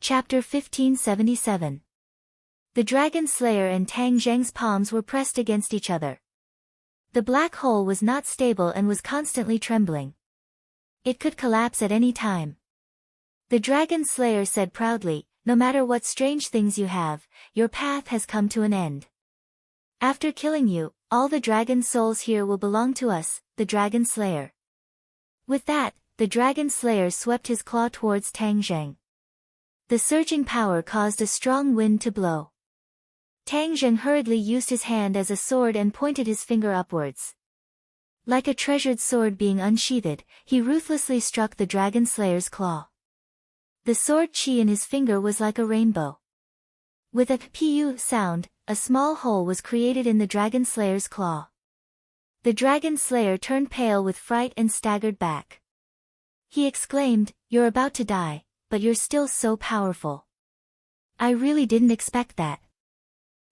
Chapter 1577. The Dragon Slayer and Tang Zheng's palms were pressed against each other. The black hole was not stable and was constantly trembling. It could collapse at any time. The Dragon Slayer said proudly, "No matter what strange things you have, your path has come to an end. After killing you, all the dragon souls here will belong to us, the Dragon Slayer." With that, the Dragon Slayer swept his claw towards Tang Zheng. The surging power caused a strong wind to blow. Tang Zheng hurriedly used his hand as a sword and pointed his finger upwards. Like a treasured sword being unsheathed, he ruthlessly struck the Dragon Slayer's claw. The sword chi in his finger was like a rainbow. With a pu sound, a small hole was created in the Dragon Slayer's claw. The Dragon Slayer turned pale with fright and staggered back. He exclaimed, "You're about to die, but you're still so powerful. I really didn't expect that."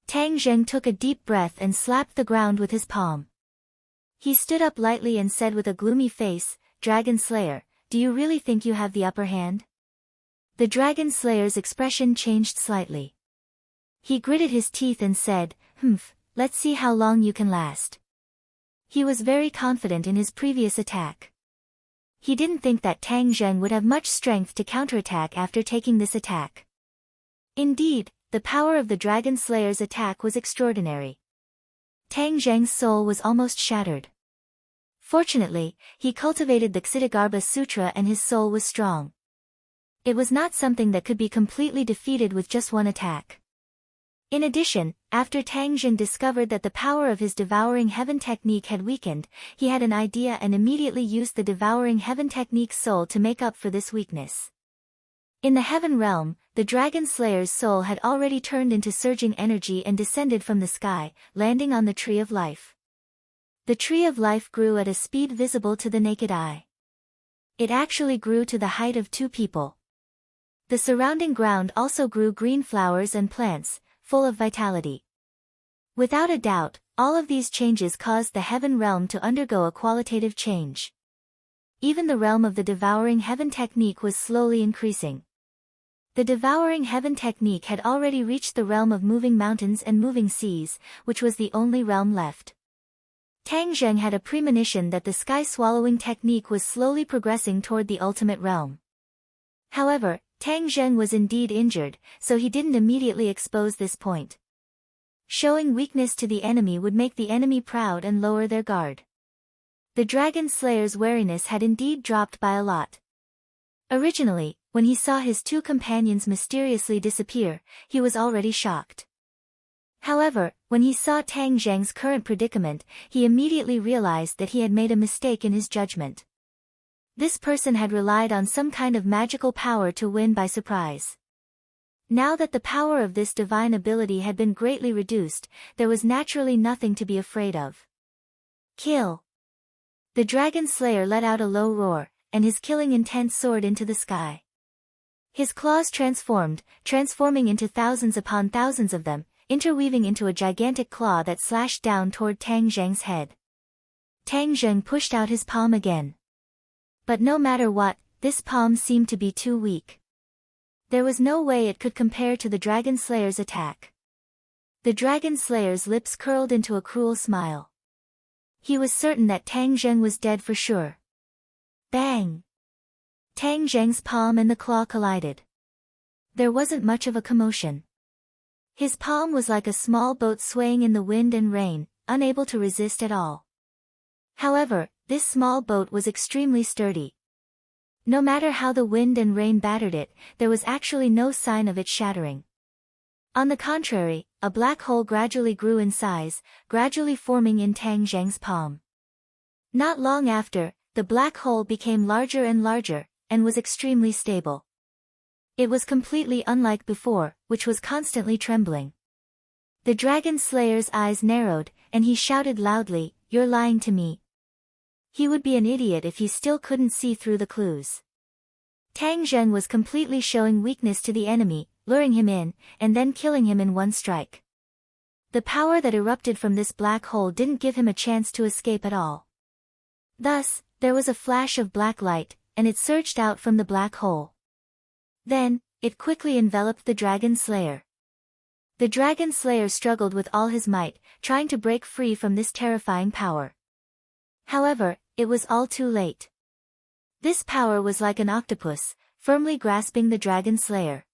Tang Zheng took a deep breath and slapped the ground with his palm. He stood up lightly and said with a gloomy face, "Dragon Slayer, do you really think you have the upper hand?" The Dragon Slayer's expression changed slightly. He gritted his teeth and said, Let's see how long you can last." He was very confident in his previous attack. He didn't think that Tang Zheng would have much strength to counterattack after taking this attack. Indeed, the power of the Dragon Slayer's attack was extraordinary. Tang Zheng's soul was almost shattered. Fortunately, he cultivated the Ksitigarbha Sutra and his soul was strong. It was not something that could be completely defeated with just one attack. In addition, after Tang Zheng discovered that the power of his Devouring Heaven technique had weakened, he had an idea and immediately used the Devouring Heaven technique's soul to make up for this weakness. In the Heaven realm, the Dragon Slayer's soul had already turned into surging energy and descended from the sky, landing on the Tree of Life. The Tree of Life grew at a speed visible to the naked eye. It actually grew to the height of 2 people. The surrounding ground also grew green flowers and plants, full of vitality. Without a doubt, all of these changes caused the Heaven realm to undergo a qualitative change. Even the realm of the Devouring Heaven technique was slowly increasing. The Devouring Heaven technique had already reached the realm of moving mountains and moving seas, which was the only realm left. Tang Zheng had a premonition that the sky-swallowing technique was slowly progressing toward the ultimate realm. However, Tang Zheng was indeed injured, so he didn't immediately expose this point. Showing weakness to the enemy would make the enemy proud and lower their guard. The Dragon Slayer's wariness had indeed dropped by a lot. Originally, when he saw his 2 companions mysteriously disappear, he was already shocked. However, when he saw Tang Zheng's current predicament, he immediately realized that he had made a mistake in his judgment. This person had relied on some kind of magical power to win by surprise. Now that the power of this divine ability had been greatly reduced, there was naturally nothing to be afraid of. Kill! The Dragon Slayer let out a low roar, and his killing intent soared into the sky. His claws transforming into thousands upon thousands of them, interweaving into a gigantic claw that slashed down toward Tang Zheng's head. Tang Zheng pushed out his palm again. But no matter what, this palm seemed to be too weak. There was no way it could compare to the Dragon Slayer's attack. The Dragon Slayer's lips curled into a cruel smile. He was certain that Tang Zheng was dead for sure. Bang! Tang Zheng's palm and the claw collided. There wasn't much of a commotion. His palm was like a small boat swaying in the wind and rain, unable to resist at all. However, this small boat was extremely sturdy. No matter how the wind and rain battered it, there was actually no sign of it shattering. On the contrary, a black hole gradually grew in size, gradually forming in Tang Zheng's palm. Not long after, the black hole became larger and larger, and was extremely stable. It was completely unlike before, which was constantly trembling. The Dragon Slayer's eyes narrowed, and he shouted loudly, "You're lying to me." He would be an idiot if he still couldn't see through the clues. Tang Zheng was completely showing weakness to the enemy, luring him in, and then killing him in one strike. The power that erupted from this black hole didn't give him a chance to escape at all. Thus, there was a flash of black light, and it surged out from the black hole. Then, it quickly enveloped the Dragon Slayer. The Dragon Slayer struggled with all his might, trying to break free from this terrifying power. However, it was all too late. This power was like an octopus, firmly grasping the Dragon Slayer.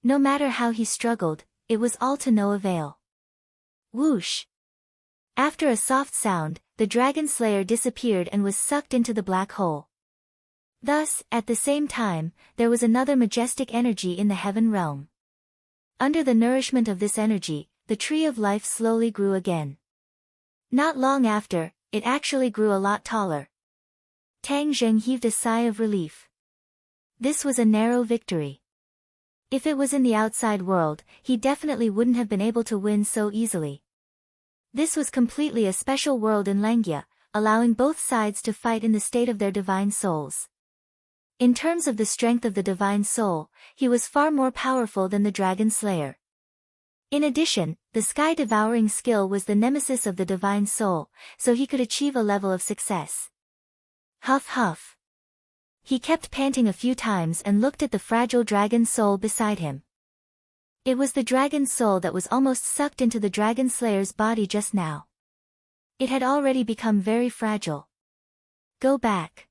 No matter how he struggled, it was all to no avail. Whoosh! After a soft sound, the Dragon Slayer disappeared and was sucked into the black hole. Thus, at the same time, there was another majestic energy in the heaven realm. Under the nourishment of this energy, the tree of life slowly grew again. Not long after, it actually grew a lot taller. Tang Zheng heaved a sigh of relief. This was a narrow victory. If it was in the outside world, he definitely wouldn't have been able to win so easily. This was completely a special world in Langia, allowing both sides to fight in the state of their divine souls. In terms of the strength of the divine soul, he was far more powerful than the Dragon Slayer. In addition, the sky-devouring skill was the nemesis of the divine soul, so he could achieve a level of success. Huff huff. He kept panting a few times and looked at the fragile dragon soul beside him. It was the dragon soul that was almost sucked into the Dragon Slayer's body just now. It had already become very fragile. Go back.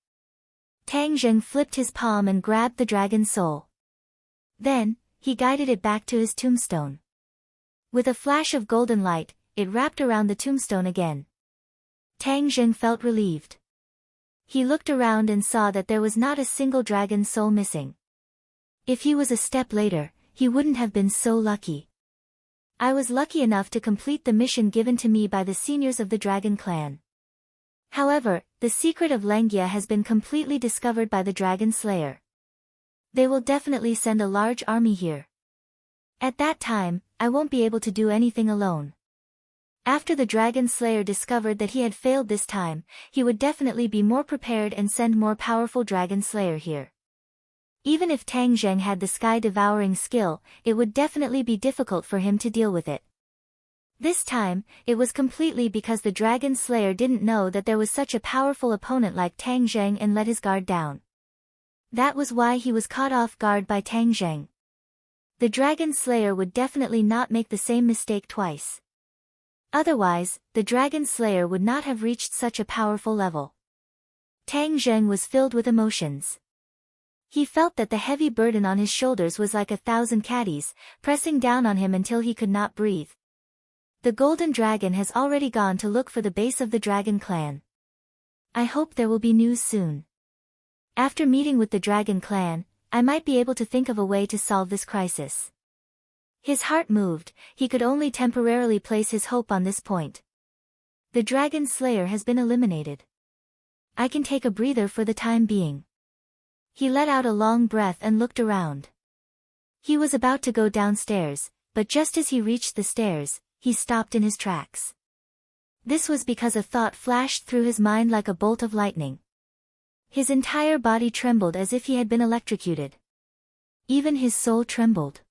Tang Zheng flipped his palm and grabbed the dragon soul. Then, he guided it back to his tombstone. With a flash of golden light, it wrapped around the tombstone again. Tang Zheng felt relieved. He looked around and saw that there was not a single dragon soul missing. If he was a step later, he wouldn't have been so lucky. I was lucky enough to complete the mission given to me by the seniors of the Dragon Clan. However, the secret of Langia has been completely discovered by the Dragon Slayer. They will definitely send a large army here. At that time, I won't be able to do anything alone. After the Dragon Slayer discovered that he had failed this time, he would definitely be more prepared and send more powerful Dragon Slayer here. Even if Tang Zheng had the sky-devouring skill, it would definitely be difficult for him to deal with it. This time, it was completely because the Dragon Slayer didn't know that there was such a powerful opponent like Tang Zheng and let his guard down. That was why he was caught off guard by Tang Zheng. The Dragon Slayer would definitely not make the same mistake twice. Otherwise, the Dragon Slayer would not have reached such a powerful level. Tang Zheng was filled with emotions. He felt that the heavy burden on his shoulders was like 1,000 caddies, pressing down on him until he could not breathe. The Golden Dragon has already gone to look for the base of the Dragon Clan. I hope there will be news soon. After meeting with the Dragon Clan, I might be able to think of a way to solve this crisis. His heart moved, he could only temporarily place his hope on this point. The Dragon Slayer has been eliminated. I can take a breather for the time being. He let out a long breath and looked around. He was about to go downstairs, but just as he reached the stairs, he stopped in his tracks. This was because a thought flashed through his mind like a bolt of lightning. His entire body trembled as if he had been electrocuted. Even his soul trembled.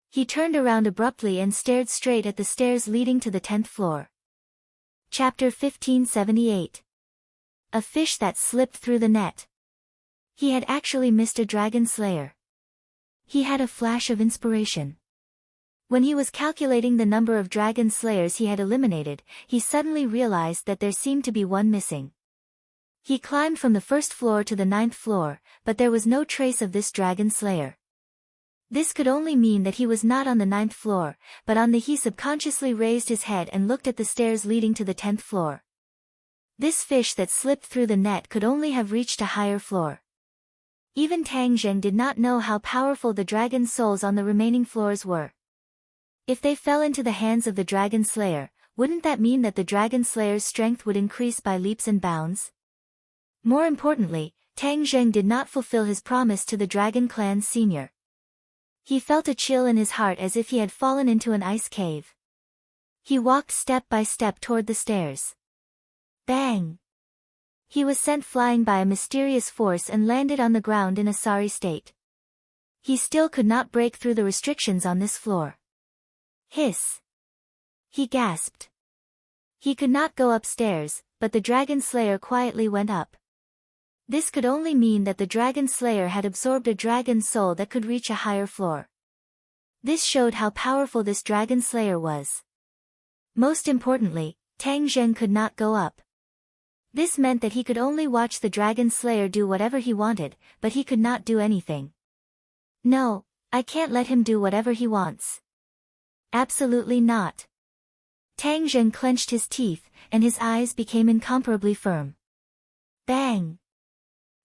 He turned around abruptly and stared straight at the stairs leading to the 10th floor. Chapter 1578. A fish that slipped through the net. He had actually missed a Dragon Slayer. He had a flash of inspiration. When he was calculating the number of Dragon Slayers he had eliminated, he suddenly realized that there seemed to be one missing. He climbed from the 1st floor to the 9th floor, but there was no trace of this Dragon Slayer. This could only mean that he was not on the 9th floor, but on the he subconsciously raised his head and looked at the stairs leading to the 10th floor. This fish that slipped through the net could only have reached a higher floor. Even Tang Zheng did not know how powerful the dragon souls on the remaining floors were. If they fell into the hands of the Dragon Slayer, wouldn't that mean that the Dragon Slayer's strength would increase by leaps and bounds? More importantly, Tang Zheng did not fulfill his promise to the Dragon Clan's senior. He felt a chill in his heart as if he had fallen into an ice cave. He walked step by step toward the stairs. Bang! He was sent flying by a mysterious force and landed on the ground in a sorry state. He still could not break through the restrictions on this floor. Hiss! He gasped. He could not go upstairs, but the Dragon Slayer quietly went up. This could only mean that the dragon slayer had absorbed a dragon soul that could reach a higher floor. This showed how powerful this dragon slayer was. Most importantly, Tang Zheng could not go up. This meant that he could only watch the dragon slayer do whatever he wanted, but he could not do anything. No, I can't let him do whatever he wants. Absolutely not. Tang Zheng clenched his teeth, and his eyes became incomparably firm. Bang!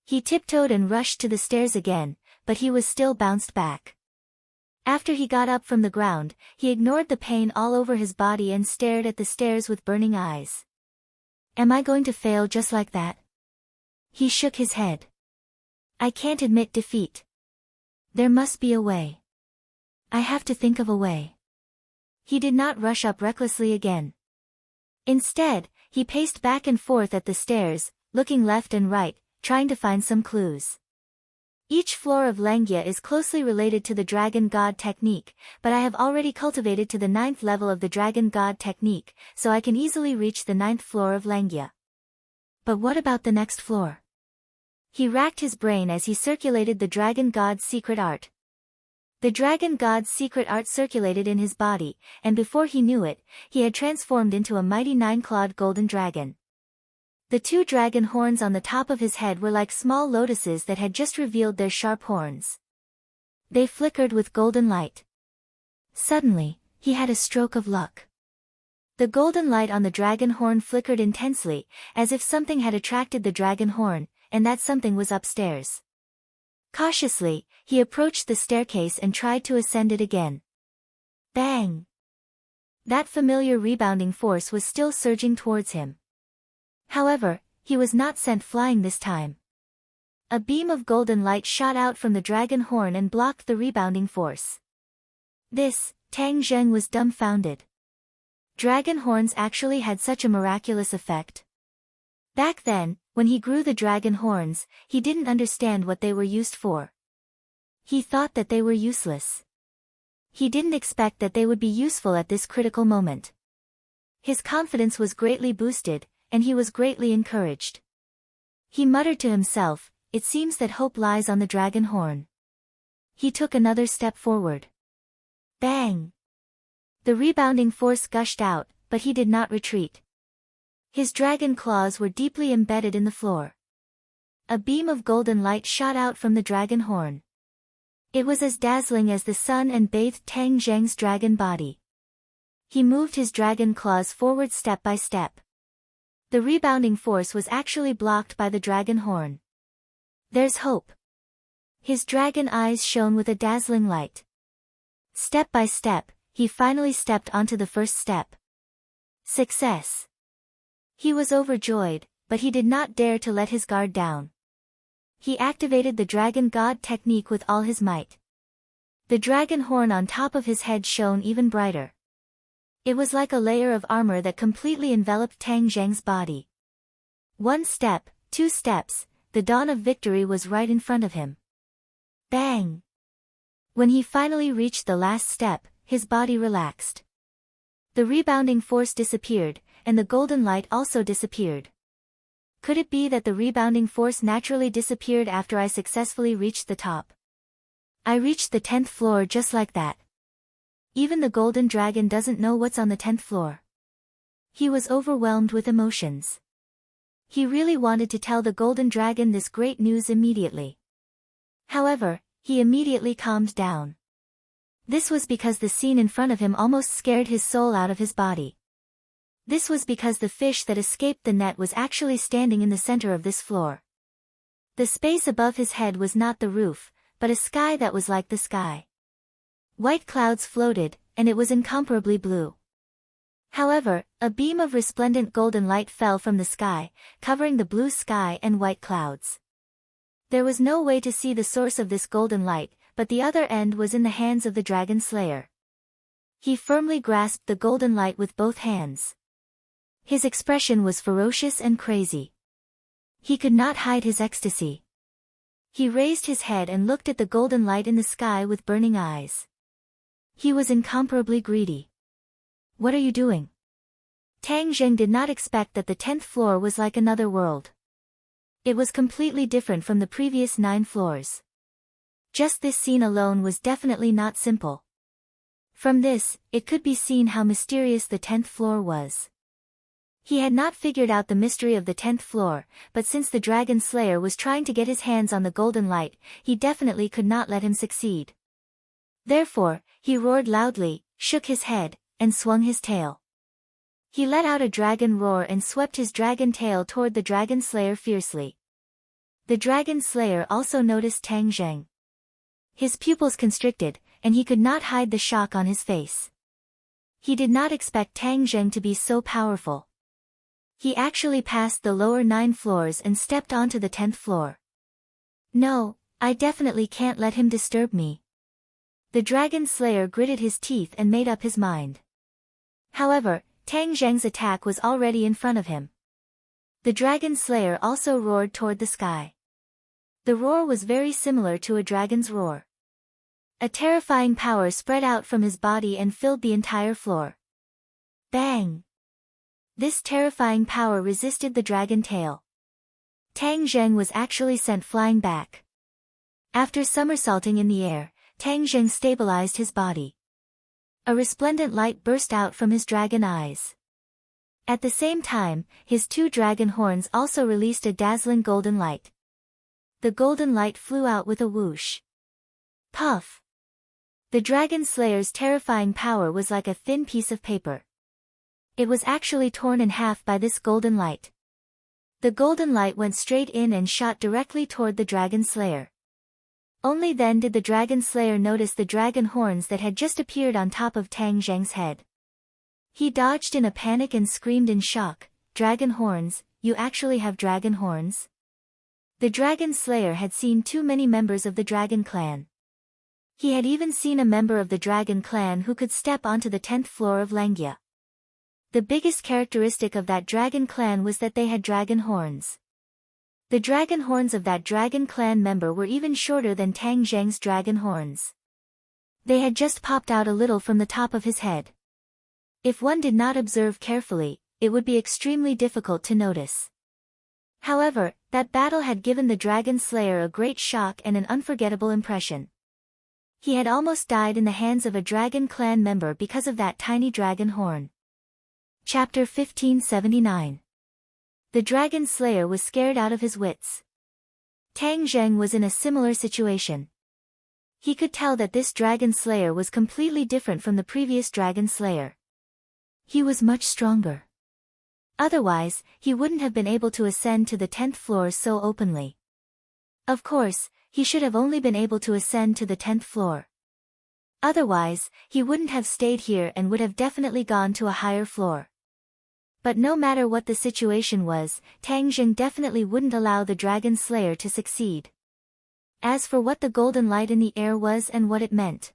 He tiptoed and rushed to the stairs again, but he was still bounced back. After he got up from the ground, he ignored the pain all over his body and stared at the stairs with burning eyes. Am I going to fail just like that? He shook his head. I can't admit defeat. There must be a way. I have to think of a way. He did not rush up recklessly again. Instead, he paced back and forth at the stairs, looking left and right, trying to find some clues. Each floor of Lengya is closely related to the Dragon God technique, but I have already cultivated to the 9th level of the Dragon God technique, so I can easily reach the 9th floor of Lengya. But what about the next floor? He racked his brain as he circulated the Dragon God's secret art. The Dragon God's secret art circulated in his body, and before he knew it, he had transformed into a mighty 9-clawed golden dragon. The 2 dragon horns on the top of his head were like small lotuses that had just revealed their sharp horns. They flickered with golden light. Suddenly, he had a stroke of luck. The golden light on the dragon horn flickered intensely, as if something had attracted the dragon horn, and that something was upstairs. Cautiously, he approached the staircase and tried to ascend it again. Bang! That familiar rebounding force was still surging towards him. However, he was not sent flying this time. A beam of golden light shot out from the dragon horn and blocked the rebounding force. Tang Zheng was dumbfounded. Dragon horns actually had such a miraculous effect. Back then, when he grew the dragon horns, he didn't understand what they were used for. He thought that they were useless. He didn't expect that they would be useful at this critical moment. His confidence was greatly boosted, and he was greatly encouraged. He muttered to himself, it seems that hope lies on the dragon horn. He took another step forward. Bang! The rebounding force gushed out, but he did not retreat. His dragon claws were deeply embedded in the floor. A beam of golden light shot out from the dragon horn. It was as dazzling as the sun and bathed Tang Zheng's dragon body. He moved his dragon claws forward step by step. The rebounding force was actually blocked by the dragon horn. There's hope. His dragon eyes shone with a dazzling light. Step by step, he finally stepped onto the first step. Success! He was overjoyed, but he did not dare to let his guard down. He activated the Dragon God technique with all his might. The dragon horn on top of his head shone even brighter. It was like a layer of armor that completely enveloped Tang Zheng's body. 1 step, 2 steps, the dawn of victory was right in front of him. Bang! When he finally reached the last step, his body relaxed. The rebounding force disappeared, and the golden light also disappeared. Could it be that the rebounding force naturally disappeared after I successfully reached the top? I reached the 10th floor just like that. Even the golden dragon doesn't know what's on the 10th floor. He was overwhelmed with emotions. He really wanted to tell the golden dragon this great news immediately. However, he immediately calmed down. This was because the scene in front of him almost scared his soul out of his body. This was because the fish that escaped the net was actually standing in the center of this floor. The space above his head was not the roof, but a sky that was like the sky. White clouds floated, and it was incomparably blue. However, a beam of resplendent golden light fell from the sky, covering the blue sky and white clouds. There was no way to see the source of this golden light, but the other end was in the hands of the dragon slayer. He firmly grasped the golden light with both hands. His expression was ferocious and crazy. He could not hide his ecstasy. He raised his head and looked at the golden light in the sky with burning eyes. He was incomparably greedy. What are you doing? Tang Zheng did not expect that the 10th floor was like another world. It was completely different from the previous 9 floors. Just this scene alone was definitely not simple. From this, it could be seen how mysterious the 10th floor was. He had not figured out the mystery of the 10th floor, but since the Dragon Slayer was trying to get his hands on the golden light, he definitely could not let him succeed. Therefore, he roared loudly, shook his head, and swung his tail. He let out a dragon roar and swept his dragon tail toward the Dragon Slayer fiercely. The Dragon Slayer also noticed Tang Zheng. His pupils constricted, and he could not hide the shock on his face. He did not expect Tang Zheng to be so powerful. He actually passed the lower 9 floors and stepped onto the 10th floor. No, I definitely can't let him disturb me. The Dragon Slayer gritted his teeth and made up his mind. However, Tang Zheng's attack was already in front of him. The Dragon Slayer also roared toward the sky. The roar was very similar to a dragon's roar. A terrifying power spread out from his body and filled the entire floor. Bang! This terrifying power resisted the dragon tail. Tang Zheng was actually sent flying back. After somersaulting in the air, Tang Zheng stabilized his body. A resplendent light burst out from his dragon eyes. At the same time, his 2 dragon horns also released a dazzling golden light. The golden light flew out with a whoosh. Puff! The Dragon Slayer's terrifying power was like a thin piece of paper. It was actually torn in half by this golden light. The golden light went straight in and shot directly toward the Dragon Slayer. Only then did the Dragon Slayer notice the dragon horns that had just appeared on top of Tang Zheng's head. He dodged in a panic and screamed in shock, "Dragon horns, you actually have dragon horns?" The Dragon Slayer had seen too many members of the Dragon Clan. He had even seen a member of the Dragon Clan who could step onto the 10th floor of Langia. The biggest characteristic of that Dragon Clan was that they had dragon horns. The dragon horns of that Dragon Clan member were even shorter than Tang Zheng's dragon horns. They had just popped out a little from the top of his head. If one did not observe carefully, it would be extremely difficult to notice. However, that battle had given the Dragon Slayer a great shock and an unforgettable impression. He had almost died in the hands of a Dragon Clan member because of that tiny dragon horn. Chapter 1579. The Dragon Slayer was scared out of his wits. Tang Zheng was in a similar situation. He could tell that this Dragon Slayer was completely different from the previous Dragon Slayer. He was much stronger. Otherwise, he wouldn't have been able to ascend to the 10th floor so openly. Of course, he should have only been able to ascend to the 10th floor. Otherwise, he wouldn't have stayed here and would have definitely gone to a higher floor. But no matter what the situation was, Tang Zheng definitely wouldn't allow the Dragon Slayer to succeed. As for what the golden light in the air was and what it meant,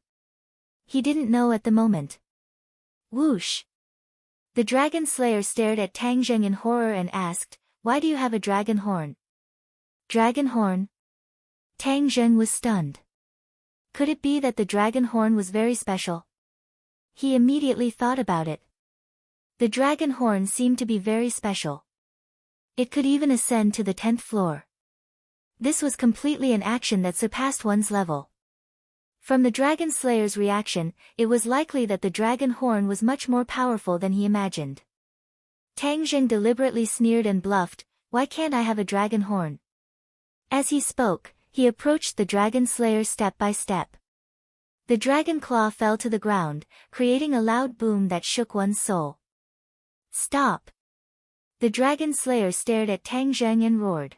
he didn't know at the moment. Whoosh! The Dragon Slayer stared at Tang Zheng in horror and asked, "Why do you have a dragon horn?" Dragon horn? Tang Zheng was stunned. Could it be that the dragon horn was very special? He immediately thought about it. The dragon horn seemed to be very special. It could even ascend to the 10th floor. This was completely an action that surpassed one's level. From the Dragon Slayer's reaction, it was likely that the dragon horn was much more powerful than he imagined. Tang Zheng deliberately sneered and bluffed, "Why can't I have a dragon horn?" As he spoke, he approached the Dragon Slayer step by step. The dragon claw fell to the ground, creating a loud boom that shook one's soul. "Stop!" The Dragon Slayer stared at Tang Zheng and roared.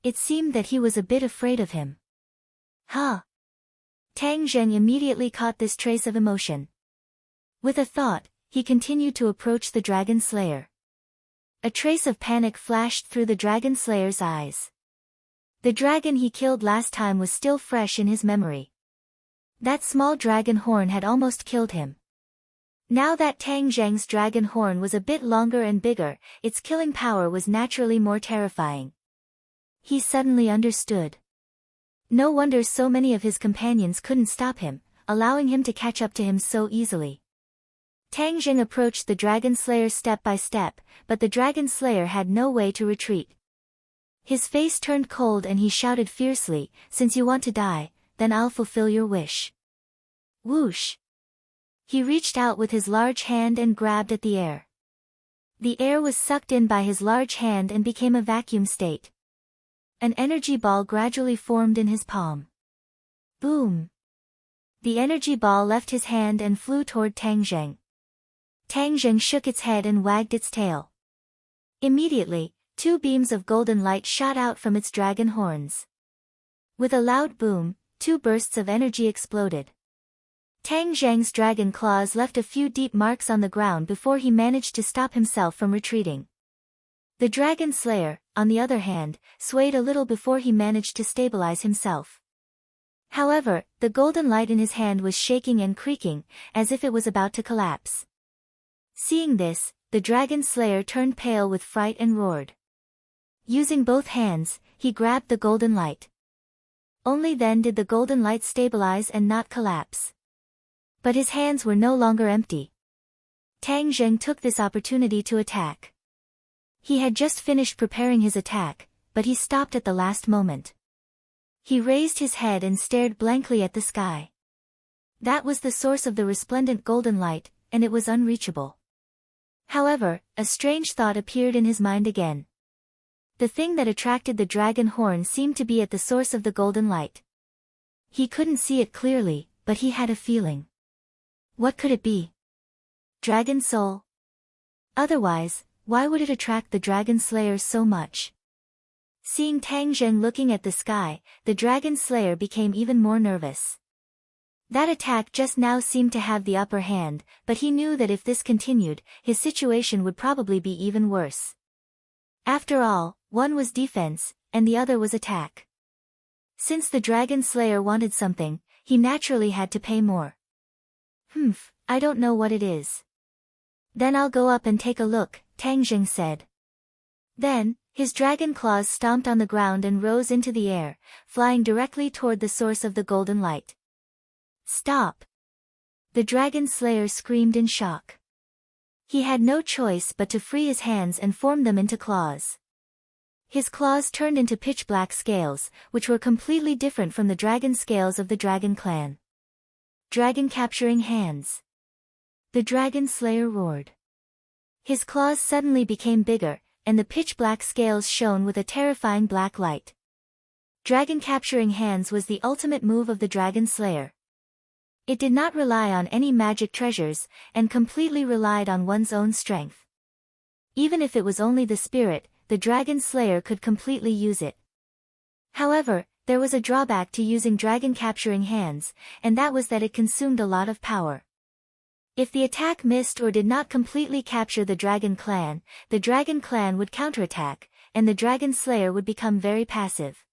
It seemed that he was a bit afraid of him. Huh! Tang Zheng immediately caught this trace of emotion. With a thought, he continued to approach the Dragon Slayer. A trace of panic flashed through the Dragon Slayer's eyes. The dragon he killed last time was still fresh in his memory. That small dragon horn had almost killed him. Now that Tang Zheng's dragon horn was a bit longer and bigger, its killing power was naturally more terrifying. He suddenly understood. No wonder so many of his companions couldn't stop him, allowing him to catch up to him so easily. Tang Zheng approached the Dragon Slayer step by step, but the Dragon Slayer had no way to retreat. His face turned cold and he shouted fiercely, "Since you want to die, then I'll fulfill your wish." Whoosh! He reached out with his large hand and grabbed at the air. The air was sucked in by his large hand and became a vacuum state. An energy ball gradually formed in his palm. Boom! The energy ball left his hand and flew toward Tang Zheng. Tang Zheng shook its head and wagged its tail. Immediately, two beams of golden light shot out from its dragon horns. With a loud boom, two bursts of energy exploded. Tang Zheng's dragon claws left a few deep marks on the ground before he managed to stop himself from retreating. The dragon slayer, on the other hand, swayed a little before he managed to stabilize himself. However, the golden light in his hand was shaking and creaking, as if it was about to collapse. Seeing this, the dragon slayer turned pale with fright and roared. Using both hands, he grabbed the golden light. Only then did the golden light stabilize and not collapse. But his hands were no longer empty. Tang Zheng took this opportunity to attack. He had just finished preparing his attack, but he stopped at the last moment. He raised his head and stared blankly at the sky. That was the source of the resplendent golden light, and it was unreachable. However, a strange thought appeared in his mind again. The thing that attracted the dragon horn seemed to be at the source of the golden light. He couldn't see it clearly, but he had a feeling. What could it be? Dragon soul? Otherwise, why would it attract the dragon slayer so much? Seeing Tang Zheng looking at the sky, the dragon slayer became even more nervous. That attack just now seemed to have the upper hand, but he knew that if this continued, his situation would probably be even worse. After all, one was defense, and the other was attack. Since the dragon slayer wanted something, he naturally had to pay more. I don't know what it is. Then I'll go up and take a look, Tang Zheng said. Then, his dragon claws stomped on the ground and rose into the air, flying directly toward the source of the golden light. Stop! The dragon slayer screamed in shock. He had no choice but to free his hands and form them into claws. His claws turned into pitch-black scales, which were completely different from the dragon scales of the dragon clan. Dragon capturing hands. The dragon slayer roared. His claws suddenly became bigger, and the pitch-black scales shone with a terrifying black light. Dragon capturing hands was the ultimate move of the dragon slayer. It did not rely on any magic treasures, and completely relied on one's own strength. Even if it was only the spirit, the dragon slayer could completely use it. However, there was a drawback to using dragon capturing hands, and that was that it consumed a lot of power. If the attack missed or did not completely capture the dragon clan would counterattack, and the dragon slayer would become very passive.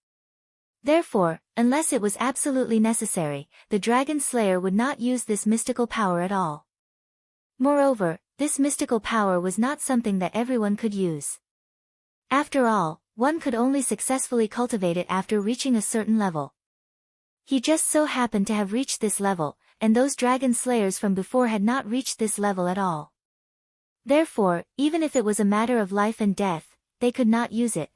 Therefore, unless it was absolutely necessary, the dragon slayer would not use this mystical power at all. Moreover, this mystical power was not something that everyone could use. After all, one could only successfully cultivate it after reaching a certain level. He just so happened to have reached this level, and those dragon slayers from before had not reached this level at all. Therefore, even if it was a matter of life and death, they could not use it.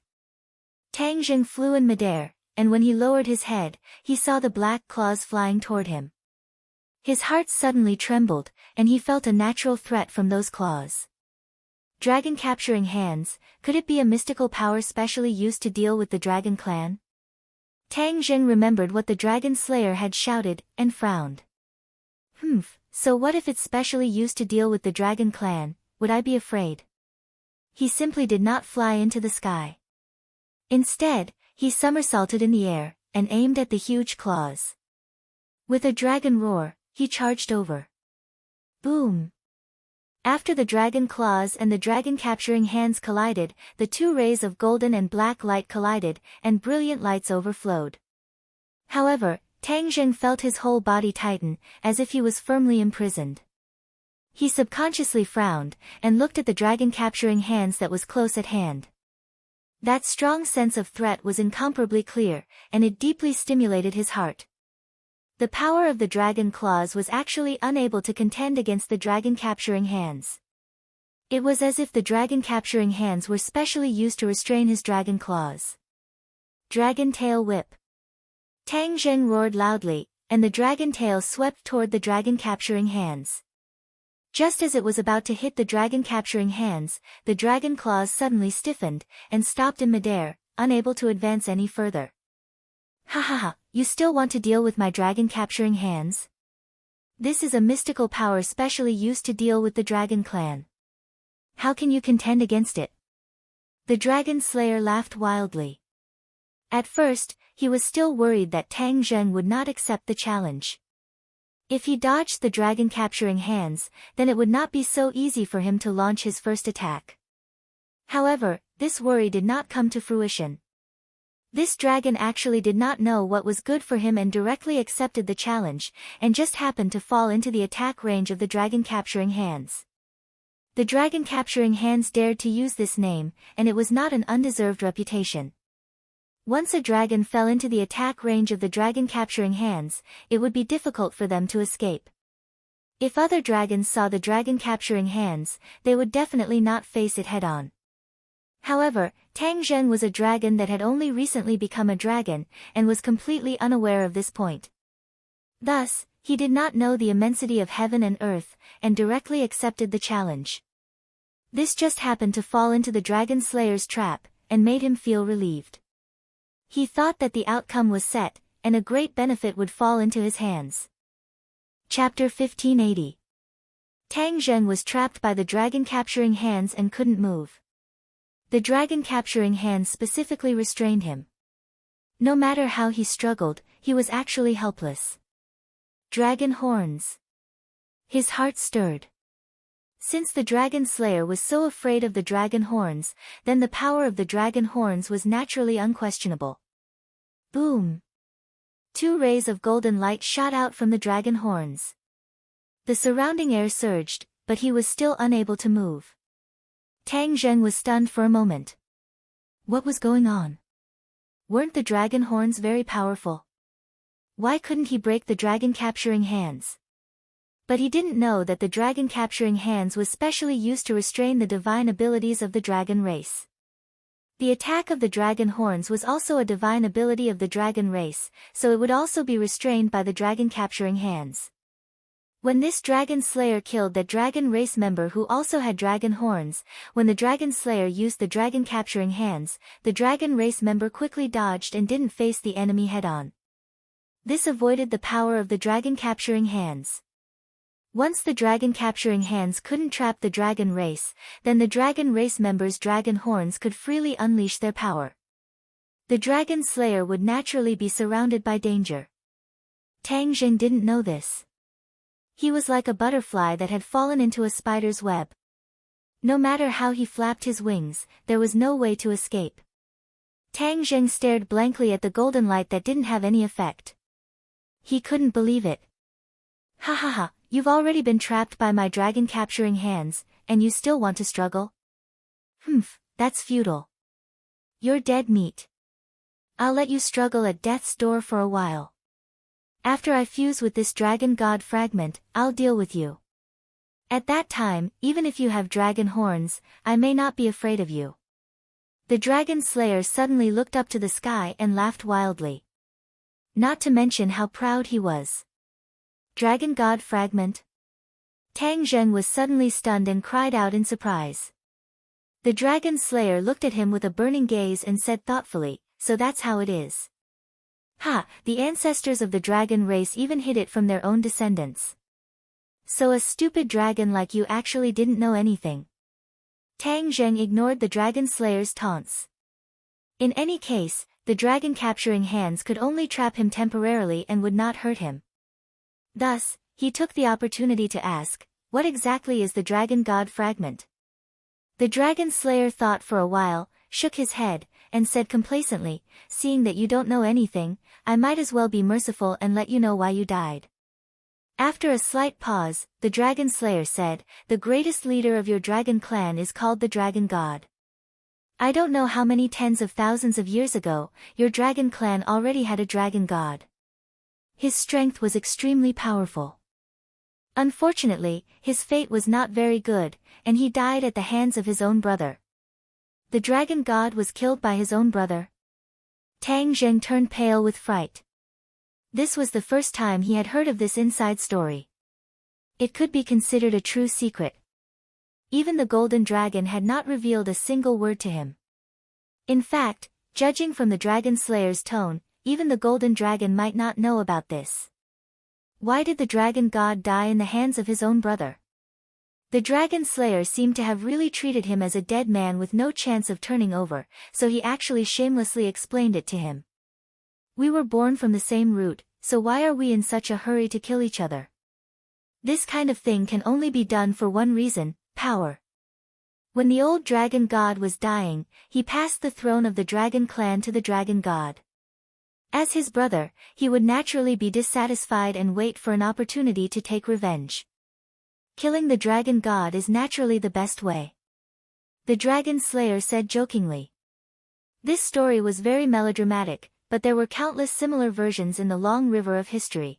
Tang Zheng flew in midair, and when he lowered his head, he saw the black claws flying toward him. His heart suddenly trembled, and he felt a natural threat from those claws. Dragon capturing hands, could it be a mystical power specially used to deal with the dragon clan? Tang Zheng remembered what the dragon slayer had shouted, and frowned. So what if it's specially used to deal with the dragon clan, would I be afraid? He simply did not fly into the sky. Instead, he somersaulted in the air, and aimed at the huge claws. With a dragon roar, he charged over. Boom! After the dragon claws and the dragon capturing hands collided, the two rays of golden and black light collided, and brilliant lights overflowed. However, Tang Zheng felt his whole body tighten, as if he was firmly imprisoned. He subconsciously frowned, and looked at the dragon capturing hands that was close at hand. That strong sense of threat was incomparably clear, and it deeply stimulated his heart. The power of the dragon claws was actually unable to contend against the dragon capturing hands. It was as if the dragon capturing hands were specially used to restrain his dragon claws. Dragon Tail Whip. Tang Zheng roared loudly, and the dragon tail swept toward the dragon-capturing hands. Just as it was about to hit the dragon-capturing hands, the dragon claws suddenly stiffened, and stopped in midair, unable to advance any further. Ha ha ha, you still want to deal with my dragon-capturing hands? This is a mystical power specially used to deal with the dragon clan. How can you contend against it? The dragon slayer laughed wildly. At first, he was still worried that Tang Zheng would not accept the challenge. If he dodged the dragon-capturing hands, then it would not be so easy for him to launch his first attack. However, this worry did not come to fruition. This dragon actually did not know what was good for him and directly accepted the challenge, and just happened to fall into the attack range of the dragon-capturing hands. The dragon-capturing hands dared to use this name, and it was not an undeserved reputation. Once a dragon fell into the attack range of the dragon-capturing hands, it would be difficult for them to escape. If other dragons saw the dragon-capturing hands, they would definitely not face it head-on. However, Tang Zheng was a dragon that had only recently become a dragon, and was completely unaware of this point. Thus, he did not know the immensity of heaven and earth, and directly accepted the challenge. This just happened to fall into the dragon slayer's trap, and made him feel relieved. He thought that the outcome was set, and a great benefit would fall into his hands. Chapter 1580. Tang Zheng was trapped by the dragon-capturing hands and couldn't move. The dragon-capturing hands specifically restrained him. No matter how he struggled, he was actually helpless. Dragon horns. His heart stirred. Since the dragon slayer was so afraid of the dragon horns, then the power of the dragon horns was naturally unquestionable. Boom! 2 rays of golden light shot out from the dragon horns. The surrounding air surged, but he was still unable to move. Tang Zheng was stunned for a moment. What was going on? Weren't the dragon horns very powerful? Why couldn't he break the dragon-capturing hands? But he didn't know that the dragon-capturing hands was specially used to restrain the divine abilities of the dragon race. The attack of the dragon horns was also a divine ability of the dragon race, so it would also be restrained by the dragon-capturing hands. When this dragon slayer killed that dragon race member who also had dragon horns, when the dragon slayer used the dragon-capturing hands, the dragon race member quickly dodged and didn't face the enemy head-on. This avoided the power of the dragon-capturing hands. Once the dragon-capturing hands couldn't trap the dragon race, then the dragon race members' dragon horns could freely unleash their power. The dragon slayer would naturally be surrounded by danger. Tang Zheng didn't know this. He was like a butterfly that had fallen into a spider's web. No matter how he flapped his wings, there was no way to escape. Tang Zheng stared blankly at the golden light that didn't have any effect. He couldn't believe it. Ha ha ha, you've already been trapped by my dragon-capturing hands, and you still want to struggle? Humph, that's futile. You're dead meat. I'll let you struggle at death's door for a while. After I fuse with this dragon god fragment, I'll deal with you. At that time, even if you have dragon horns, I may not be afraid of you. The dragon slayer suddenly looked up to the sky and laughed wildly. Not to mention how proud he was. Dragon god fragment? Tang Zheng was suddenly stunned and cried out in surprise. The dragon slayer looked at him with a burning gaze and said thoughtfully, so that's how it is. Ha, the ancestors of the dragon race even hid it from their own descendants. So a stupid dragon like you actually didn't know anything. Tang Zheng ignored the dragon slayer's taunts. In any case, the dragon-capturing hands could only trap him temporarily and would not hurt him. Thus, he took the opportunity to ask, what exactly is the dragon god fragment? The dragon slayer thought for a while, shook his head, and said complacently, seeing that you don't know anything, I might as well be merciful and let you know why you died. After a slight pause, the dragon slayer said, the greatest leader of your dragon clan is called the dragon god. I don't know how many tens of thousands of years ago, your dragon clan already had a dragon god. His strength was extremely powerful. Unfortunately, his fate was not very good, and he died at the hands of his own brother. The dragon god was killed by his own brother. Tang Zheng turned pale with fright. This was the first time he had heard of this inside story. It could be considered a true secret. Even the Golden Dragon had not revealed a single word to him. In fact, judging from the Dragon Slayer's tone, even the Golden Dragon might not know about this. Why did the Dragon God die in the hands of his own brother? The Dragon Slayer seemed to have really treated him as a dead man with no chance of turning over, so he actually shamelessly explained it to him. We were born from the same root, so why are we in such a hurry to kill each other? This kind of thing can only be done for one reason: power. When the old Dragon God was dying, he passed the throne of the Dragon Clan to the Dragon God. As his brother, he would naturally be dissatisfied and wait for an opportunity to take revenge. Killing the Dragon God is naturally the best way. The Dragon Slayer said jokingly. This story was very melodramatic, but there were countless similar versions in the long river of history.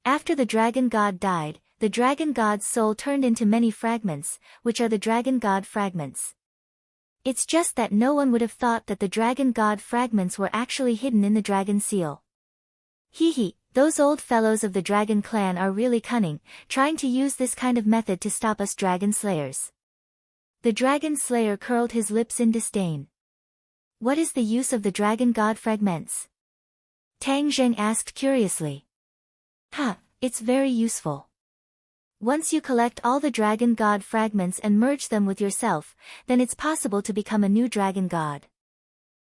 After the Dragon God died, the Dragon God's soul turned into many fragments, which are the Dragon God fragments. It's just that no one would have thought that the Dragon God fragments were actually hidden in the Dragon Seal. Hee, those old fellows of the Dragon Clan are really cunning, trying to use this kind of method to stop us Dragon Slayers. The Dragon Slayer curled his lips in disdain. What is the use of the Dragon God fragments? Tang Zheng asked curiously. It's very useful. Once you collect all the Dragon God fragments and merge them with yourself, then it's possible to become a new Dragon God.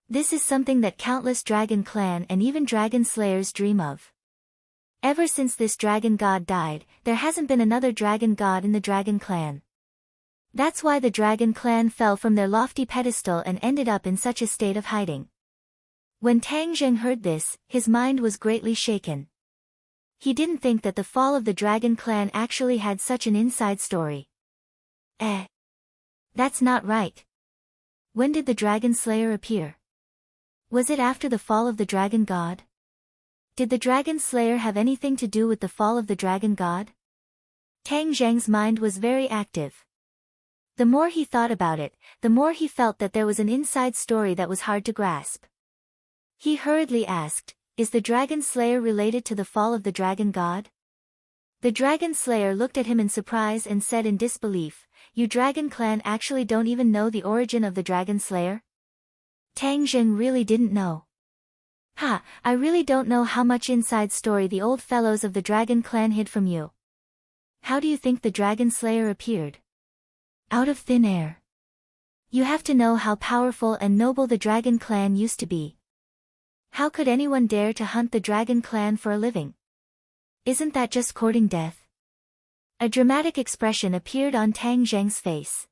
This is something that countless Dragon Clan and even Dragon Slayers dream of. Ever since this Dragon God died, there hasn't been another Dragon God in the Dragon Clan. That's why the Dragon Clan fell from their lofty pedestal and ended up in such a state of hiding. When Tang Zheng heard this, his mind was greatly shaken. He didn't think that the fall of the Dragon Clan actually had such an inside story. That's not right. When did the Dragon Slayer appear? Was it after the fall of the Dragon God? Did the Dragon Slayer have anything to do with the fall of the Dragon God? Tang Zheng's mind was very active. The more he thought about it, the more he felt that there was an inside story that was hard to grasp. He hurriedly asked, is the Dragon Slayer related to the fall of the Dragon God? The Dragon Slayer looked at him in surprise and said in disbelief, you Dragon Clan actually don't even know the origin of the Dragon Slayer? Tang Zheng really didn't know. I really don't know how much inside story the old fellows of the Dragon Clan hid from you. How do you think the Dragon Slayer appeared? Out of thin air. You have to know how powerful and noble the Dragon Clan used to be. How could anyone dare to hunt the Dragon Clan for a living? Isn't that just courting death? A dramatic expression appeared on Tang Zheng's face.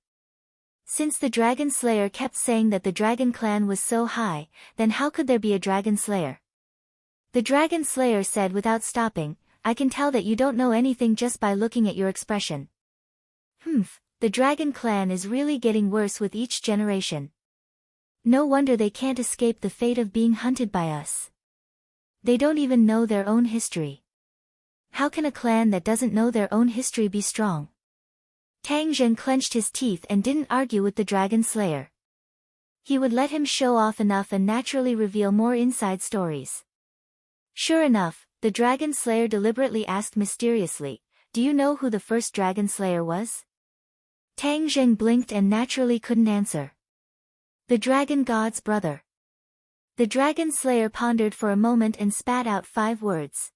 Since the Dragon Slayer kept saying that the Dragon Clan was so high, then how could there be a Dragon Slayer? The Dragon Slayer said without stopping, I can tell that you don't know anything just by looking at your expression. The Dragon Clan is really getting worse with each generation. No wonder they can't escape the fate of being hunted by us. They don't even know their own history. How can a clan that doesn't know their own history be strong? Tang Zheng clenched his teeth and didn't argue with the Dragon Slayer. He would let him show off enough and naturally reveal more inside stories. Sure enough, the Dragon Slayer deliberately asked mysteriously, do you know who the first Dragon Slayer was? Tang Zheng blinked and naturally couldn't answer. The Dragon God's brother. The Dragon Slayer pondered for a moment and spat out 5 words.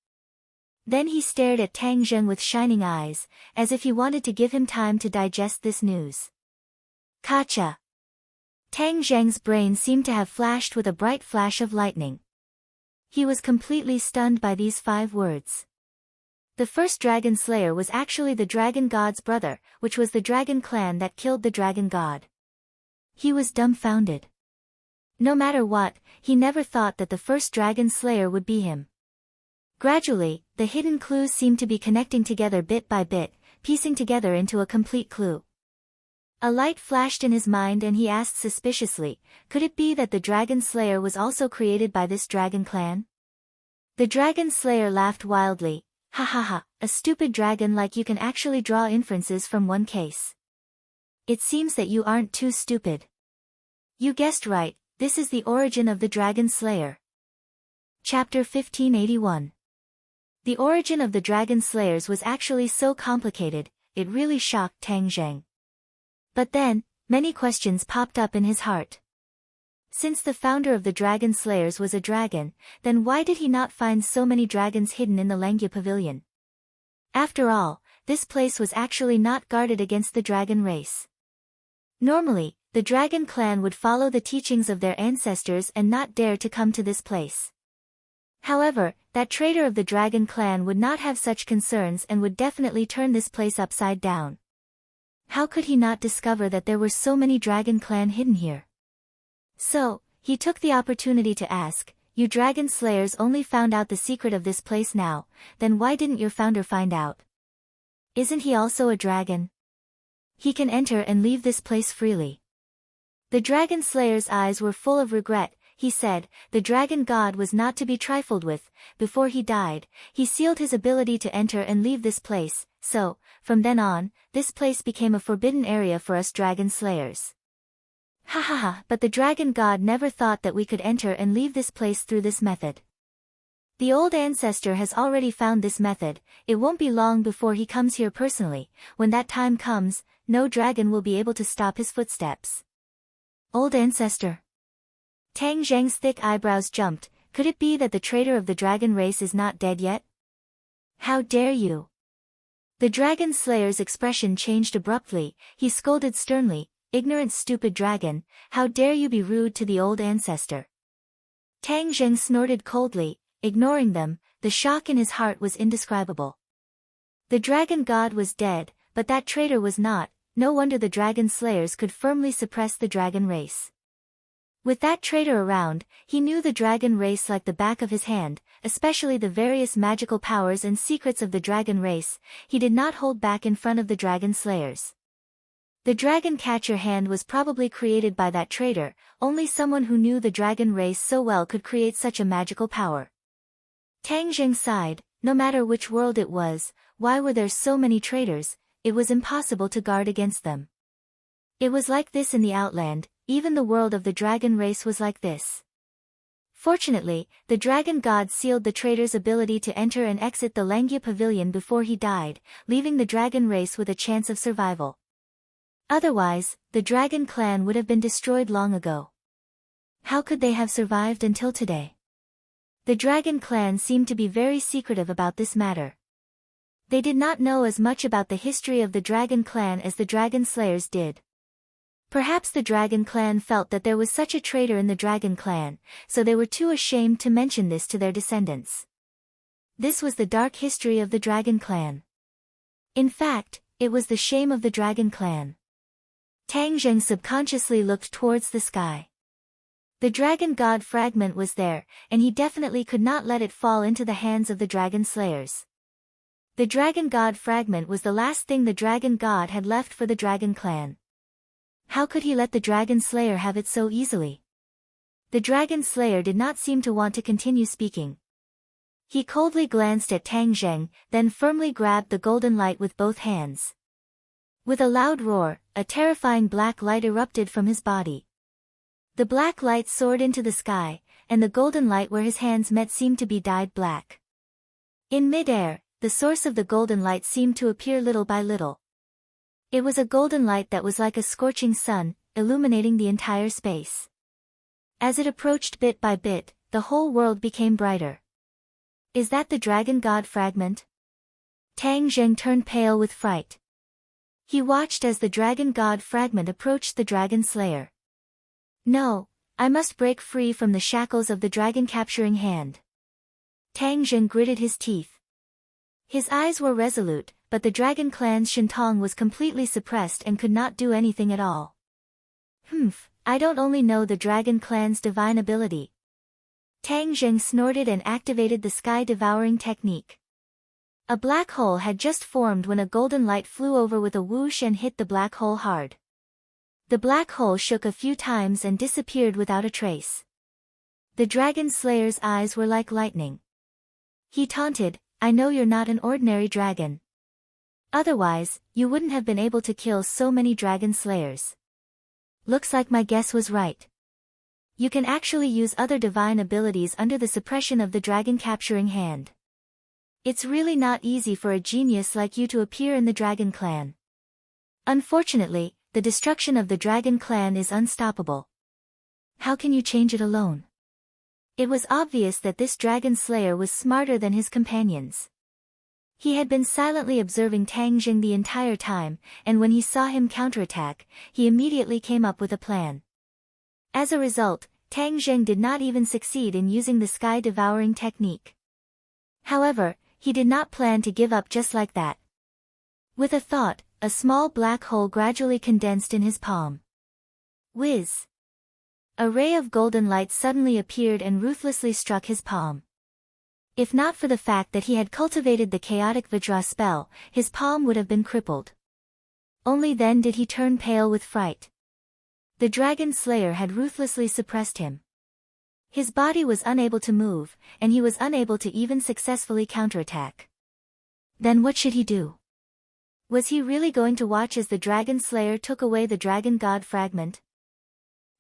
Then he stared at Tang Zheng with shining eyes, as if he wanted to give him time to digest this news. Gotcha! Tang Zheng's brain seemed to have flashed with a bright flash of lightning. He was completely stunned by these 5 words. The first Dragon Slayer was actually the Dragon God's brother, which was the Dragon Clan that killed the Dragon God. He was dumbfounded. No matter what, he never thought that the first Dragon Slayer would be him. Gradually, the hidden clues seemed to be connecting together bit by bit, piecing together into a complete clue. A light flashed in his mind and he asked suspiciously, could it be that the Dragon Slayer was also created by this Dragon Clan? The Dragon Slayer laughed wildly, a stupid dragon like you can actually draw inferences from one case. It seems that you aren't too stupid. You guessed right, This is the origin of the Dragon Slayer. Chapter 1581. The origin of the Dragon Slayers was actually so complicated, it really shocked Tang Zheng. But then, many questions popped up in his heart. Since the founder of the Dragon Slayers was a dragon, then why did he not find so many dragons hidden in the Langya Pavilion? After all, this place was actually not guarded against the dragon race. Normally, the dragon clan would follow the teachings of their ancestors and not dare to come to this place. However, that traitor of the dragon clan would not have such concerns and would definitely turn this place upside down. How could he not discover that there were so many dragon clan hidden here? So, he took the opportunity to ask, "You dragon slayers only found out the secret of this place now, then why didn't your founder find out? Isn't he also a dragon? He can enter and leave this place freely." The dragon slayer's eyes were full of regret. He said, the dragon god was not to be trifled with. Before he died, he sealed his ability to enter and leave this place, so, from then on, this place became a forbidden area for us dragon slayers. Ha ha ha, but the dragon god never thought that we could enter and leave this place through this method. The old ancestor has already found this method. It won't be long before he comes here personally. When that time comes, no dragon will be able to stop his footsteps. Old ancestor. Tang Zheng's thick eyebrows jumped. Could it be that the traitor of the dragon race is not dead yet? How dare you! The dragon slayer's expression changed abruptly. He scolded sternly, "Ignorant stupid dragon, how dare you be rude to the old ancestor?" Tang Zheng snorted coldly, ignoring them. The shock in his heart was indescribable. The dragon god was dead, but that traitor was not. No wonder the dragon slayers could firmly suppress the dragon race. With that traitor around, he knew the dragon race like the back of his hand, especially the various magical powers and secrets of the dragon race. He did not hold back in front of the dragon slayers. The dragon catcher hand was probably created by that traitor. Only someone who knew the dragon race so well could create such a magical power. Tang Zheng sighed. No matter which world it was, why were there so many traitors? It was impossible to guard against them. It was like this in the Outland. Even the world of the dragon race was like this. Fortunately, the dragon god sealed the traitor's ability to enter and exit the Langya Pavilion before he died, leaving the dragon race with a chance of survival. Otherwise, the dragon clan would have been destroyed long ago. How could they have survived until today? The dragon clan seemed to be very secretive about this matter. They did not know as much about the history of the dragon clan as the dragon slayers did. Perhaps the dragon clan felt that there was such a traitor in the dragon clan, so they were too ashamed to mention this to their descendants. This was the dark history of the dragon clan. In fact, it was the shame of the dragon clan. Tang Zheng subconsciously looked towards the sky. The dragon god fragment was there, and he definitely could not let it fall into the hands of the dragon slayers. The dragon god fragment was the last thing the dragon god had left for the dragon clan. How could he let the dragon slayer have it so easily? The dragon slayer did not seem to want to continue speaking. He coldly glanced at Tang Zheng, then firmly grabbed the golden light with both hands. With a loud roar, a terrifying black light erupted from his body. The black light soared into the sky, and the golden light where his hands met seemed to be dyed black. In mid-air, the source of the golden light seemed to appear little by little. It was a golden light that was like a scorching sun, illuminating the entire space. As it approached bit by bit, the whole world became brighter. Is that the dragon god fragment? Tang Zheng turned pale with fright. He watched as the dragon god fragment approached the dragon slayer. No, I must break free from the shackles of the dragon capturing hand. Tang Zheng gritted his teeth. His eyes were resolute, but the dragon clan's Shintong was completely suppressed and could not do anything at all. I don't only know the dragon clan's divine ability. Tang Zheng snorted and activated the sky-devouring technique. A black hole had just formed when a golden light flew over with a whoosh and hit the black hole hard. The black hole shook a few times and disappeared without a trace. The dragon slayer's eyes were like lightning. He taunted, "I know you're not an ordinary dragon. Otherwise, you wouldn't have been able to kill so many dragon slayers. Looks like my guess was right. You can actually use other divine abilities under the suppression of the dragon capturing hand. It's really not easy for a genius like you to appear in the dragon clan. Unfortunately, the destruction of the dragon clan is unstoppable. How can you change it alone? It was obvious that this dragon slayer was smarter than his companions. He had been silently observing Tang Jing the entire time, and when he saw him counterattack, he immediately came up with a plan. As a result, Tang Jing did not even succeed in using the sky-devouring technique. However, he did not plan to give up just like that. With a thought, a small black hole gradually condensed in his palm. Whiz! A ray of golden light suddenly appeared and ruthlessly struck his palm. If not for the fact that he had cultivated the chaotic Vajra spell, his palm would have been crippled. Only then did he turn pale with fright. The dragon slayer had ruthlessly suppressed him. His body was unable to move, and he was unable to even successfully counterattack. Then what should he do? Was he really going to watch as the dragon slayer took away the dragon god fragment?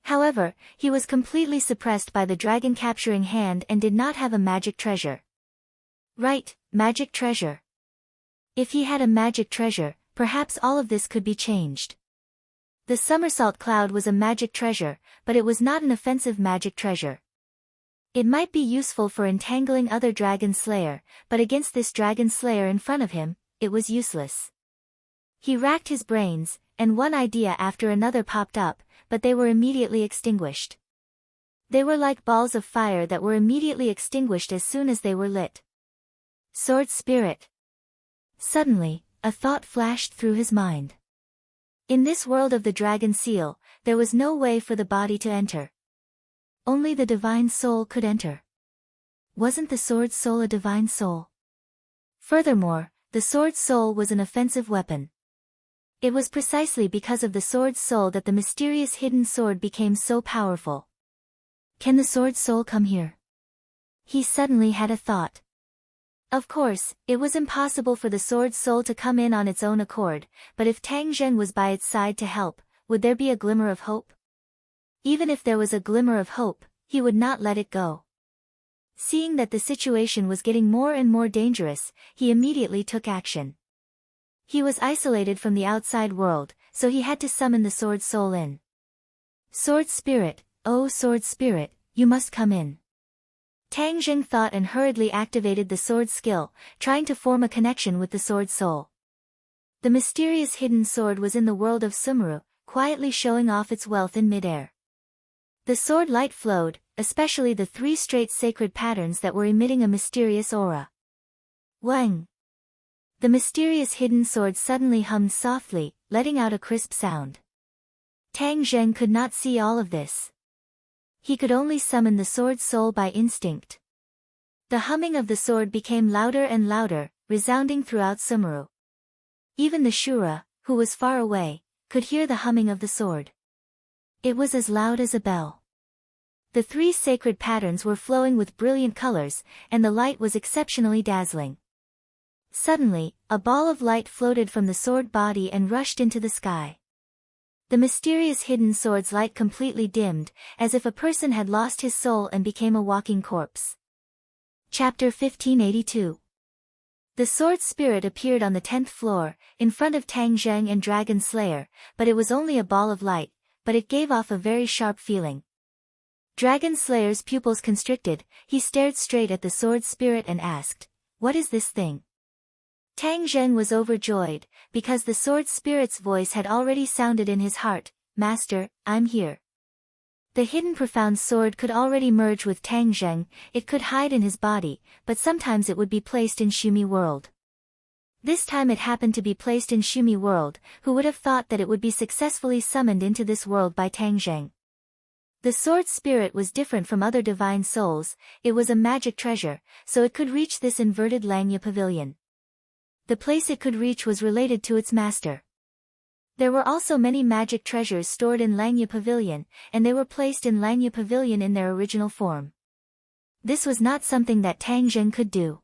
However, he was completely suppressed by the dragon capturing hand and did not have a magic treasure. Right, magic treasure. If he had a magic treasure, perhaps all of this could be changed. The somersault cloud was a magic treasure, but it was not an offensive magic treasure. It might be useful for entangling other dragon slayer, but against this dragon slayer in front of him, it was useless. He racked his brains, and one idea after another popped up, but they were immediately extinguished. They were like balls of fire that were immediately extinguished as soon as they were lit. Sword spirit. Suddenly, a thought flashed through his mind. In this world of the dragon seal, there was no way for the body to enter. Only the divine soul could enter. Wasn't the sword soul a divine soul? Furthermore, the sword soul was an offensive weapon. It was precisely because of the sword's soul that the mysterious hidden sword became so powerful. Can the sword soul come here? He suddenly had a thought. Of course, it was impossible for the sword soul to come in on its own accord, but if Tang Zhen was by its side to help, would there be a glimmer of hope? Even if there was a glimmer of hope, he would not let it go. Seeing that the situation was getting more and more dangerous, he immediately took action. He was isolated from the outside world, so he had to summon the sword soul in. Sword spirit, oh sword spirit, you must come in. Tang Jing thought and hurriedly activated the sword skill, trying to form a connection with the sword soul. The mysterious hidden sword was in the world of Sumeru, quietly showing off its wealth in midair. The sword light flowed, especially the 3 straight sacred patterns that were emitting a mysterious aura. Wang! The mysterious hidden sword suddenly hummed softly, letting out a crisp sound. Tang Zhen could not see all of this. He could only summon the sword soul by instinct. The humming of the sword became louder and louder, resounding throughout Sumeru. Even the Shura, who was far away, could hear the humming of the sword. It was as loud as a bell. The 3 sacred patterns were flowing with brilliant colors, and the light was exceptionally dazzling. Suddenly, a ball of light floated from the sword body and rushed into the sky. The mysterious hidden sword's light completely dimmed, as if a person had lost his soul and became a walking corpse. Chapter 1582. The sword spirit appeared on the 10th floor, in front of Tang Zheng and Dragon Slayer, but it was only a ball of light, but it gave off a very sharp feeling. Dragon Slayer's pupils constricted, he stared straight at the sword spirit and asked, "What is this thing?" Tang Zheng was overjoyed, because the sword spirit's voice had already sounded in his heart, "Master, I'm here." The hidden profound sword could already merge with Tang Zheng, it could hide in his body, but sometimes it would be placed in Shumi world. This time it happened to be placed in Shumi world, who would have thought that it would be successfully summoned into this world by Tang Zheng. The sword spirit was different from other divine souls, it was a magic treasure, so it could reach this inverted Langya pavilion. The place it could reach was related to its master. There were also many magic treasures stored in Langya Pavilion, and they were placed in Langya Pavilion in their original form. This was not something that Tang Zheng could do.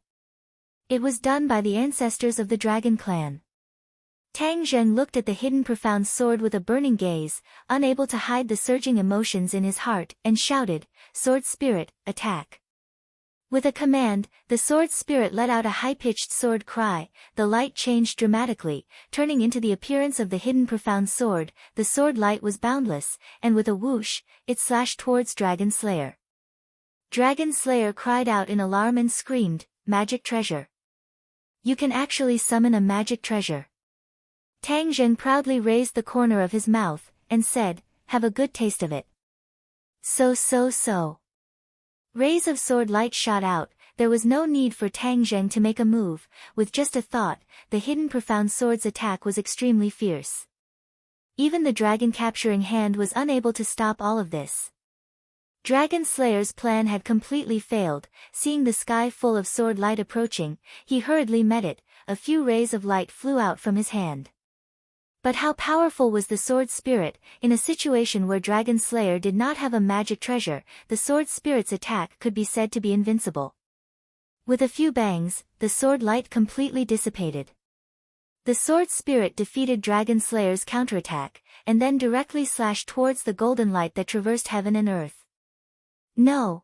It was done by the ancestors of the Dragon Clan. Tang Zheng looked at the hidden profound sword with a burning gaze, unable to hide the surging emotions in his heart, and shouted, "Sword spirit, attack!" With a command, the sword spirit let out a high-pitched sword cry. The light changed dramatically, turning into the appearance of the hidden profound sword. The sword light was boundless, and with a whoosh, it slashed towards Dragon Slayer. Dragon Slayer cried out in alarm and screamed, "Magic treasure! You can actually summon a magic treasure!" Tang Zheng proudly raised the corner of his mouth, and said, "Have a good taste of it." So. Rays of sword light shot out. There was no need for Tang Zheng to make a move. With just a thought, the hidden profound sword's attack was extremely fierce. Even the dragon capturing hand was unable to stop all of this. Dragon Slayer's plan had completely failed. Seeing the sky full of sword light approaching, he hurriedly met it. A few rays of light flew out from his hand. But how powerful was the sword spirit? In a situation where Dragon Slayer did not have a magic treasure, the sword spirit's attack could be said to be invincible. With a few bangs, the sword light completely dissipated. The sword spirit defeated Dragon Slayer's counterattack, and then directly slashed towards the golden light that traversed heaven and earth. No!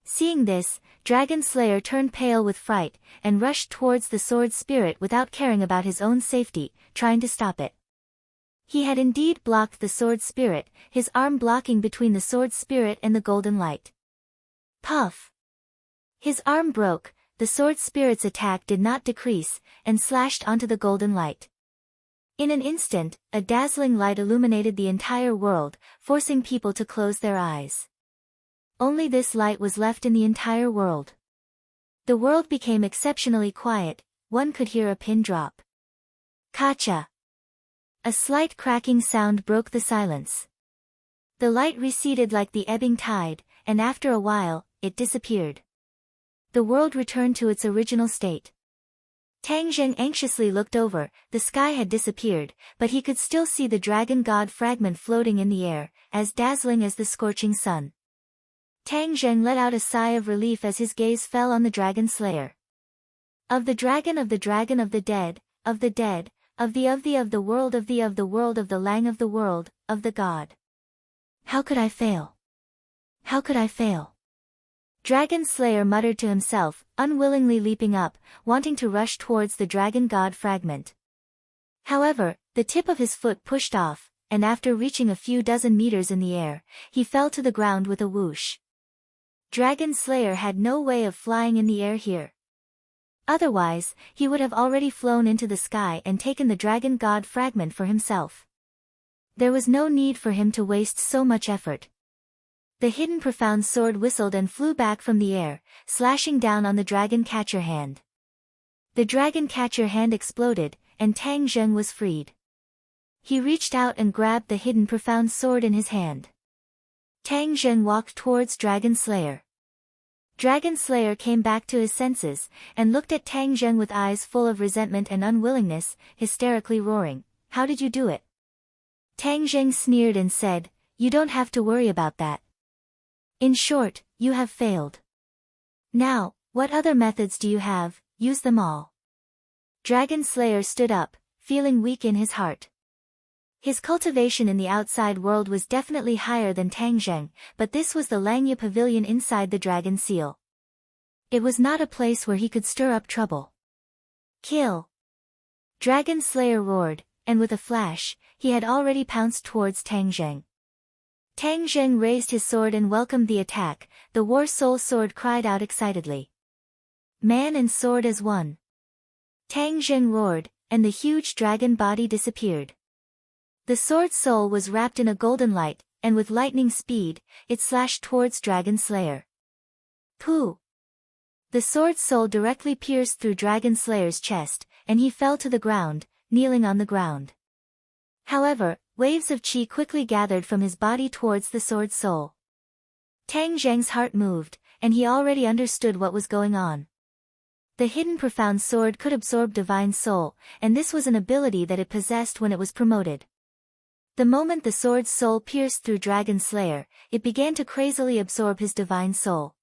Seeing this, Dragon Slayer turned pale with fright, and rushed towards the sword spirit without caring about his own safety, trying to stop it. He had indeed blocked the sword spirit, his arm blocking between the sword spirit and the golden light. Puff! His arm broke. The sword spirit's attack did not decrease, and slashed onto the golden light. In an instant, a dazzling light illuminated the entire world, forcing people to close their eyes. Only this light was left in the entire world. The world became exceptionally quiet. One could hear a pin drop. Kacha! A slight cracking sound broke the silence. The light receded like the ebbing tide, and after a while, it disappeared. The world returned to its original state. Tang Zheng anxiously looked over. The sky had disappeared, but he could still see the dragon god fragment floating in the air, as dazzling as the scorching sun. Tang Zheng let out a sigh of relief as his gaze fell on the Dragon Slayer. Of the dragon of the dead, of the dead, of the world of the lang of the world, of the god. How could I fail? How could I fail? Dragon Slayer muttered to himself, unwillingly leaping up, wanting to rush towards the dragon god fragment. However, the tip of his foot pushed off, and after reaching a few dozen meters in the air, he fell to the ground with a whoosh. Dragon Slayer had no way of flying in the air here. Otherwise, he would have already flown into the sky and taken the dragon god fragment for himself. There was no need for him to waste so much effort. The hidden profound sword whistled and flew back from the air, slashing down on the dragon catcher hand. The dragon catcher hand exploded, and Tang Zheng was freed. He reached out and grabbed the hidden profound sword in his hand. Tang Zheng walked towards Dragon Slayer. Dragon Slayer came back to his senses, and looked at Tang Zheng with eyes full of resentment and unwillingness, hysterically roaring, "How did you do it?" Tang Zheng sneered and said, "You don't have to worry about that. In short, you have failed. Now, what other methods do you have? Use them all." Dragon Slayer stood up, feeling weak in his heart. His cultivation in the outside world was definitely higher than Tang Zheng, but this was the Langya Pavilion inside the Dragon Seal. It was not a place where he could stir up trouble. Kill! Dragon Slayer roared, and with a flash, he had already pounced towards Tang Zheng. Tang Zheng raised his sword and welcomed the attack. The War Soul Sword cried out excitedly. "Man and sword as one!" Tang Zheng roared, and the huge dragon body disappeared. The sword soul was wrapped in a golden light, and with lightning speed, it slashed towards Dragon Slayer. Pooh! The sword soul directly pierced through Dragon Slayer's chest, and he fell to the ground, kneeling on the ground. However, waves of chi quickly gathered from his body towards the sword soul. Tang Zheng's heart moved, and he already understood what was going on. The hidden profound sword could absorb divine soul, and this was an ability that it possessed when it was promoted. The moment the sword's soul pierced through Dragon Slayer, it began to crazily absorb his divine soul.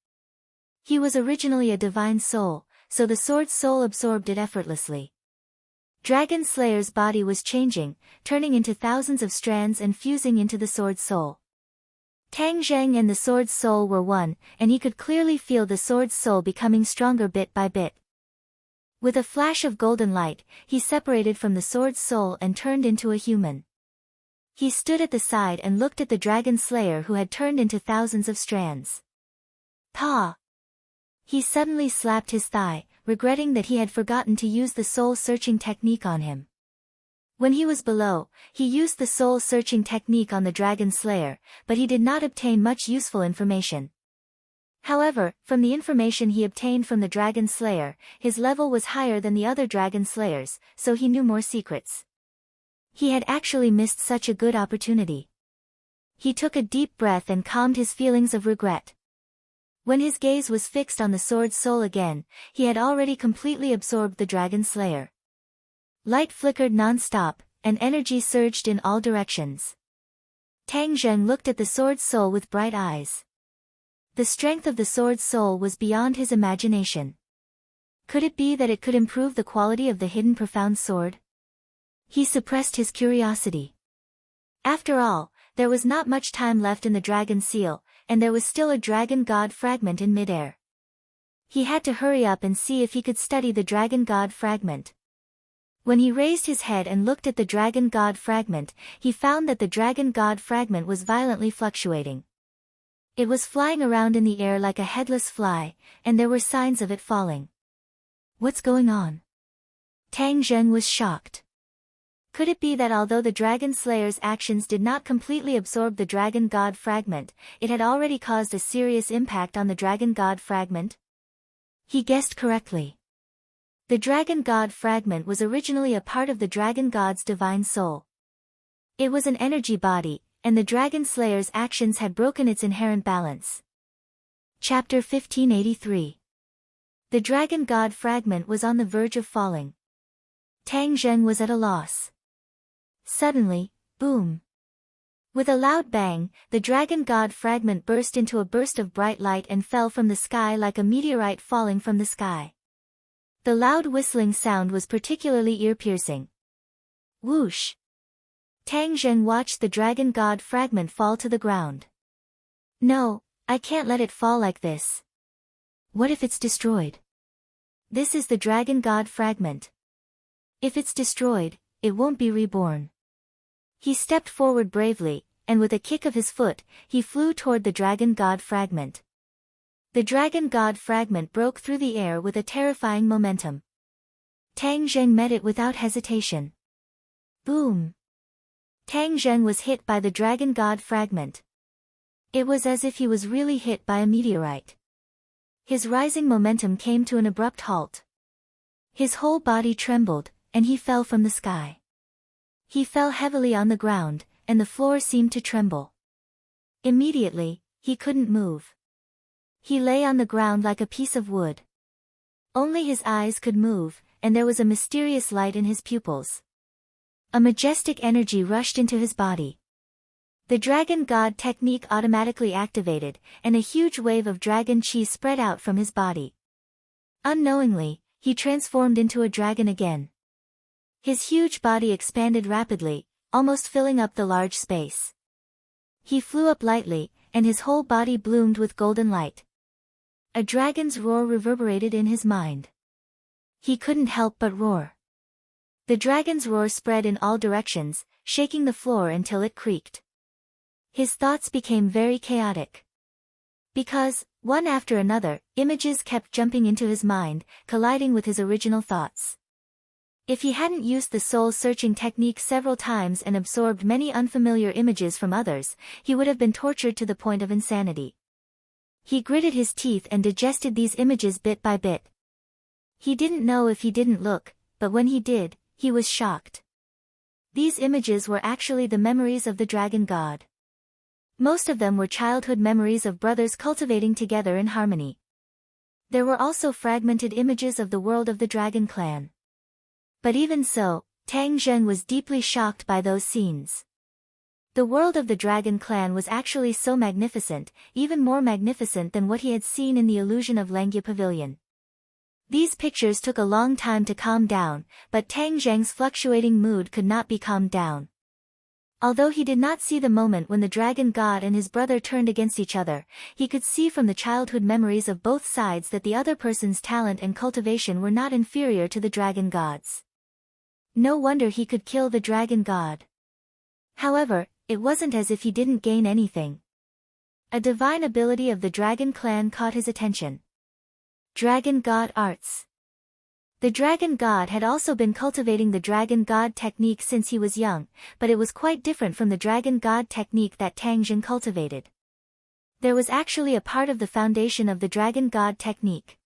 He was originally a divine soul, so the sword's soul absorbed it effortlessly. Dragon Slayer's body was changing, turning into thousands of strands and fusing into the sword's soul. Tang Zheng and the sword's soul were one, and he could clearly feel the sword's soul becoming stronger bit by bit. With a flash of golden light, he separated from the sword's soul and turned into a human. He stood at the side and looked at the Dragon Slayer who had turned into thousands of strands. Pa! He suddenly slapped his thigh, regretting that he had forgotten to use the soul-searching technique on him. When he was below, he used the soul-searching technique on the Dragon Slayer, but he did not obtain much useful information. However, from the information he obtained from the Dragon Slayer, his level was higher than the other Dragon Slayers, so he knew more secrets. He had actually missed such a good opportunity. He took a deep breath and calmed his feelings of regret. When his gaze was fixed on the sword's soul again, he had already completely absorbed the Dragon Slayer. Light flickered non-stop, and energy surged in all directions. Tang Zheng looked at the sword's soul with bright eyes. The strength of the sword's soul was beyond his imagination. Could it be that it could improve the quality of the hidden profound sword? He suppressed his curiosity. After all, there was not much time left in the Dragon Seal, and there was still a Dragon God fragment in midair. He had to hurry up and see if he could study the Dragon God fragment. When he raised his head and looked at the Dragon God fragment, he found that the Dragon God fragment was violently fluctuating. It was flying around in the air like a headless fly, and there were signs of it falling. What's going on? Tang Zheng was shocked. Could it be that although the Dragon Slayer's actions did not completely absorb the Dragon God fragment, it had already caused a serious impact on the Dragon God fragment? He guessed correctly. The Dragon God fragment was originally a part of the Dragon God's divine soul. It was an energy body, and the Dragon Slayer's actions had broken its inherent balance. Chapter 1583. The Dragon God fragment was on the verge of falling. Tang Zheng was at a loss. Suddenly, boom! With a loud bang, the Dragon God fragment burst into a burst of bright light and fell from the sky like a meteorite falling from the sky. The loud whistling sound was particularly ear-piercing. Whoosh! Tang Zheng watched the Dragon God fragment fall to the ground. No, I can't let it fall like this. What if it's destroyed? This is the Dragon God fragment. If it's destroyed, it won't be reborn. He stepped forward bravely, and with a kick of his foot, he flew toward the Dragon God fragment. The Dragon God fragment broke through the air with a terrifying momentum. Tang Zheng met it without hesitation. Boom! Tang Zheng was hit by the Dragon God fragment. It was as if he was really hit by a meteorite. His rising momentum came to an abrupt halt. His whole body trembled, and he fell from the sky. He fell heavily on the ground, and the floor seemed to tremble. Immediately, he couldn't move. He lay on the ground like a piece of wood. Only his eyes could move, and there was a mysterious light in his pupils. A majestic energy rushed into his body. The Dragon God technique automatically activated, and a huge wave of dragon chi spread out from his body. Unknowingly, he transformed into a dragon again. His huge body expanded rapidly, almost filling up the large space. He flew up lightly, and his whole body bloomed with golden light. A dragon's roar reverberated in his mind. He couldn't help but roar. The dragon's roar spread in all directions, shaking the floor until it creaked. His thoughts became very chaotic. Because, one after another, images kept jumping into his mind, colliding with his original thoughts. If he hadn't used the soul-searching technique several times and absorbed many unfamiliar images from others, he would have been tortured to the point of insanity. He gritted his teeth and digested these images bit by bit. He didn't know if he didn't look, but when he did, he was shocked. These images were actually the memories of the Dragon God. Most of them were childhood memories of brothers cultivating together in harmony. There were also fragmented images of the world of the Dragon Clan. But even so, Tang Zheng was deeply shocked by those scenes. The world of the Dragon Clan was actually so magnificent, even more magnificent than what he had seen in the illusion of Langya Pavilion. These pictures took a long time to calm down, but Tang Zheng's fluctuating mood could not be calmed down. Although he did not see the moment when the dragon god and his brother turned against each other, he could see from the childhood memories of both sides that the other person's talent and cultivation were not inferior to the dragon god's. No wonder he could kill the dragon god. However, it wasn't as if he didn't gain anything. A divine ability of the dragon clan caught his attention. Dragon God Arts. The dragon god had also been cultivating the dragon god technique since he was young, but it was quite different from the dragon god technique that Tang Zheng cultivated. There was actually a part of the foundation of the dragon god technique.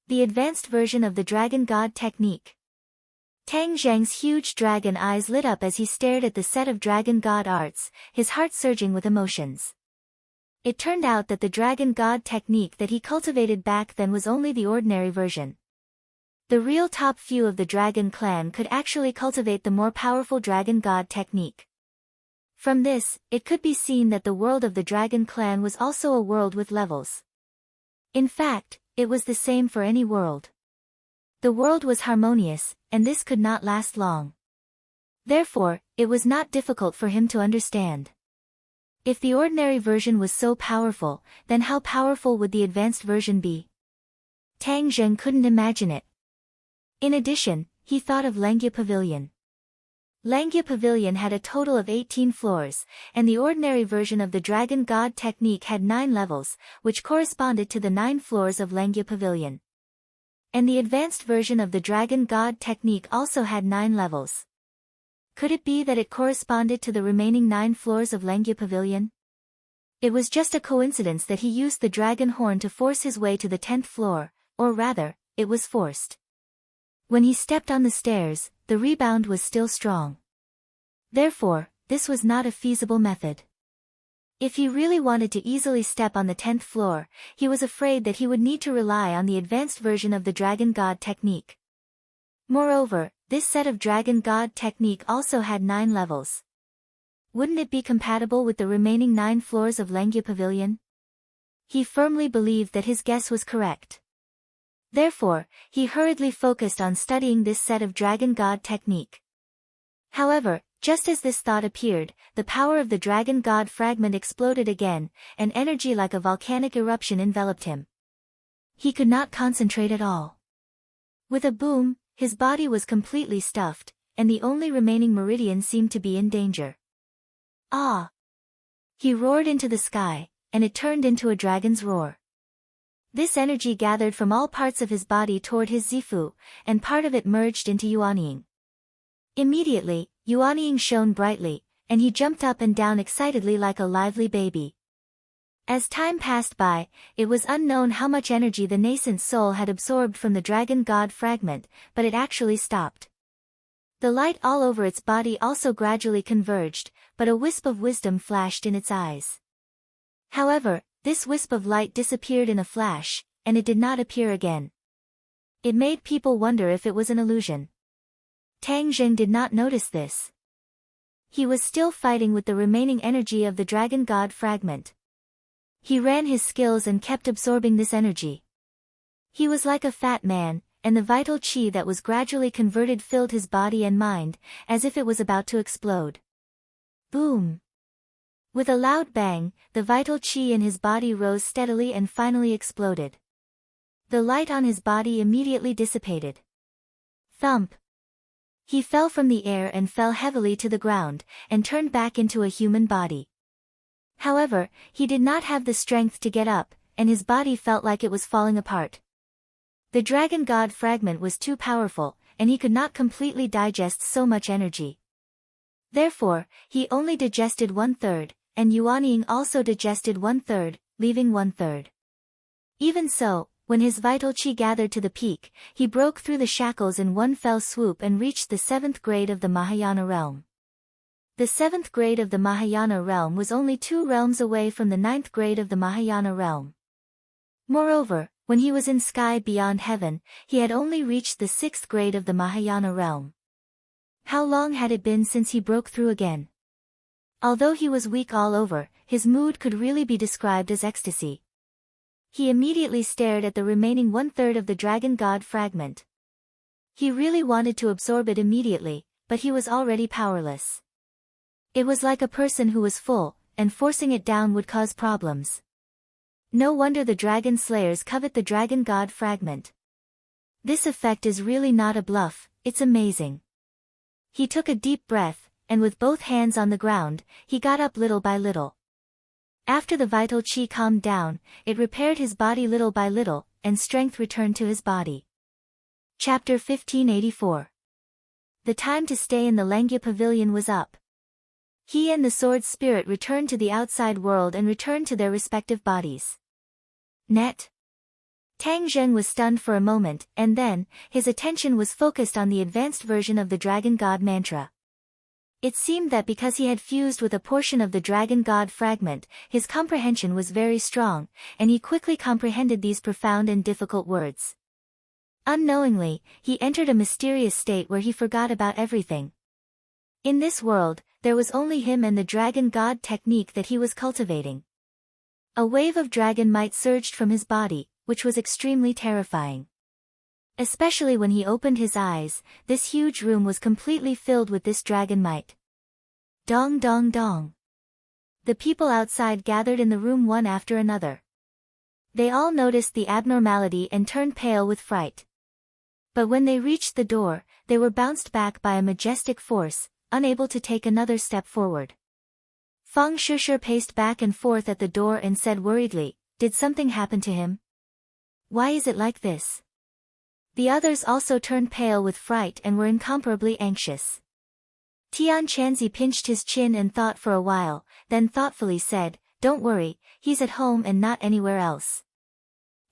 The advanced version of the dragon god technique. Tang Zheng's huge dragon eyes lit up as he stared at the set of dragon god arts, his heart surging with emotions. It turned out that the dragon god technique that he cultivated back then was only the ordinary version. The real top few of the dragon clan could actually cultivate the more powerful dragon god technique. From this, it could be seen that the world of the dragon clan was also a world with levels. In fact, it was the same for any world. The world was harmonious, and this could not last long. Therefore, it was not difficult for him to understand. If the ordinary version was so powerful, then how powerful would the advanced version be? Tang Zheng couldn't imagine it. In addition, he thought of Langya Pavilion. Langya Pavilion had a total of 18 floors, and the ordinary version of the Dragon God technique had 9 levels, which corresponded to the 9 floors of Langya Pavilion. And the advanced version of the Dragon God technique also had 9 levels. Could it be that it corresponded to the remaining 9 floors of Langya Pavilion? It was just a coincidence that he used the dragon horn to force his way to the 10th floor, or rather, it was forced. When he stepped on the stairs, the rebound was still strong. Therefore, this was not a feasible method. If he really wanted to easily step on the 10th floor, he was afraid that he would need to rely on the advanced version of the Dragon God technique. Moreover, this set of Dragon God technique also had 9 levels. Wouldn't it be compatible with the remaining 9 floors of Langya Pavilion? He firmly believed that his guess was correct. Therefore, he hurriedly focused on studying this set of Dragon God technique. However, just as this thought appeared, the power of the Dragon God fragment exploded again, and energy like a volcanic eruption enveloped him. He could not concentrate at all. With a boom, his body was completely stuffed, and the only remaining meridian seemed to be in danger. Ah! He roared into the sky, and it turned into a dragon's roar. This energy gathered from all parts of his body toward his Zifu, and part of it merged into Yuanying. Immediately, Yuanying shone brightly, and he jumped up and down excitedly like a lively baby. As time passed by, it was unknown how much energy the nascent soul had absorbed from the Dragon God fragment, but it actually stopped. The light all over its body also gradually converged, but a wisp of wisdom flashed in its eyes. However, this wisp of light disappeared in a flash, and it did not appear again. It made people wonder if it was an illusion. Tang Zheng did not notice this. He was still fighting with the remaining energy of the Dragon God fragment. He ran his skills and kept absorbing this energy. He was like a fat man, and the vital chi that was gradually converted filled his body and mind, as if it was about to explode. Boom! With a loud bang, the vital chi in his body rose steadily and finally exploded. The light on his body immediately dissipated. Thump! He fell from the air and fell heavily to the ground, and turned back into a human body. However, he did not have the strength to get up, and his body felt like it was falling apart. The Dragon God fragment was too powerful, and he could not completely digest so much energy. Therefore, he only digested 1/3, and Yuanying also digested 1/3, leaving 1/3. Even so, when his vital chi gathered to the peak, he broke through the shackles in one fell swoop and reached the 7th grade of the Mahayana realm. The 7th grade of the Mahayana realm was only 2 realms away from the 9th grade of the Mahayana realm. Moreover, when he was in sky beyond heaven, he had only reached the 6th grade of the Mahayana realm. How long had it been since he broke through again? Although he was weak all over, his mood could really be described as ecstasy. He immediately stared at the remaining one-third of the dragon god fragment. He really wanted to absorb it immediately, but he was already powerless. It was like a person who was full, and forcing it down would cause problems. No wonder the dragon slayers covet the dragon god fragment. This effect is really not a bluff, it's amazing. He took a deep breath, and with both hands on the ground, he got up little by little. After the vital chi calmed down, it repaired his body little by little, and strength returned to his body. Chapter 1584. The time to stay in the Lengya pavilion was up. He and the sword spirit returned to the outside world and returned to their respective bodies. Net. Tang Zheng was stunned for a moment, and then, his attention was focused on the advanced version of the Dragon God mantra. It seemed that because he had fused with a portion of the Dragon God fragment, his comprehension was very strong, and he quickly comprehended these profound and difficult words. Unknowingly, he entered a mysterious state where he forgot about everything. In this world, there was only him and the Dragon God technique that he was cultivating. A wave of dragon might surged from his body, which was extremely terrifying. Especially when he opened his eyes, this huge room was completely filled with this dragon might. Dong dong dong. The people outside gathered in the room one after another. They all noticed the abnormality and turned pale with fright. But when they reached the door, they were bounced back by a majestic force, unable to take another step forward. Feng Shishir paced back and forth at the door and said worriedly, "Did something happen to him? Why is it like this?" The others also turned pale with fright and were incomparably anxious. Tian Chanzi pinched his chin and thought for a while, then thoughtfully said, "Don't worry, he's at home and not anywhere else.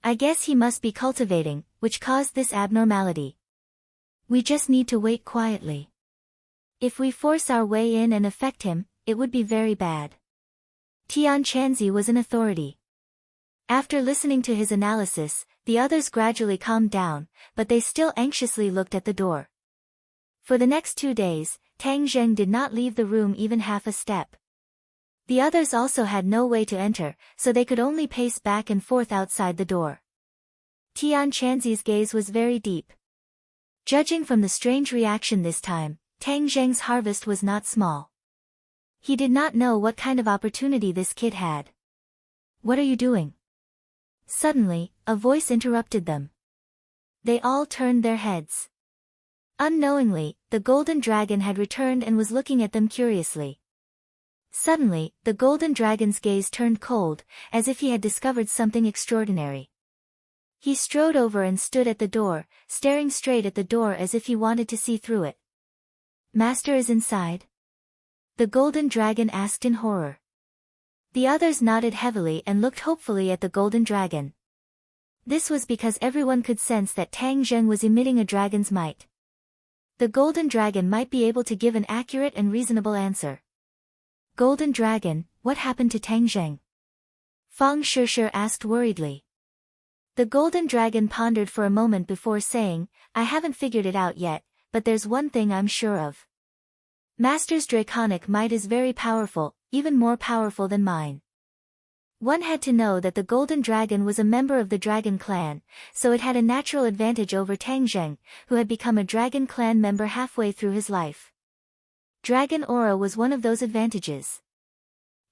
I guess he must be cultivating, which caused this abnormality. We just need to wait quietly. If we force our way in and affect him, it would be very bad." Tian Chanzi was an authority. After listening to his analysis, the others gradually calmed down, but they still anxiously looked at the door. For the next 2 days, Tang Zheng did not leave the room even half a step. The others also had no way to enter, so they could only pace back and forth outside the door. Tian Chanzi's gaze was very deep. Judging from the strange reaction this time, Tang Zheng's harvest was not small. He did not know what kind of opportunity this kid had. "What are you doing?" Suddenly, a voice interrupted them. They all turned their heads. Unknowingly, the golden dragon had returned and was looking at them curiously. Suddenly, the golden dragon's gaze turned cold, as if he had discovered something extraordinary. He strode over and stood at the door, staring straight at the door as if he wanted to see through it. "Master is inside?" the golden dragon asked in horror. The others nodded heavily and looked hopefully at the golden dragon. This was because everyone could sense that Tang Zheng was emitting a dragon's might. The golden dragon might be able to give an accurate and reasonable answer. "Golden dragon, what happened to Tang Zheng?" Feng Shishir asked worriedly. The golden dragon pondered for a moment before saying, "I haven't figured it out yet, but there's one thing I'm sure of. Master's draconic might is very powerful, even more powerful than mine." One had to know that the golden dragon was a member of the dragon clan, so it had a natural advantage over Tang Zheng, who had become a dragon clan member halfway through his life. Dragon aura was one of those advantages.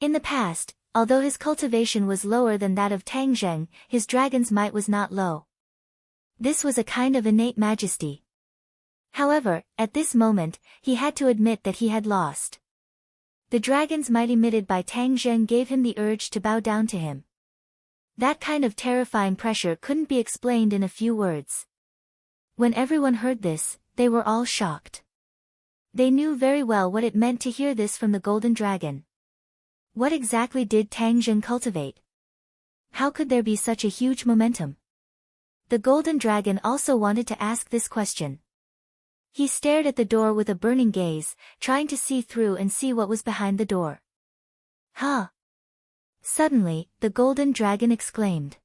In the past, although his cultivation was lower than that of Tang Zheng, his dragon's might was not low. This was a kind of innate majesty. However, at this moment, he had to admit that he had lost. The dragon's might emitted by Tang Zheng gave him the urge to bow down to him. That kind of terrifying pressure couldn't be explained in a few words. When everyone heard this, they were all shocked. They knew very well what it meant to hear this from the golden dragon. What exactly did Tang Zheng cultivate? How could there be such a huge momentum? The golden dragon also wanted to ask this question. He stared at the door with a burning gaze, trying to see through and see what was behind the door. "Huh!" Suddenly, the golden dragon exclaimed.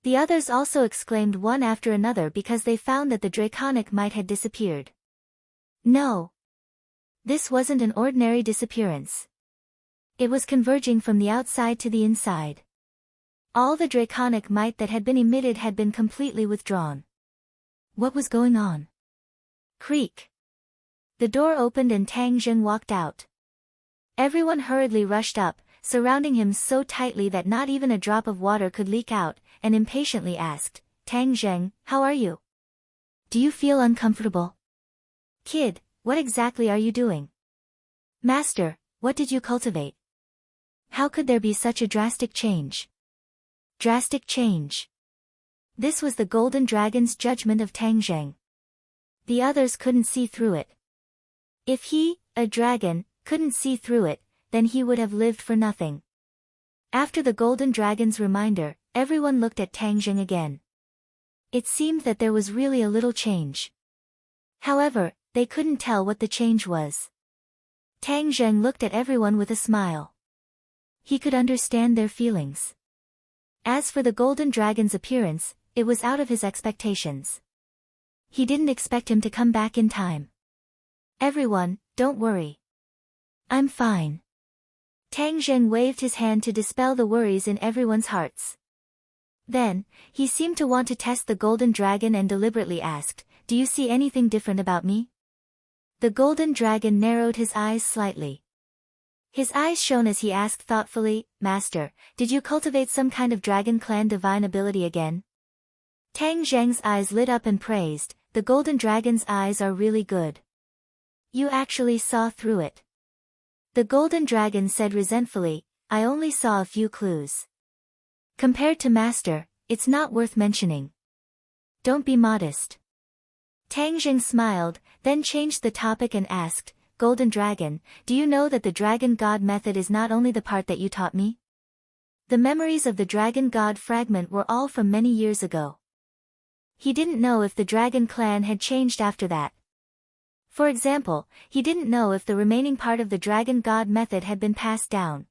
The others also exclaimed one after another because they found that the draconic might had disappeared. No! This wasn't an ordinary disappearance. It was converging from the outside to the inside. All the draconic might that had been emitted had been completely withdrawn. What was going on? Creak. The door opened and Tang Zheng walked out. Everyone hurriedly rushed up, surrounding him so tightly that not even a drop of water could leak out, and impatiently asked, Tang Zheng, how are you? Do you feel uncomfortable? Kid, what exactly are you doing? Master, what did you cultivate? How could there be such a drastic change? Drastic change. This was the golden dragon's judgment of Tang Zheng. The others couldn't see through it. If he, a dragon, couldn't see through it, then he would have lived for nothing. After the golden dragon's reminder, everyone looked at Tang Zheng again. It seemed that there was really a little change. However, they couldn't tell what the change was. Tang Zheng looked at everyone with a smile. He could understand their feelings. As for the golden dragon's appearance, it was out of his expectations. He didn't expect him to come back in time. Everyone, don't worry. I'm fine. Tang Zheng waved his hand to dispel the worries in everyone's hearts. Then, he seemed to want to test the golden dragon and deliberately asked, Do you see anything different about me? The golden dragon narrowed his eyes slightly. His eyes shone as he asked thoughtfully, Master, did you cultivate some kind of dragon clan divine ability again? Tang Zheng's eyes lit up and praised, the golden dragon's eyes are really good. You actually saw through it. The golden dragon said resentfully, I only saw a few clues. Compared to Master, it's not worth mentioning. Don't be modest. Tang Zheng smiled, then changed the topic and asked, Golden Dragon, do you know that the Dragon God method is not only the part that you taught me? The memories of the Dragon God fragment were all from many years ago. He didn't know if the Dragon clan had changed after that. For example, he didn't know if the remaining part of the Dragon God method had been passed down.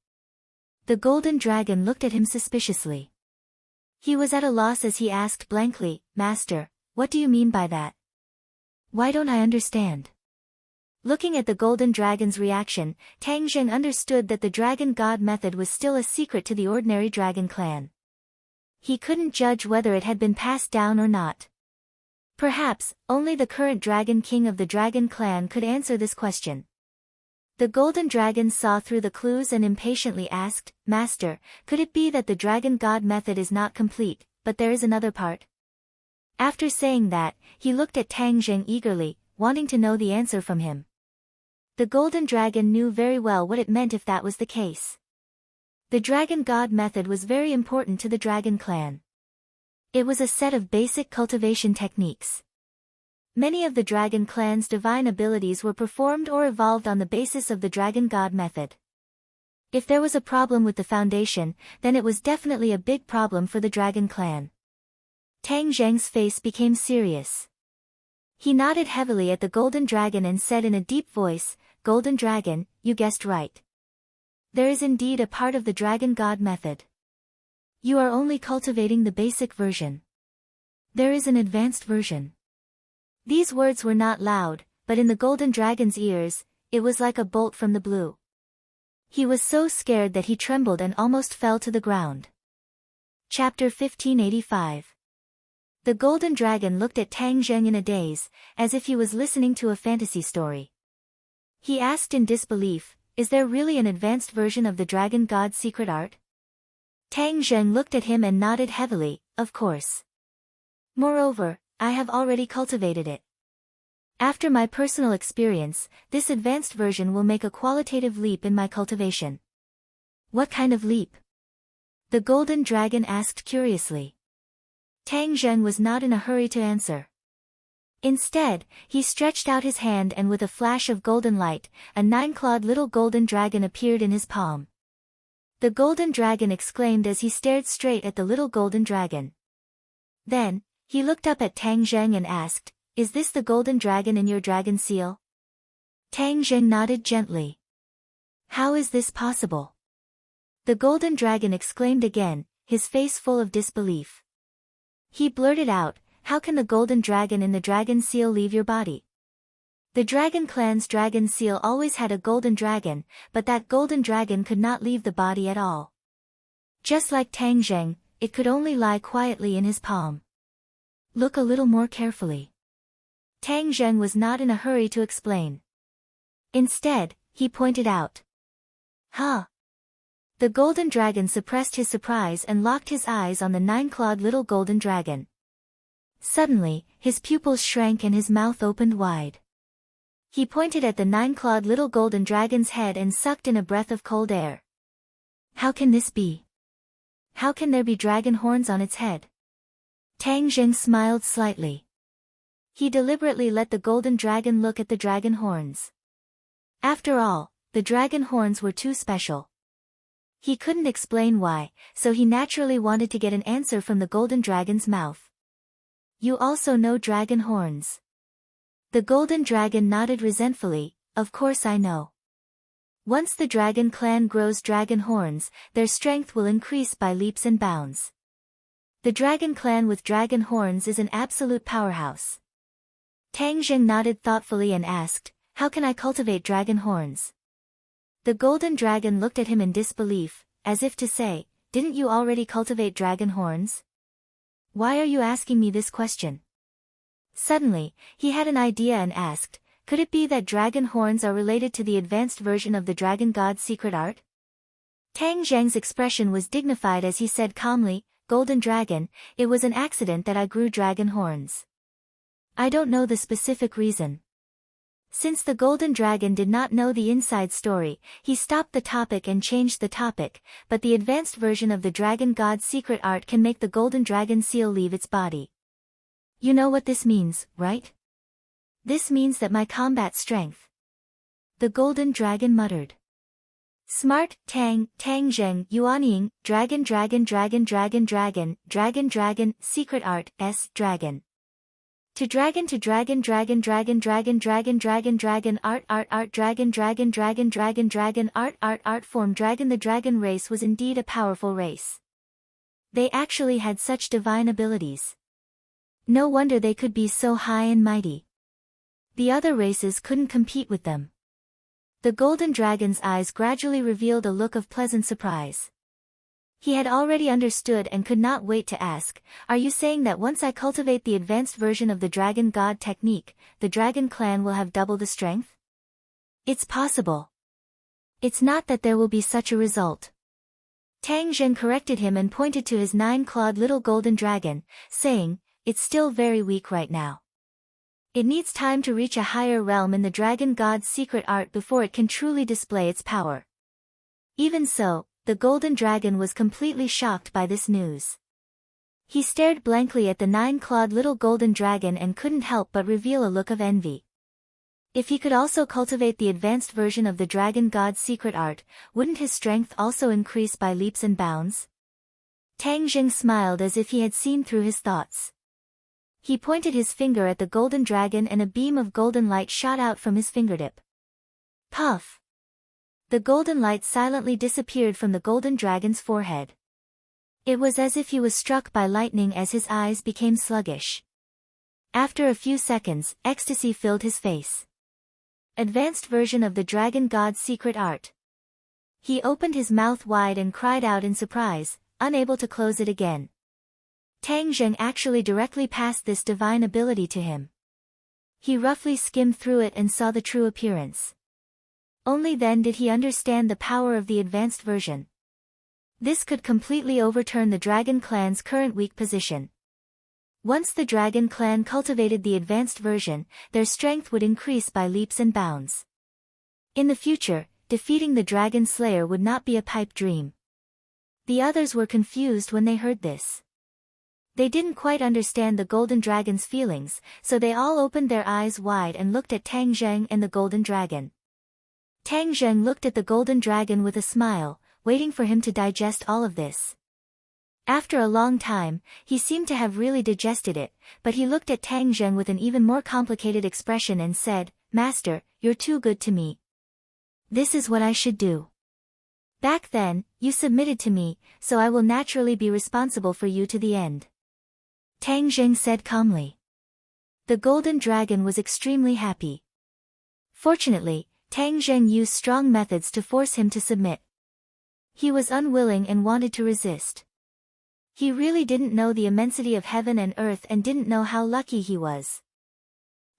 The Golden Dragon looked at him suspiciously. He was at a loss as he asked blankly, Master, what do you mean by that? Why don't I understand? Looking at the Golden Dragon's reaction, Tang Zheng understood that the Dragon God method was still a secret to the ordinary Dragon clan. He couldn't judge whether it had been passed down or not. Perhaps, only the current Dragon King of the Dragon clan could answer this question. The Golden Dragon saw through the clues and impatiently asked, Master, could it be that the Dragon God method is not complete, but there is another part? After saying that, he looked at Tang Zheng eagerly, wanting to know the answer from him. The Golden Dragon knew very well what it meant if that was the case. The Dragon God method was very important to the Dragon clan. It was a set of basic cultivation techniques. Many of the Dragon clan's divine abilities were performed or evolved on the basis of the Dragon God method. If there was a problem with the foundation, then it was definitely a big problem for the Dragon clan. Tang Zheng's face became serious. He nodded heavily at the Golden Dragon and said in a deep voice, Golden Dragon, you guessed right. There is indeed a part of the Dragon God method. You are only cultivating the basic version. There is an advanced version. These words were not loud, but in the Golden Dragon's ears, it was like a bolt from the blue. He was so scared that he trembled and almost fell to the ground. Chapter 1585. The Golden Dragon looked at Tang Zheng in a daze, as if he was listening to a fantasy story. He asked in disbelief, Is there really an advanced version of the Dragon God's secret art? Tang Zheng looked at him and nodded heavily, Of course. Moreover, I have already cultivated it. After my personal experience, this advanced version will make a qualitative leap in my cultivation. What kind of leap? The Golden Dragon asked curiously. Tang Zheng was not in a hurry to answer. Instead, he stretched out his hand and with a flash of golden light, a 9-clawed little golden dragon appeared in his palm. The Golden Dragon exclaimed as he stared straight at the little golden dragon. Then, he looked up at Tang Zheng and asked, Is this the golden dragon in your dragon seal? Tang Zheng nodded gently. How is this possible? The Golden Dragon exclaimed again, his face full of disbelief. He blurted out, How can the golden dragon in the dragon seal leave your body? The Dragon clan's dragon seal always had a golden dragon, but that golden dragon could not leave the body at all. Just like Tang Zheng, it could only lie quietly in his palm. Look a little more carefully. Tang Zheng was not in a hurry to explain. Instead, he pointed out. Huh? The golden dragon suppressed his surprise and locked his eyes on the 9-clawed little golden dragon. Suddenly, his pupils shrank and his mouth opened wide. He pointed at the 9-clawed little golden dragon's head and sucked in a breath of cold air. How can this be? How can there be dragon horns on its head? Tang Zheng smiled slightly. He deliberately let the golden dragon look at the dragon horns. After all, the dragon horns were too special. He couldn't explain why, so he naturally wanted to get an answer from the golden dragon's mouth. You also know dragon horns. The golden dragon nodded resentfully. Of course I know. Once the dragon clan grows dragon horns, their strength will increase by leaps and bounds. The dragon clan with dragon horns is an absolute powerhouse. Tang Zheng nodded thoughtfully and asked, how can I cultivate dragon horns? The golden dragon looked at him in disbelief, as if to say, didn't you already cultivate dragon horns? Why are you asking me this question? Suddenly, he had an idea and asked, could it be that dragon horns are related to the advanced version of the dragon god's secret art? Tang Zheng's expression was dignified as he said calmly, Golden Dragon, it was an accident that I grew dragon horns. I don't know the specific reason. Since the golden dragon did not know the inside story, he stopped the topic and changed the topic, but the advanced version of the dragon god's secret art can make the golden dragon seal leave its body. You know what this means, right? This means that my combat strength. The golden dragon muttered. Smart, Tang Zheng, Yuanying, dragon, secret art, dragon. To dragon, dragon, art form dragon. The dragon race was indeed a powerful race. They actually had such divine abilities. No wonder they could be so high and mighty. The other races couldn't compete with them. The golden dragon's eyes gradually revealed a look of pleasant surprise. He had already understood and could not wait to ask, are you saying that once I cultivate the advanced version of the dragon god technique, the dragon clan will have double the strength? It's possible. It's not that there will be such a result. Tang Zheng corrected him and pointed to his 9-clawed little golden dragon, saying, it's still very weak right now. It needs time to reach a higher realm in the dragon god's secret art before it can truly display its power. Even so, the golden dragon was completely shocked by this news. He stared blankly at the 9-clawed little golden dragon and couldn't help but reveal a look of envy. If he could also cultivate the advanced version of the dragon god's secret art, wouldn't his strength also increase by leaps and bounds? Tang Zheng smiled as if he had seen through his thoughts. He pointed his finger at the golden dragon and a beam of golden light shot out from his fingertip. Puff! The golden light silently disappeared from the golden dragon's forehead. It was as if he was struck by lightning as his eyes became sluggish. After a few seconds, ecstasy filled his face. Advanced version of the dragon god's secret art. He opened his mouth wide and cried out in surprise, unable to close it again. Tang Zheng actually directly passed this divine ability to him. He roughly skimmed through it and saw the true appearance. Only then did he understand the power of the advanced version. This could completely overturn the dragon clan's current weak position. Once the dragon clan cultivated the advanced version, their strength would increase by leaps and bounds. In the future, defeating the dragon slayer would not be a pipe dream. The others were confused when they heard this. They didn't quite understand the golden dragon's feelings, so they all opened their eyes wide and looked at Tang Zheng and the golden dragon. Tang Zheng looked at the golden dragon with a smile, waiting for him to digest all of this. After a long time, he seemed to have really digested it, but he looked at Tang Zheng with an even more complicated expression and said, Master, you're too good to me. This is what I should do. Back then, you submitted to me, so I will naturally be responsible for you to the end. Tang Zheng said calmly. The golden dragon was extremely happy. Fortunately, Tang Zheng used strong methods to force him to submit. He was unwilling and wanted to resist. He really didn't know the immensity of heaven and earth and didn't know how lucky he was.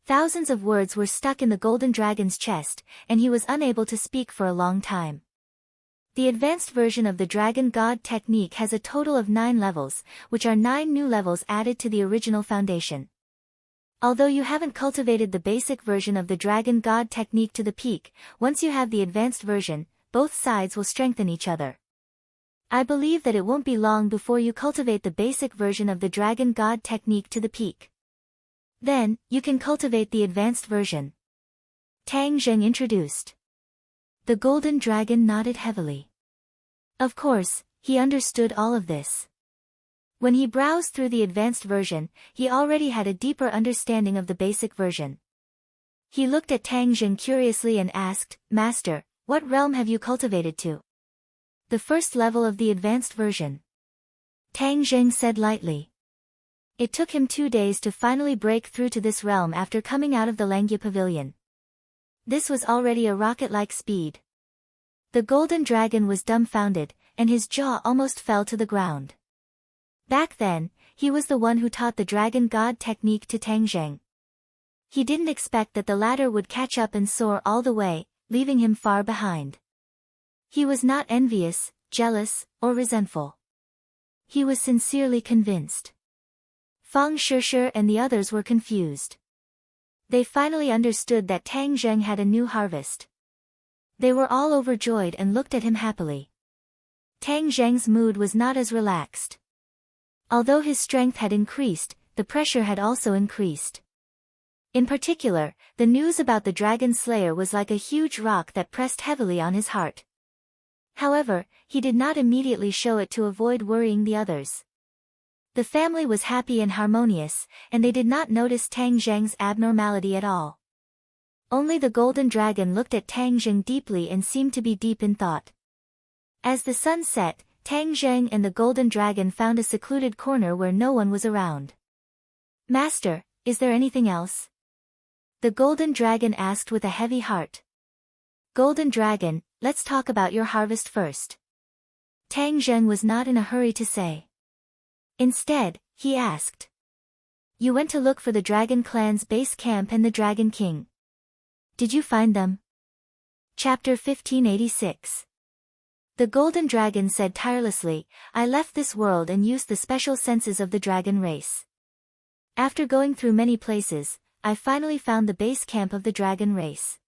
Thousands of words were stuck in the golden dragon's chest, and he was unable to speak for a long time. The advanced version of the Dragon God technique has a total of 9 levels, which are 9 new levels added to the original foundation. Although you haven't cultivated the basic version of the Dragon God technique to the peak, once you have the advanced version, both sides will strengthen each other. I believe that it won't be long before you cultivate the basic version of the Dragon God technique to the peak. Then, you can cultivate the advanced version. Tang Zheng introduced. The golden dragon nodded heavily. Of course, he understood all of this. When he browsed through the advanced version, he already had a deeper understanding of the basic version. He looked at Tang Zheng curiously and asked, Master, what realm have you cultivated to? The first level of the advanced version. Tang Zheng said lightly. It took him 2 days to finally break through to this realm after coming out of the Langya Pavilion. This was already a rocket-like speed. The golden dragon was dumbfounded, and his jaw almost fell to the ground. Back then, he was the one who taught the Dragon God technique to Tang Zheng. He didn't expect that the latter would catch up and soar all the way, leaving him far behind. He was not envious, jealous, or resentful. He was sincerely convinced. Fang Shishir and the others were confused. They finally understood that Tang Zheng had a new harvest. They were all overjoyed and looked at him happily. Tang Zheng's mood was not as relaxed. Although his strength had increased, the pressure had also increased. In particular, the news about the Dragon Slayer was like a huge rock that pressed heavily on his heart. However, he did not immediately show it to avoid worrying the others. The family was happy and harmonious, and they did not notice Tang Zheng's abnormality at all. Only the golden dragon looked at Tang Zheng deeply and seemed to be deep in thought. As the sun set, Tang Zheng and the golden dragon found a secluded corner where no one was around. Master, is there anything else? The golden dragon asked with a heavy heart. Golden dragon, let's talk about your harvest first. Tang Zheng was not in a hurry to say. Instead, he asked. You went to look for the Dragon Clan's base camp and the Dragon King. Did you find them? Chapter 1586. The golden dragon said tirelessly, I left this world and used the special senses of the dragon race. After going through many places, I finally found the base camp of the dragon race.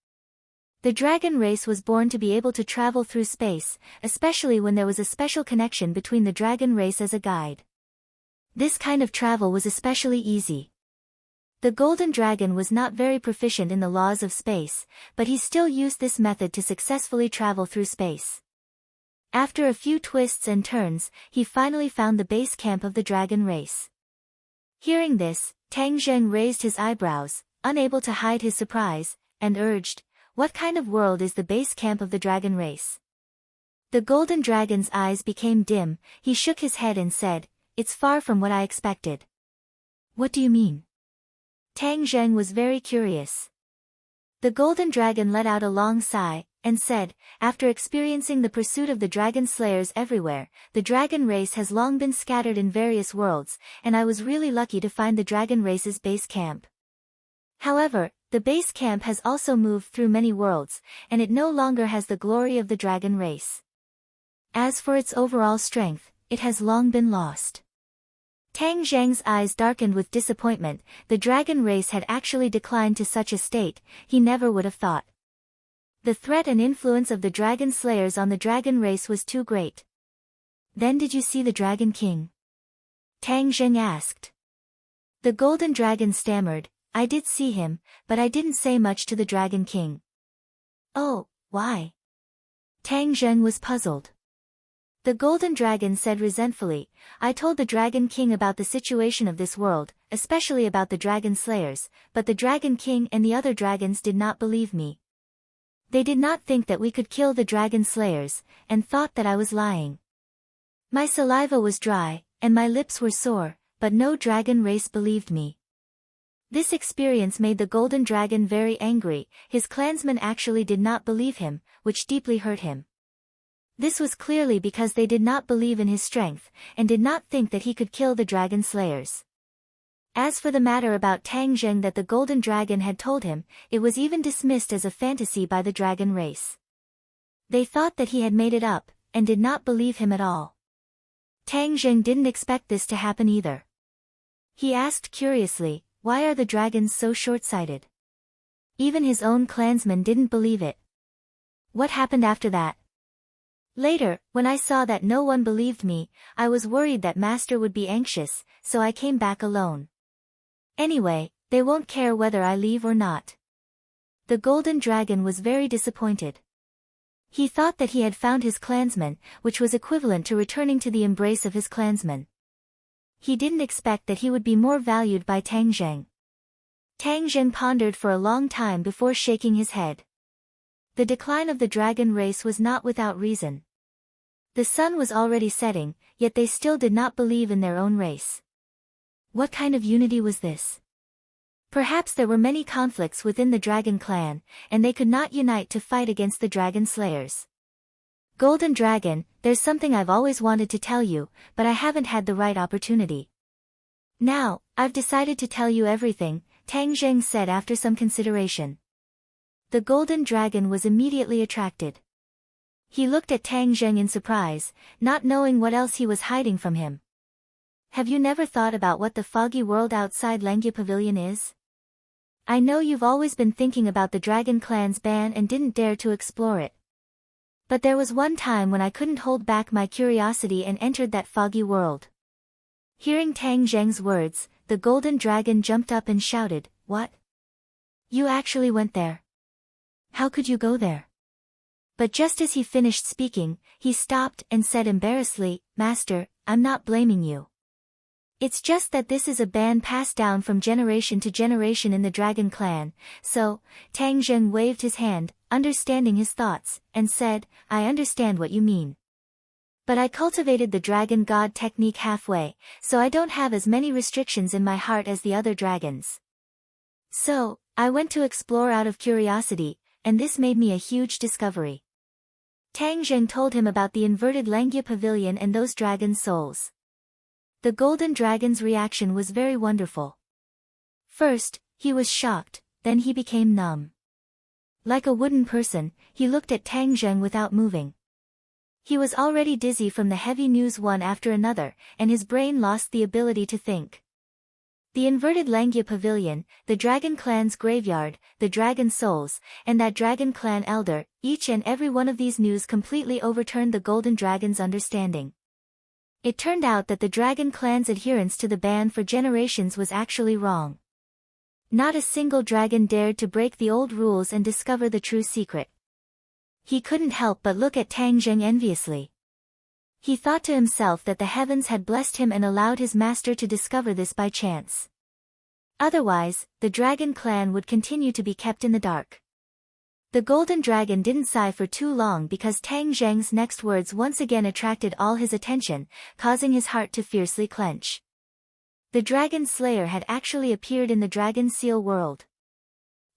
The dragon race was born to be able to travel through space, especially when there was a special connection between the dragon race as a guide. This kind of travel was especially easy. The golden dragon was not very proficient in the laws of space, but he still used this method to successfully travel through space. After a few twists and turns, he finally found the base camp of the dragon race. Hearing this, Tang Zheng raised his eyebrows, unable to hide his surprise, and urged, What kind of world is the base camp of the dragon race? The golden dragon's eyes became dim, he shook his head and said, It's far from what I expected. What do you mean? Tang Zheng was very curious. The golden dragon let out a long sigh, and said, After experiencing the pursuit of the dragon slayers everywhere, the dragon race has long been scattered in various worlds, and I was really lucky to find the dragon race's base camp. However, the base camp has also moved through many worlds, and it no longer has the glory of the dragon race. As for its overall strength, it has long been lost. Tang Zheng's eyes darkened with disappointment. The dragon race had actually declined to such a state, he never would have thought. The threat and influence of the dragon slayers on the dragon race was too great. Then did you see the Dragon King? Tang Zheng asked. The golden dragon stammered, I did see him, but I didn't say much to the Dragon King. Oh, why? Tang Zheng was puzzled. The golden dragon said resentfully, I told the Dragon King about the situation of this world, especially about the dragon slayers, but the Dragon King and the other dragons did not believe me. They did not think that we could kill the dragon slayers, and thought that I was lying. My saliva was dry, and my lips were sore, but no dragon race believed me. This experience made the golden dragon very angry. His clansmen actually did not believe him, which deeply hurt him. This was clearly because they did not believe in his strength, and did not think that he could kill the dragon slayers. As for the matter about Tang Zheng that the golden dragon had told him, it was even dismissed as a fantasy by the dragon race. They thought that he had made it up, and did not believe him at all. Tang Zheng didn't expect this to happen either. He asked curiously, why are the dragons so short-sighted? Even his own clansmen didn't believe it. What happened after that? Later, when I saw that no one believed me, I was worried that Master would be anxious, so I came back alone. Anyway, they won't care whether I leave or not. The golden dragon was very disappointed. He thought that he had found his clansmen, which was equivalent to returning to the embrace of his clansmen. He didn't expect that he would be more valued by Tang Zheng. Tang Zheng pondered for a long time before shaking his head. The decline of the dragon race was not without reason. The sun was already setting, yet they still did not believe in their own race. What kind of unity was this? Perhaps there were many conflicts within the dragon clan, and they could not unite to fight against the dragon slayers. Golden Dragon, there's something I've always wanted to tell you, but I haven't had the right opportunity. Now, I've decided to tell you everything, Tang Zheng said after some consideration. The golden dragon was immediately attracted. He looked at Tang Zheng in surprise, not knowing what else he was hiding from him. Have you never thought about what the foggy world outside Langya Pavilion is? I know you've always been thinking about the Dragon Clan's ban and didn't dare to explore it. But there was one time when I couldn't hold back my curiosity and entered that foggy world. Hearing Tang Zheng's words, the golden dragon jumped up and shouted, "What? You actually went there? How could you go there?" But just as he finished speaking, he stopped and said embarrassedly, "Master, I'm not blaming you. It's just that this is a ban passed down from generation to generation in the Dragon Clan, so," Tang Zheng waved his hand, understanding his thoughts, and said, "I understand what you mean. But I cultivated the Dragon God technique halfway, so I don't have as many restrictions in my heart as the other dragons. So, I went to explore out of curiosity, and this made me a huge discovery." Tang Zheng told him about the inverted Langya Pavilion and those dragon souls. The golden dragon's reaction was very wonderful. First, he was shocked, then he became numb. Like a wooden person, he looked at Tang Zheng without moving. He was already dizzy from the heavy news one after another, and his brain lost the ability to think. The inverted Langya Pavilion, the Dragon Clan's graveyard, the Dragon Souls, and that Dragon Clan elder, each and every one of these news completely overturned the Golden Dragon's understanding. It turned out that the Dragon Clan's adherence to the ban for generations was actually wrong. Not a single dragon dared to break the old rules and discover the true secret. He couldn't help but look at Tang Zheng enviously. He thought to himself that the heavens had blessed him and allowed his master to discover this by chance. Otherwise, the Dragon Clan would continue to be kept in the dark. The golden dragon didn't sigh for too long because Tang Zheng's next words once again attracted all his attention, causing his heart to fiercely clench. The Dragon Slayer had actually appeared in the Dragon Seal world.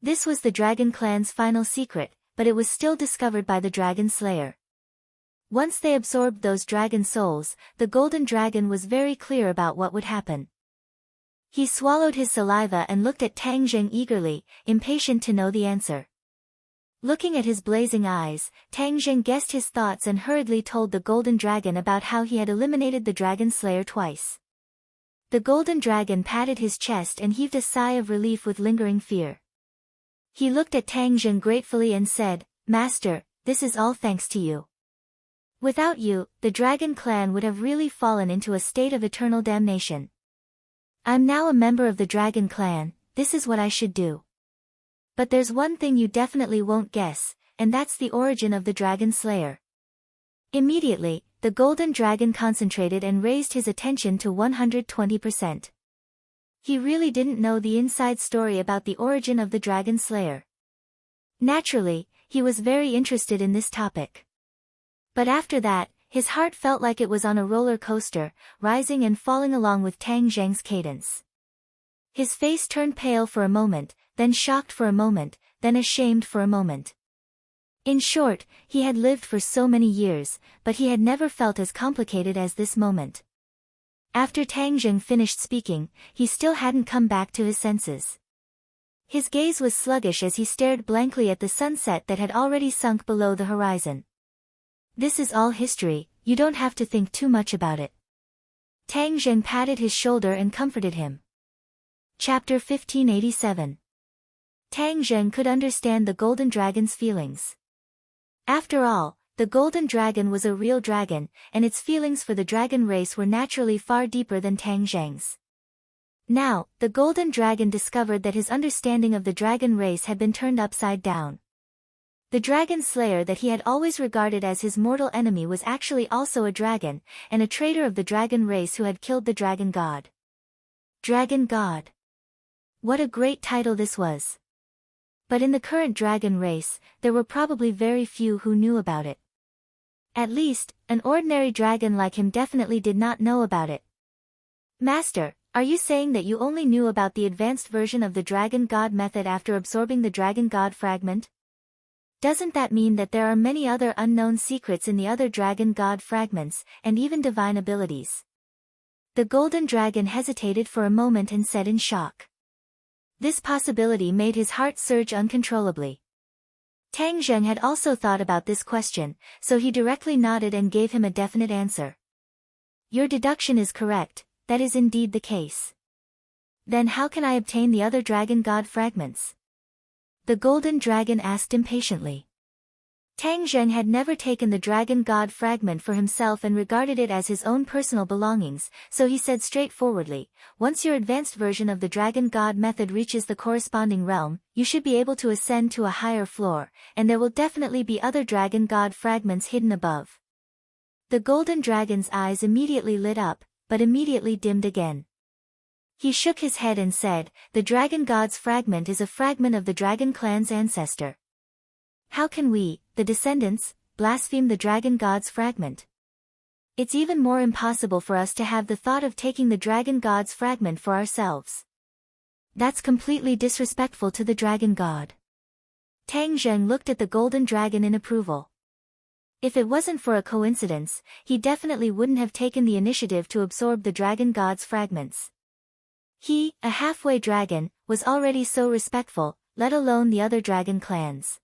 This was the Dragon Clan's final secret, but it was still discovered by the Dragon Slayer. Once they absorbed those dragon souls, the golden dragon was very clear about what would happen. He swallowed his saliva and looked at Tang Zheng eagerly, impatient to know the answer. Looking at his blazing eyes, Tang Zheng guessed his thoughts and hurriedly told the golden dragon about how he had eliminated the Dragon Slayer twice. The golden dragon patted his chest and heaved a sigh of relief with lingering fear. He looked at Tang Zheng gratefully and said, "Master, this is all thanks to you. Without you, the Dragon Clan would have really fallen into a state of eternal damnation. I'm now a member of the Dragon Clan, this is what I should do. But there's one thing you definitely won't guess, and that's the origin of the Dragon Slayer." Immediately, the golden dragon concentrated and raised his attention to 120%. He really didn't know the inside story about the origin of the Dragon Slayer. Naturally, he was very interested in this topic. But after that, his heart felt like it was on a roller coaster, rising and falling along with Tang Zheng's cadence. His face turned pale for a moment, then shocked for a moment, then ashamed for a moment. In short, he had lived for so many years, but he had never felt as complicated as this moment. After Tang Zheng finished speaking, he still hadn't come back to his senses. His gaze was sluggish as he stared blankly at the sunset that had already sunk below the horizon. This is all history, you don't have to think too much about it. Tang Zheng patted his shoulder and comforted him. Chapter 1587. Tang Zheng could understand the golden dragon's feelings. After all, the golden dragon was a real dragon, and its feelings for the dragon race were naturally far deeper than Tang Zheng's. Now, the golden dragon discovered that his understanding of the dragon race had been turned upside down. The dragon slayer that he had always regarded as his mortal enemy was actually also a dragon, and a traitor of the dragon race who had killed the dragon god. Dragon god. What a great title this was. But in the current dragon race, there were probably very few who knew about it. At least, an ordinary dragon like him definitely did not know about it. Master, are you saying that you only knew about the advanced version of the dragon god method after absorbing the dragon god fragment? Doesn't that mean that there are many other unknown secrets in the other dragon god fragments, and even divine abilities? The golden dragon hesitated for a moment and said in shock. This possibility made his heart surge uncontrollably. Tang Zheng had also thought about this question, so he directly nodded and gave him a definite answer. Your deduction is correct, that is indeed the case. Then how can I obtain the other dragon god fragments? The golden dragon asked impatiently. Tang Zheng had never taken the dragon god fragment for himself and regarded it as his own personal belongings, so he said straightforwardly, once your advanced version of the dragon god method reaches the corresponding realm, you should be able to ascend to a higher floor, and there will definitely be other dragon god fragments hidden above. The golden dragon's eyes immediately lit up, but immediately dimmed again. He shook his head and said, the dragon god's fragment is a fragment of the dragon clan's ancestor. How can we, the descendants, blaspheme the dragon god's fragment? It's even more impossible for us to have the thought of taking the dragon god's fragment for ourselves. That's completely disrespectful to the dragon god. Tang Zheng looked at the golden dragon in approval. If it wasn't for a coincidence, he definitely wouldn't have taken the initiative to absorb the dragon god's fragments. He, a halfway dragon, was already so respectful, let alone the other dragon clans.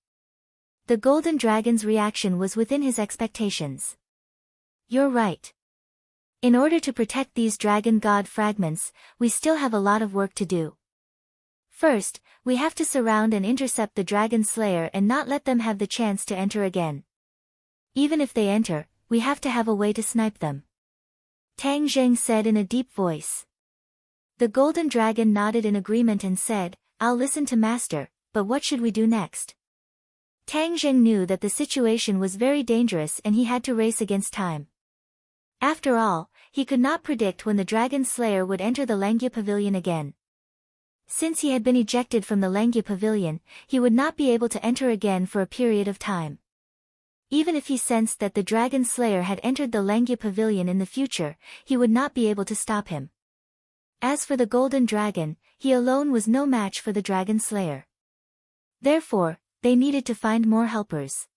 The golden dragon's reaction was within his expectations. You're right. In order to protect these dragon god fragments, we still have a lot of work to do. First, we have to surround and intercept the dragon slayer and not let them have the chance to enter again. Even if they enter, we have to have a way to snipe them. Tang Zheng said in a deep voice. The golden dragon nodded in agreement and said, I'll listen to Master, but what should we do next? Tang Zheng knew that the situation was very dangerous and he had to race against time. After all, he could not predict when the dragon slayer would enter the Langya Pavilion again. Since he had been ejected from the Langya Pavilion, he would not be able to enter again for a period of time. Even if he sensed that the dragon slayer had entered the Langya Pavilion in the future, he would not be able to stop him. As for the golden dragon, he alone was no match for the dragon slayer. Therefore, they needed to find more helpers.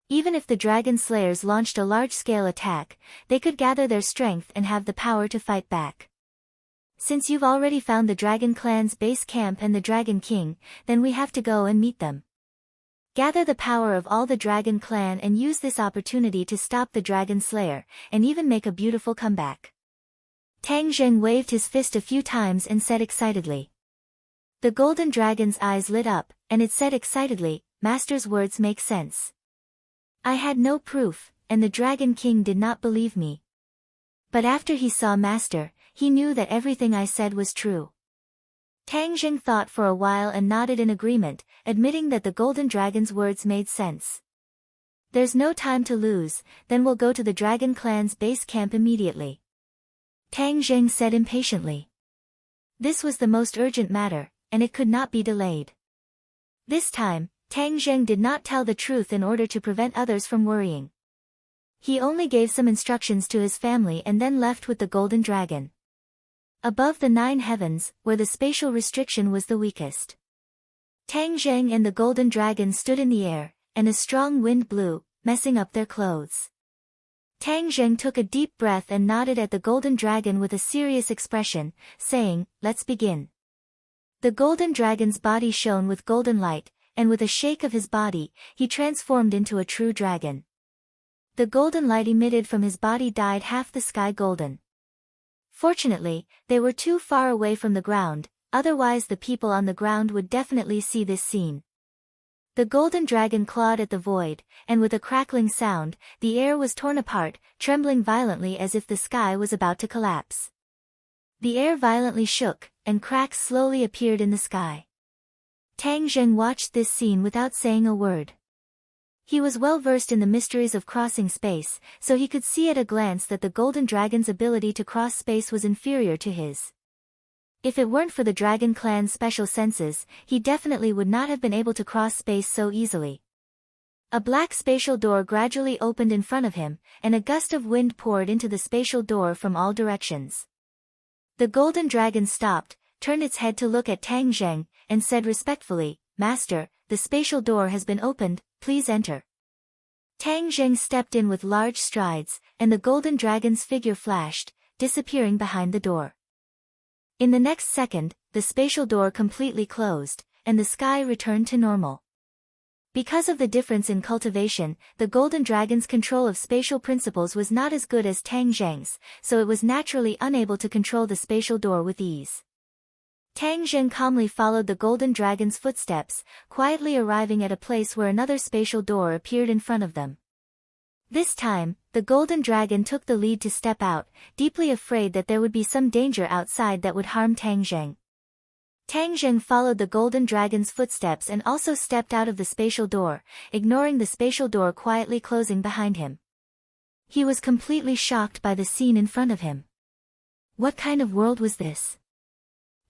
Even if the dragon slayers launched a large-scale attack, they could gather their strength and have the power to fight back. Since you've already found the dragon clan's base camp and the dragon king, then we have to go and meet them. Gather the power of all the dragon clan and use this opportunity to stop the dragon slayer, and even make a beautiful comeback. Tang Zheng waved his fist a few times and said excitedly. The golden dragon's eyes lit up, and it said excitedly, Master's words make sense. I had no proof, and the Dragon King did not believe me. But after he saw Master, he knew that everything I said was true. Tang Zheng thought for a while and nodded in agreement, admitting that the golden dragon's words made sense. There's no time to lose, then we'll go to the dragon clan's base camp immediately. Tang Zheng said impatiently. This was the most urgent matter, and it could not be delayed. This time, Tang Zheng did not tell the truth in order to prevent others from worrying. He only gave some instructions to his family and then left with the golden dragon. Above the 9 heavens, where the spatial restriction was the weakest, Tang Zheng and the golden dragon stood in the air, and a strong wind blew, messing up their clothes. Tang Zheng took a deep breath and nodded at the golden dragon with a serious expression, saying, "Let's begin." The golden dragon's body shone with golden light, and with a shake of his body, he transformed into a true dragon. The golden light emitted from his body dyed half the sky golden. Fortunately, they were too far away from the ground, otherwise the people on the ground would definitely see this scene. The golden dragon clawed at the void, and with a crackling sound, the air was torn apart, trembling violently as if the sky was about to collapse. The air violently shook, and cracks slowly appeared in the sky. Tang Zheng watched this scene without saying a word. He was well versed in the mysteries of crossing space, so he could see at a glance that the golden dragon's ability to cross space was inferior to his. If it weren't for the Dragon Clan's special senses, he definitely would not have been able to cross space so easily. A black spatial door gradually opened in front of him, and a gust of wind poured into the spatial door from all directions. The golden dragon stopped, turned its head to look at Tang Zheng, and said respectfully, "Master, the spatial door has been opened, please enter." Tang Zheng stepped in with large strides, and the golden dragon's figure flashed, disappearing behind the door. In the next second, the spatial door completely closed, and the sky returned to normal. Because of the difference in cultivation, the golden dragon's control of spatial principles was not as good as Tang Zheng's, so it was naturally unable to control the spatial door with ease. Tang Zheng calmly followed the golden dragon's footsteps, quietly arriving at a place where another spatial door appeared in front of them. This time, the golden dragon took the lead to step out, deeply afraid that there would be some danger outside that would harm Tang Zheng. Tang Zheng followed the golden dragon's footsteps and also stepped out of the spatial door, ignoring the spatial door quietly closing behind him. He was completely shocked by the scene in front of him. What kind of world was this?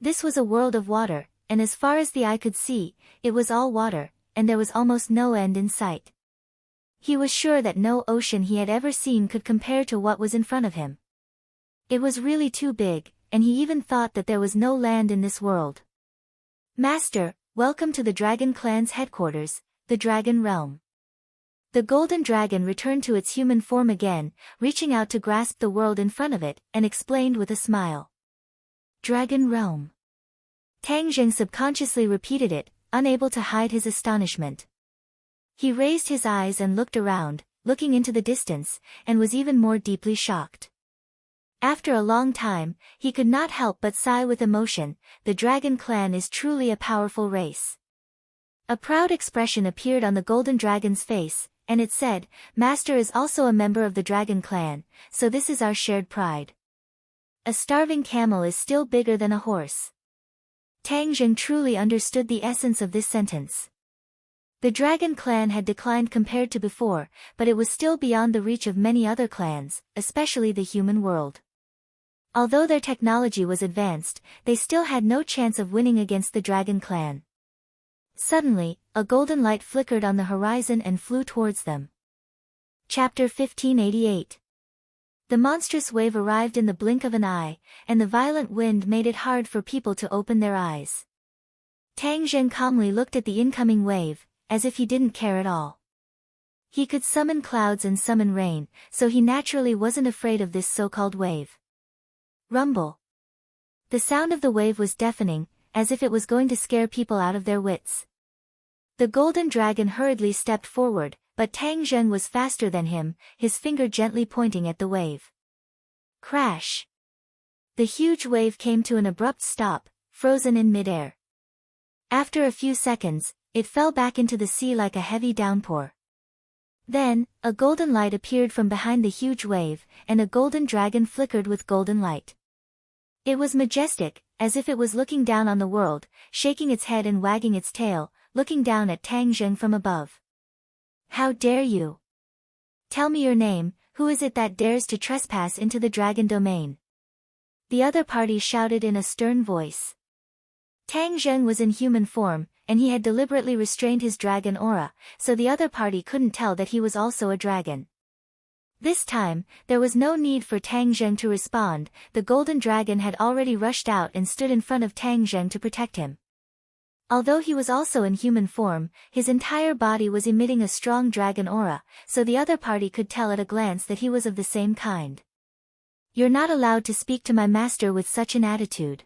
This was a world of water, and as far as the eye could see, it was all water, and there was almost no end in sight. He was sure that no ocean he had ever seen could compare to what was in front of him. It was really too big, and he even thought that there was no land in this world. "Master, welcome to the Dragon Clan's headquarters, the Dragon Realm." The golden dragon returned to its human form again, reaching out to grasp the world in front of it, and explained with a smile. "Dragon Realm." Tang Zheng subconsciously repeated it, unable to hide his astonishment. He raised his eyes and looked around, looking into the distance, and was even more deeply shocked. After a long time, he could not help but sigh with emotion. The Dragon Clan is truly a powerful race. A proud expression appeared on the golden dragon's face, and it said, "Master is also a member of the Dragon Clan, so this is our shared pride." A starving camel is still bigger than a horse. Tang Zheng truly understood the essence of this sentence. The Dragon Clan had declined compared to before, but it was still beyond the reach of many other clans, especially the human world. Although their technology was advanced, they still had no chance of winning against the Dragon Clan. Suddenly, a golden light flickered on the horizon and flew towards them. Chapter 1588. The monstrous wave arrived in the blink of an eye, and the violent wind made it hard for people to open their eyes. Tang Zheng calmly looked at the incoming wave, as if he didn't care at all. He could summon clouds and summon rain, so he naturally wasn't afraid of this so-called wave. Rumble. The sound of the wave was deafening, as if it was going to scare people out of their wits. The golden dragon hurriedly stepped forward, but Tang Zheng was faster than him, his finger gently pointing at the wave. Crash! The huge wave came to an abrupt stop, frozen in midair. After a few seconds, it fell back into the sea like a heavy downpour. Then, a golden light appeared from behind the huge wave, and a golden dragon flickered with golden light. It was majestic, as if it was looking down on the world, shaking its head and wagging its tail, looking down at Tang Zheng from above. "How dare you? Tell me your name, who is it that dares to trespass into the dragon domain?" The other party shouted in a stern voice. Tang Zheng was in human form, and he had deliberately restrained his dragon aura, so the other party couldn't tell that he was also a dragon. This time, there was no need for Tang Zheng to respond. The golden dragon had already rushed out and stood in front of Tang Zheng to protect him. Although he was also in human form, his entire body was emitting a strong dragon aura, so the other party could tell at a glance that he was of the same kind. "You're not allowed to speak to my master with such an attitude,"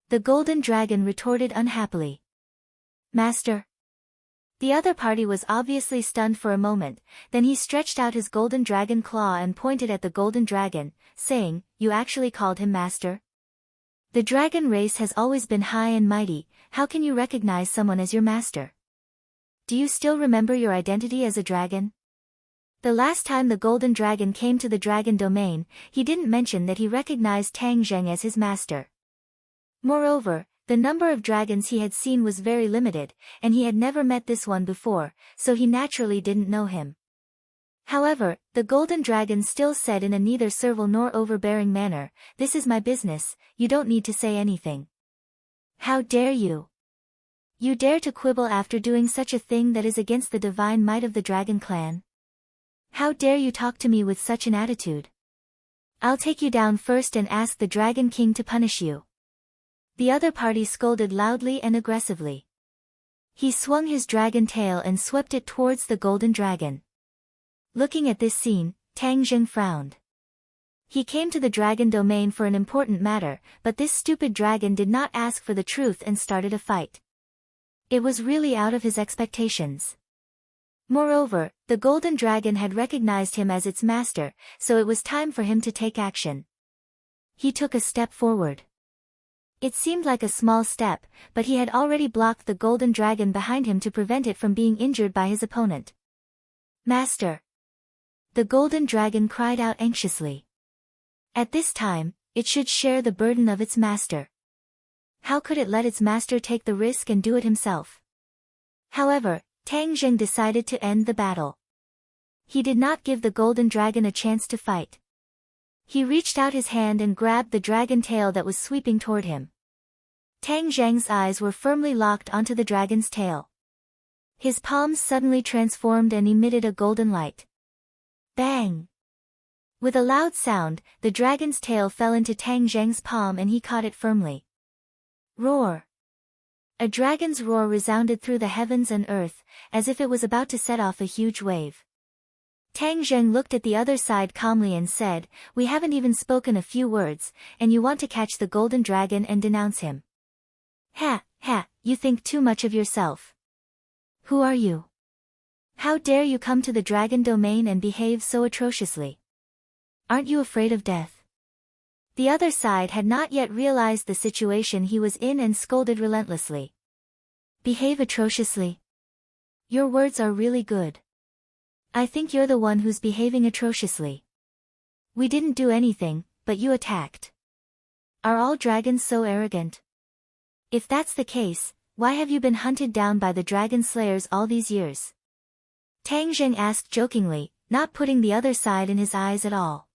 the golden dragon retorted unhappily. "Master?" The other party was obviously stunned for a moment, then he stretched out his golden dragon claw and pointed at the golden dragon, saying, "You actually called him master? The dragon race has always been high and mighty, how can you recognize someone as your master? Do you still remember your identity as a dragon?" The last time the golden dragon came to the dragon domain, he didn't mention that he recognized Tang Zheng as his master. Moreover, the number of dragons he had seen was very limited, and he had never met this one before, so he naturally didn't know him. However, the golden dragon still said in a neither servile nor overbearing manner, "This is my business, you don't need to say anything." "How dare you? You dare to quibble after doing such a thing that is against the divine might of the dragon clan? How dare you talk to me with such an attitude? I'll take you down first and ask the Dragon King to punish you." The other party scolded loudly and aggressively. He swung his dragon tail and swept it towards the golden dragon. Looking at this scene, Tang Zheng frowned. He came to the dragon domain for an important matter, but this stupid dragon did not ask for the truth and started a fight. It was really out of his expectations. Moreover, the golden dragon had recognized him as its master, so it was time for him to take action. He took a step forward. It seemed like a small step, but he had already blocked the golden dragon behind him to prevent it from being injured by his opponent. "Master!" the golden dragon cried out anxiously. At this time, it should share the burden of its master. How could it let its master take the risk and do it himself? However, Tang Zheng decided to end the battle. He did not give the golden dragon a chance to fight. He reached out his hand and grabbed the dragon tail that was sweeping toward him. Tang Zheng's eyes were firmly locked onto the dragon's tail. His palms suddenly transformed and emitted a golden light. Bang! With a loud sound, the dragon's tail fell into Tang Zheng's palm and he caught it firmly. Roar! A dragon's roar resounded through the heavens and earth, as if it was about to set off a huge wave. Tang Zheng looked at the other side calmly and said, "We haven't even spoken a few words, and you want to catch the golden dragon and denounce him. Ha, ha, you think too much of yourself. Who are you? How dare you come to the dragon domain and behave so atrociously? Aren't you afraid of death?" The other side had not yet realized the situation he was in and scolded relentlessly. "Behave atrociously? Your words are really good. I think you're the one who's behaving atrociously. We didn't do anything, but you attacked. Are all dragons so arrogant? If that's the case, why have you been hunted down by the dragon slayers all these years?" Tang Zheng asked jokingly, not putting the other side in his eyes at all.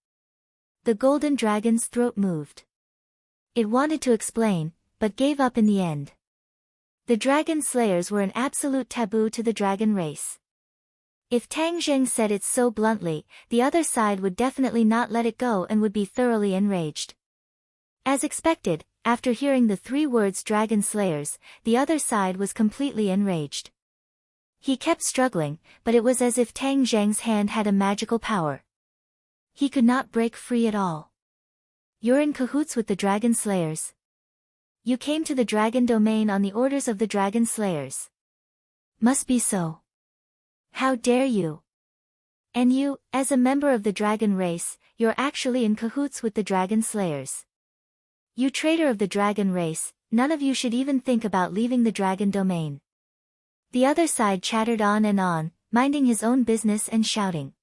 The golden dragon's throat moved. It wanted to explain, but gave up in the end. The dragon slayers were an absolute taboo to the dragon race. If Tang Zheng said it so bluntly, the other side would definitely not let it go and would be thoroughly enraged. As expected, after hearing the 3 words dragon slayers, the other side was completely enraged. He kept struggling, but it was as if Tang Zheng's hand had a magical power. He could not break free at all. "You're in cahoots with the dragon slayers. You came to the dragon domain on the orders of the dragon slayers. Must be so. How dare you? And you, as a member of the dragon race, you're actually in cahoots with the dragon slayers. You traitor of the dragon race, none of you should even think about leaving the dragon domain." The other side chattered on and on, minding his own business and shouting.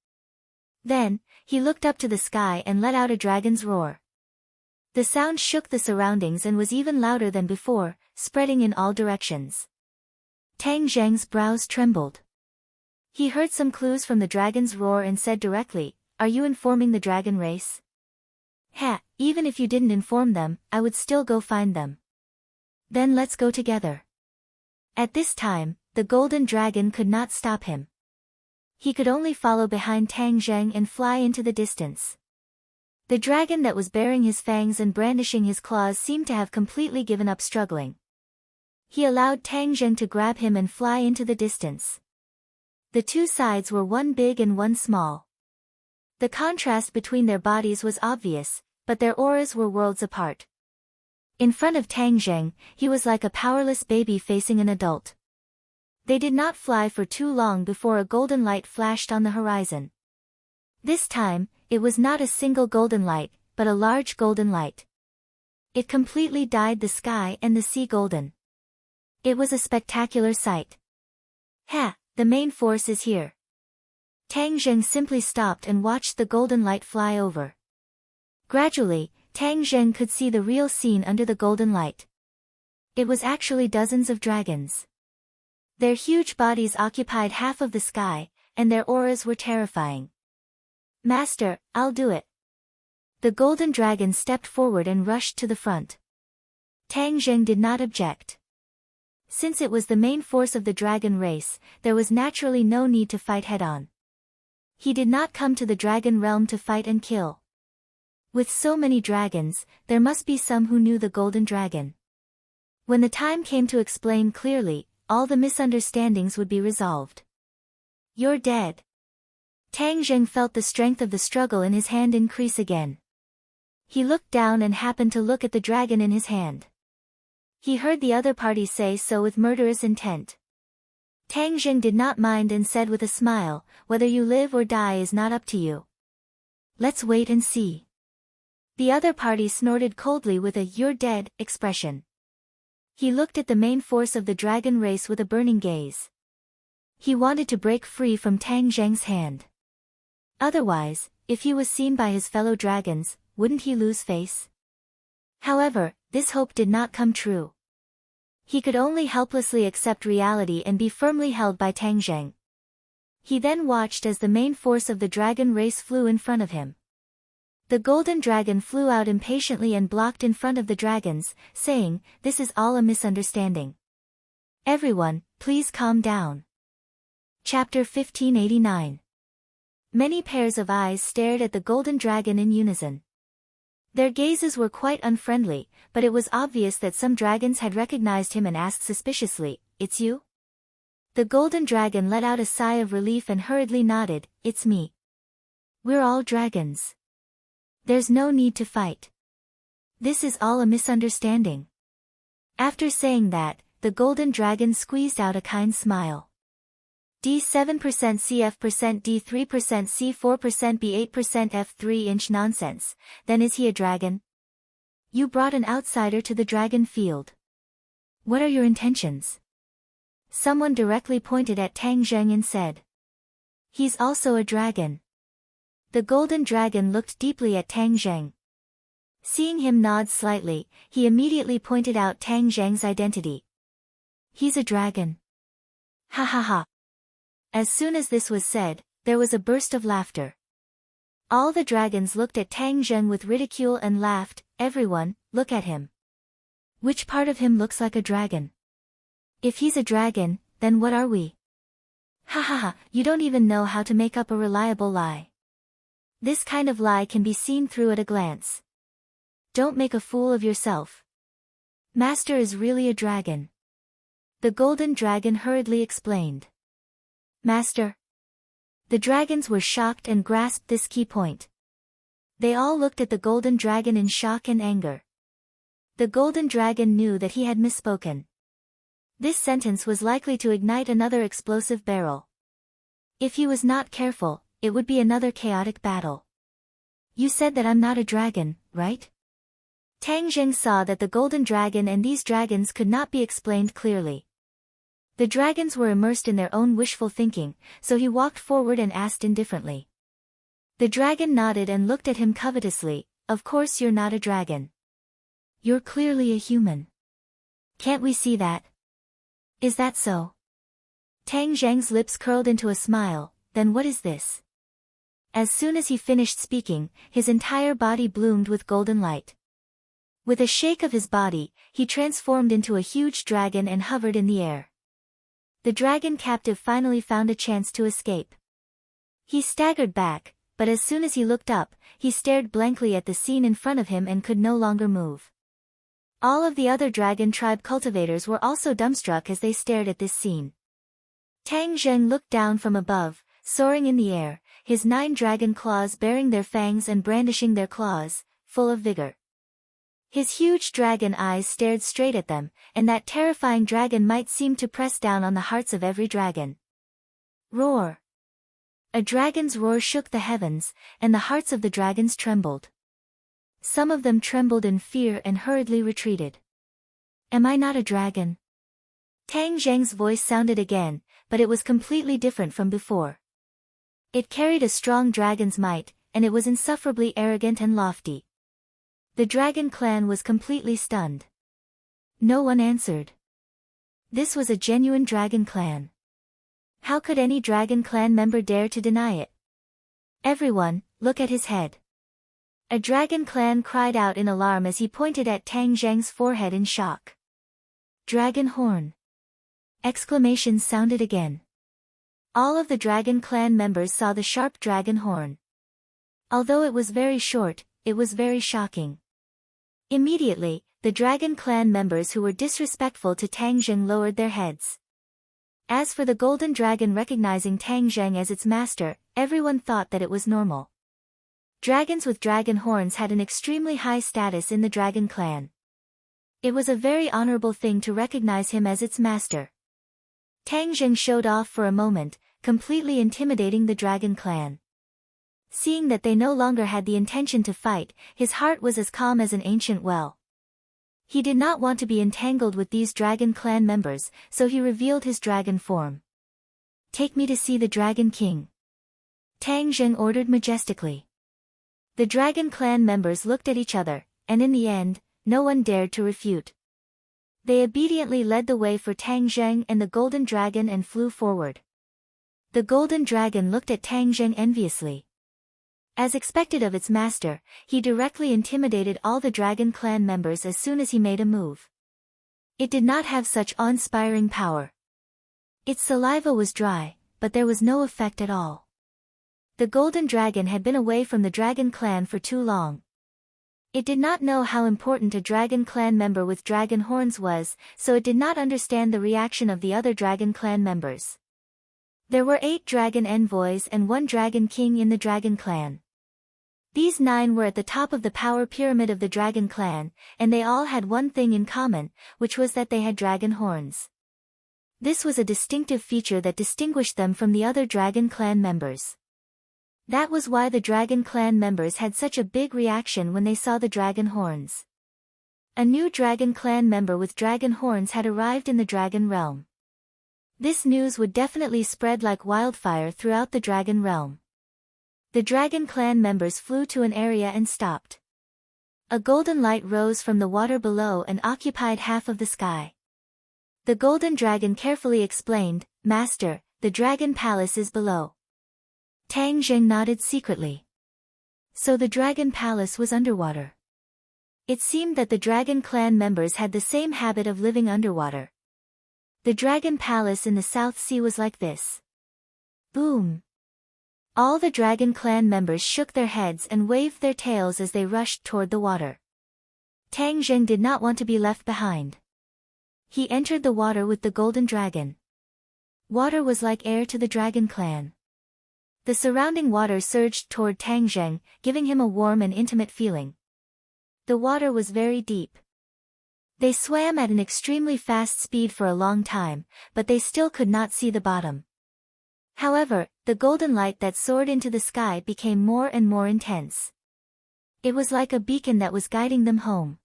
Then, he looked up to the sky and let out a dragon's roar. The sound shook the surroundings and was even louder than before, spreading in all directions. Tang Zheng's brows trembled. He heard some clues from the dragon's roar and said directly, "Are you informing the dragon race?" "Ha, even if you didn't inform them, I would still go find them." "Then let's go together." At this time, the golden dragon could not stop him. He could only follow behind Tang Zheng and fly into the distance. The dragon that was baring his fangs and brandishing his claws seemed to have completely given up struggling. He allowed Tang Zheng to grab him and fly into the distance. The two sides were one big and one small. The contrast between their bodies was obvious, but their auras were worlds apart. In front of Tang Zheng, he was like a powerless baby facing an adult. They did not fly for too long before a golden light flashed on the horizon. This time, it was not a single golden light, but a large golden light. It completely dyed the sky and the sea golden. It was a spectacular sight. Ha! The main force is here. Tang Zheng simply stopped and watched the golden light fly over. Gradually, Tang Zheng could see the real scene under the golden light. It was actually dozens of dragons. Their huge bodies occupied half of the sky, and their auras were terrifying. Master, I'll do it. The golden dragon stepped forward and rushed to the front. Tang Zheng did not object. Since it was the main force of the dragon race, there was naturally no need to fight head-on. He did not come to the dragon realm to fight and kill. With so many dragons, there must be some who knew the golden dragon. When the time came to explain clearly, all the misunderstandings would be resolved. You're dead. Tang Zheng felt the strength of the struggle in his hand increase again. He looked down and happened to look at the dragon in his hand. He heard the other party say so with murderous intent. Tang Zheng did not mind and said with a smile, whether you live or die is not up to you. Let's wait and see. The other party snorted coldly with a "you're dead" expression. He looked at the main force of the dragon race with a burning gaze. He wanted to break free from Tang Zheng's hand. Otherwise, if he was seen by his fellow dragons, wouldn't he lose face? However, this hope did not come true. He could only helplessly accept reality and be firmly held by Tang Zheng. He then watched as the main force of the dragon race flew in front of him. The golden dragon flew out impatiently and blocked in front of the dragons, saying, "This is all a misunderstanding. Everyone, please calm down." Chapter 1589. Many pairs of eyes stared at the golden dragon in unison. Their gazes were quite unfriendly, but it was obvious that some dragons had recognized him and asked suspiciously, "It's you?" The golden dragon let out a sigh of relief and hurriedly nodded, "It's me. We're all dragons. There's no need to fight. This is all a misunderstanding." After saying that, the golden dragon squeezed out a kind smile. D7% CF% D3% C4% B8% F3 nonsense, then is he a dragon? You brought an outsider to the dragon field. What are your intentions? Someone directly pointed at Tang Zheng and said. He's also a dragon. The golden dragon looked deeply at Tang Zheng. Seeing him nod slightly, he immediately pointed out Tang Zheng's identity. He's a dragon. Ha ha ha. As soon as this was said, there was a burst of laughter. All the dragons looked at Tang Zheng with ridicule and laughed. Everyone, look at him. Which part of him looks like a dragon? If he's a dragon, then what are we? Ha ha ha, you don't even know how to make up a reliable lie. This kind of lie can be seen through at a glance. Don't make a fool of yourself. Master is really a dragon. The golden dragon hurriedly explained. Master. The dragons were shocked and grasped this key point. They all looked at the golden dragon in shock and anger. The golden dragon knew that he had misspoken. This sentence was likely to ignite another explosive barrel. If he was not careful, it would be another chaotic battle. You said that I'm not a dragon, right? Tang Zheng saw that the golden dragon and these dragons could not be explained clearly. The dragons were immersed in their own wishful thinking, so he walked forward and asked indifferently. The dragon nodded and looked at him covetously. Of course you're not a dragon. You're clearly a human. Can't we see that? Is that so? Tang Zheng's lips curled into a smile. Then what is this? As soon as he finished speaking, his entire body bloomed with golden light. With a shake of his body, he transformed into a huge dragon and hovered in the air. The dragon captive finally found a chance to escape. He staggered back, but as soon as he looked up, he stared blankly at the scene in front of him and could no longer move. All of the other dragon tribe cultivators were also dumbstruck as they stared at this scene. Tang Zheng looked down from above, soaring in the air, his 9 dragon claws baring their fangs and brandishing their claws, full of vigor. His huge dragon eyes stared straight at them, and that terrifying dragon might seem to press down on the hearts of every dragon. Roar! A dragon's roar shook the heavens, and the hearts of the dragons trembled. Some of them trembled in fear and hurriedly retreated. Am I not a dragon? Tang Zheng's voice sounded again, but it was completely different from before. It carried a strong dragon's might, and it was insufferably arrogant and lofty. The dragon clan was completely stunned. No one answered. This was a genuine dragon clan. How could any dragon clan member dare to deny it? Everyone, look at his head. A dragon clan cried out in alarm as he pointed at Tang Zheng's forehead in shock. Dragon horn! Exclamations sounded again. All of the dragon clan members saw the sharp dragon horn. Although it was very short, it was very shocking. Immediately, the dragon clan members who were disrespectful to Tang Zheng lowered their heads. As for the golden dragon recognizing Tang Zheng as its master, everyone thought that it was normal. Dragons with dragon horns had an extremely high status in the dragon clan. It was a very honorable thing to recognize him as its master. Tang Zheng showed off for a moment, completely intimidating the dragon clan. Seeing that they no longer had the intention to fight, his heart was as calm as an ancient well. He did not want to be entangled with these dragon clan members, so he revealed his dragon form. Take me to see the Dragon King. Tang Zheng ordered majestically. The dragon clan members looked at each other, and in the end, no one dared to refute. They obediently led the way for Tang Zheng and the golden dragon and flew forward. The golden dragon looked at Tang Zheng enviously. As expected of its master, he directly intimidated all the dragon clan members as soon as he made a move. It did not have such awe-inspiring power. Its saliva was dry, but there was no effect at all. The golden dragon had been away from the dragon clan for too long. It did not know how important a dragon clan member with dragon horns was, so it did not understand the reaction of the other dragon clan members. There were 8 dragon envoys and 1 dragon king in the dragon clan. These 9 were at the top of the power pyramid of the dragon clan, and they all had one thing in common, which was that they had dragon horns. This was a distinctive feature that distinguished them from the other dragon clan members. That was why the dragon clan members had such a big reaction when they saw the dragon horns. A new dragon clan member with dragon horns had arrived in the dragon realm. This news would definitely spread like wildfire throughout the dragon realm. The dragon clan members flew to an area and stopped. A golden light rose from the water below and occupied half of the sky. The golden dragon carefully explained, "Master, the dragon palace is below." Tang Zheng nodded secretly. So the dragon palace was underwater. It seemed that the dragon clan members had the same habit of living underwater. The dragon palace in the South Sea was like this. Boom! All the dragon clan members shook their heads and waved their tails as they rushed toward the water. Tang Zheng did not want to be left behind. He entered the water with the golden dragon. Water was like air to the dragon clan. The surrounding water surged toward Tang Zheng, giving him a warm and intimate feeling. The water was very deep. They swam at an extremely fast speed for a long time, but they still could not see the bottom. However, the golden light that soared into the sky became more and more intense. It was like a beacon that was guiding them home.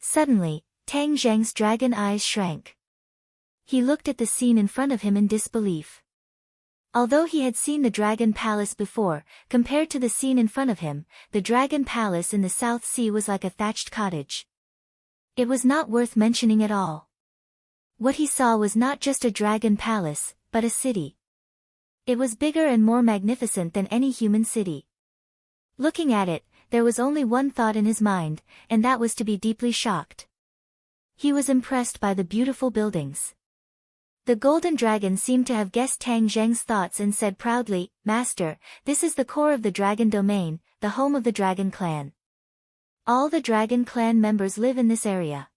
Suddenly, Tang Zheng's dragon eyes shrank. He looked at the scene in front of him in disbelief. Although he had seen the dragon palace before, compared to the scene in front of him, the dragon palace in the South Sea was like a thatched cottage. It was not worth mentioning at all. What he saw was not just a dragon palace, but a city. It was bigger and more magnificent than any human city. Looking at it, there was only one thought in his mind, and that was to be deeply shocked. He was impressed by the beautiful buildings. The golden dragon seemed to have guessed Tang Zheng's thoughts and said proudly, "Master, this is the core of the dragon domain, the home of the dragon clan. All the Dragon Clan members live in this area.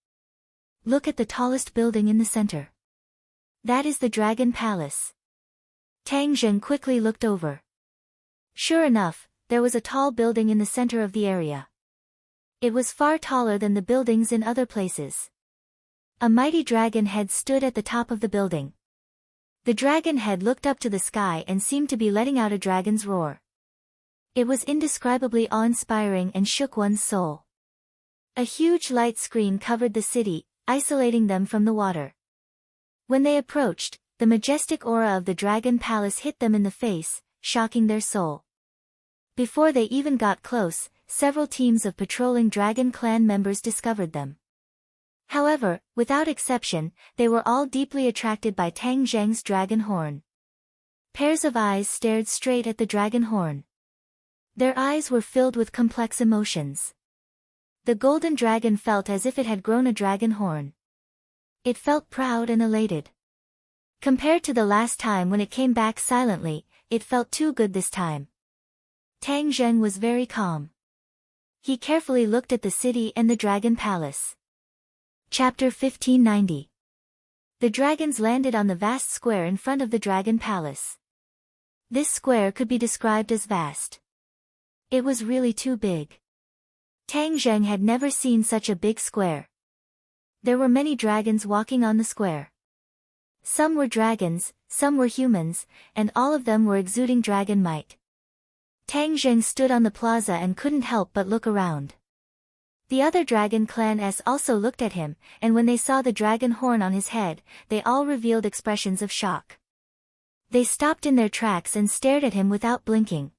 Look at the tallest building in the center. That is the Dragon Palace. Tang Zheng quickly looked over. Sure enough, there was a tall building in the center of the area. It was far taller than the buildings in other places. A mighty dragon head stood at the top of the building. The dragon head looked up to the sky and seemed to be letting out a dragon's roar. It was indescribably awe-inspiring and shook one's soul. A huge light screen covered the city, isolating them from the water. When they approached, the majestic aura of the Dragon Palace hit them in the face, shocking their soul. Before they even got close, several teams of patrolling Dragon Clan members discovered them. However, without exception, they were all deeply attracted by Tang Zheng's dragon horn. Pairs of eyes stared straight at the dragon horn. Their eyes were filled with complex emotions. The golden dragon felt as if it had grown a dragon horn. It felt proud and elated. Compared to the last time when it came back silently, it felt too good this time. Tang Zheng was very calm. He carefully looked at the city and the Dragon Palace. Chapter 1590. The dragons landed on the vast square in front of the Dragon Palace. This square could be described as vast. It was really too big. Tang Zheng had never seen such a big square. There were many dragons walking on the square. Some were dragons, some were humans, and all of them were exuding dragon might. Tang Zheng stood on the plaza and couldn't help but look around. The other Dragon Clan-s also looked at him, and when they saw the dragon horn on his head, they all revealed expressions of shock. They stopped in their tracks and stared at him without blinking.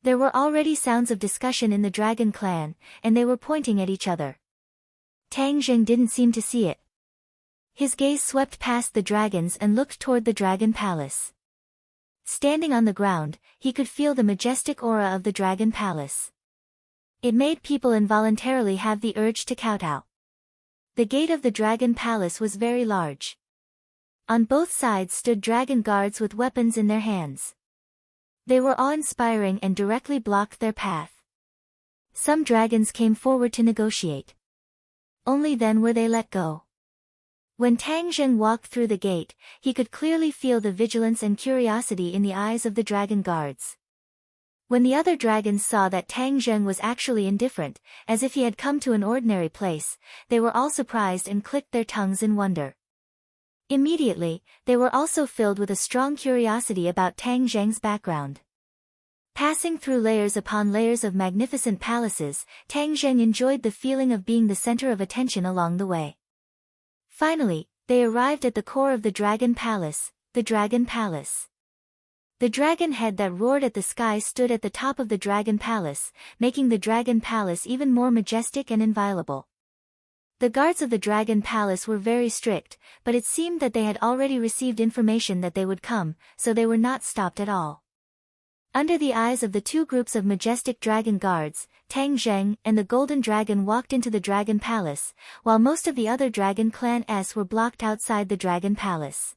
There were already sounds of discussion in the Dragon Clan, and they were pointing at each other. Tang Zheng didn't seem to see it. His gaze swept past the dragons and looked toward the Dragon Palace. Standing on the ground, he could feel the majestic aura of the Dragon Palace. It made people involuntarily have the urge to kowtow. The gate of the Dragon Palace was very large. On both sides stood dragon guards with weapons in their hands. They were awe-inspiring and directly blocked their path. Some dragons came forward to negotiate. Only then were they let go. When Tang Zheng walked through the gate, he could clearly feel the vigilance and curiosity in the eyes of the dragon guards. When the other dragons saw that Tang Zheng was actually indifferent, as if he had come to an ordinary place, they were all surprised and clicked their tongues in wonder. Immediately, they were also filled with a strong curiosity about Tang Zheng's background. Passing through layers upon layers of magnificent palaces, Tang Zheng enjoyed the feeling of being the center of attention along the way. Finally, they arrived at the core of the Dragon Palace, the Dragon Palace. The dragon head that roared at the sky stood at the top of the Dragon Palace, making the Dragon Palace even more majestic and inviolable. The guards of the Dragon Palace were very strict, but it seemed that they had already received information that they would come, so they were not stopped at all. Under the eyes of the two groups of majestic dragon guards, Tang Zheng and the Golden Dragon walked into the Dragon Palace, while most of the other Dragon Clan-s were blocked outside the Dragon Palace.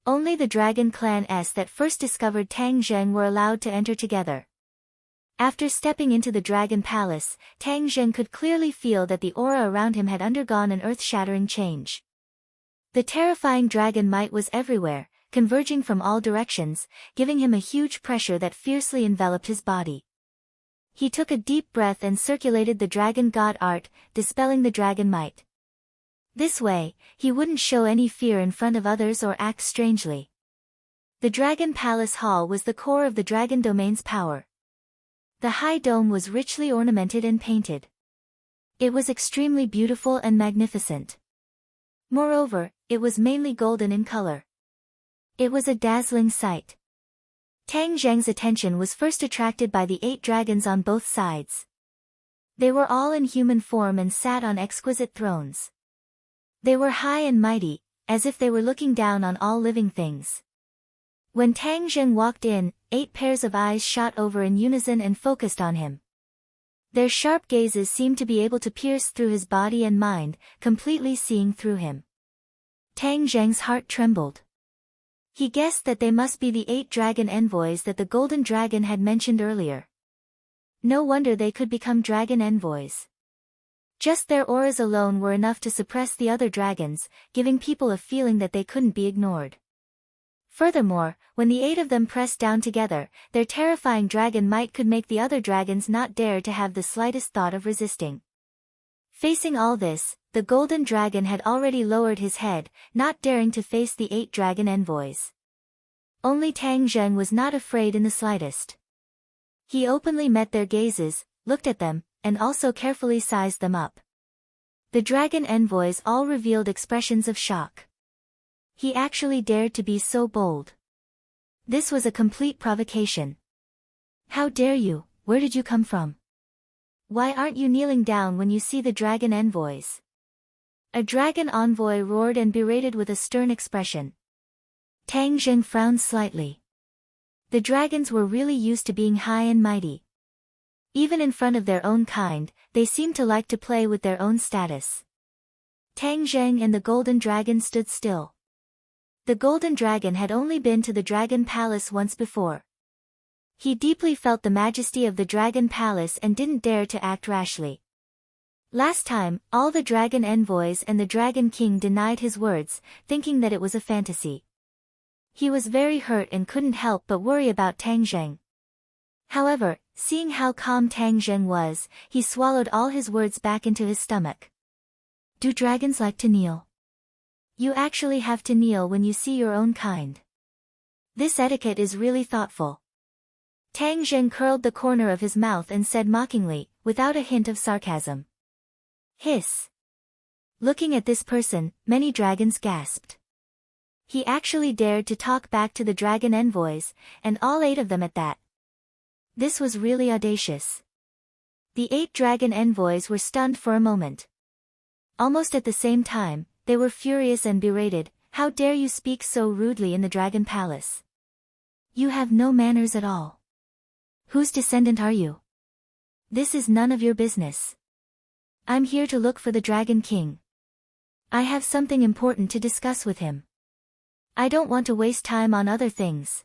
Only the Dragon Clan-s that first discovered Tang Zheng were allowed to enter together. After stepping into the Dragon Palace, Tang Zheng could clearly feel that the aura around him had undergone an earth-shattering change. The terrifying dragon might was everywhere, converging from all directions, giving him a huge pressure that fiercely enveloped his body. He took a deep breath and circulated the dragon god art, dispelling the dragon might. This way, he wouldn't show any fear in front of others or act strangely. The Dragon Palace Hall was the core of the dragon domain's power. The high dome was richly ornamented and painted. It was extremely beautiful and magnificent. Moreover, it was mainly golden in color. It was a dazzling sight. Tang Zheng's attention was first attracted by the 8 dragons on both sides. They were all in human form and sat on exquisite thrones. They were high and mighty, as if they were looking down on all living things. When Tang Zheng walked in, 8 pairs of eyes shot over in unison and focused on him. Their sharp gazes seemed to be able to pierce through his body and mind, completely seeing through him. Tang Zheng's heart trembled. He guessed that they must be the 8 dragon envoys that the Golden Dragon had mentioned earlier. No wonder they could become dragon envoys. Just their auras alone were enough to suppress the other dragons, giving people a feeling that they couldn't be ignored. Furthermore, when the 8 of them pressed down together, their terrifying dragon might could make the other dragons not dare to have the slightest thought of resisting. Facing all this, the golden dragon had already lowered his head, not daring to face the 8 dragon envoys. Only Tang Zheng was not afraid in the slightest. He openly met their gazes, looked at them, and also carefully sized them up. The dragon envoys all revealed expressions of shock. He actually dared to be so bold. This was a complete provocation. How dare you? Where did you come from? Why aren't you kneeling down when you see the dragon envoys? A dragon envoy roared and berated with a stern expression. Tang Zheng frowned slightly. The dragons were really used to being high and mighty. Even in front of their own kind, they seemed to like to play with their own status. Tang Zheng and the golden dragon stood still. The golden dragon had only been to the dragon palace once before. He deeply felt the majesty of the dragon palace and didn't dare to act rashly. Last time, all the dragon envoys and the dragon king denied his words, thinking that it was a fantasy. He was very hurt and couldn't help but worry about Tang Zheng. However, seeing how calm Tang Zheng was, he swallowed all his words back into his stomach. Do dragons like to kneel? You actually have to kneel when you see your own kind. This etiquette is really thoughtful. Tang Zheng curled the corner of his mouth and said mockingly, without a hint of sarcasm. Hiss. Looking at this person, many dragons gasped. He actually dared to talk back to the dragon envoys, and all 8 of them at that. This was really audacious. The 8 dragon envoys were stunned for a moment. Almost at the same time, they were furious and berated. How dare you speak so rudely in the dragon palace? You have no manners at all. Whose descendant are you? This is none of your business. I'm here to look for the dragon king. I have something important to discuss with him. I don't want to waste time on other things.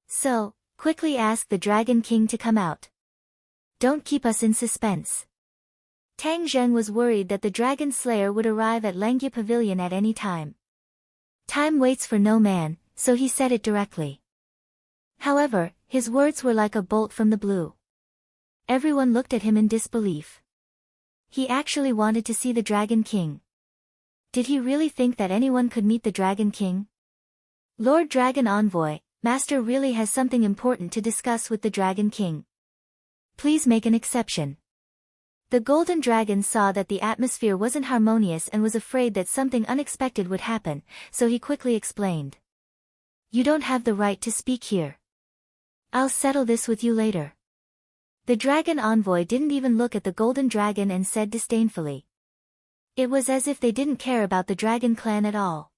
So, quickly ask the dragon king to come out. Don't keep us in suspense. Tang Zheng was worried that the dragon slayer would arrive at Langya Pavilion at any time. Time waits for no man, so he said it directly. However, his words were like a bolt from the blue. Everyone looked at him in disbelief. He actually wanted to see the Dragon King. Did he really think that anyone could meet the Dragon King? Lord Dragon Envoy, Master really has something important to discuss with the Dragon King. Please make an exception. The golden dragon saw that the atmosphere wasn't harmonious and was afraid that something unexpected would happen, so he quickly explained. You don't have the right to speak here. I'll settle this with you later. The dragon envoy didn't even look at the golden dragon and said disdainfully. It was as if they didn't care about the dragon clan at all.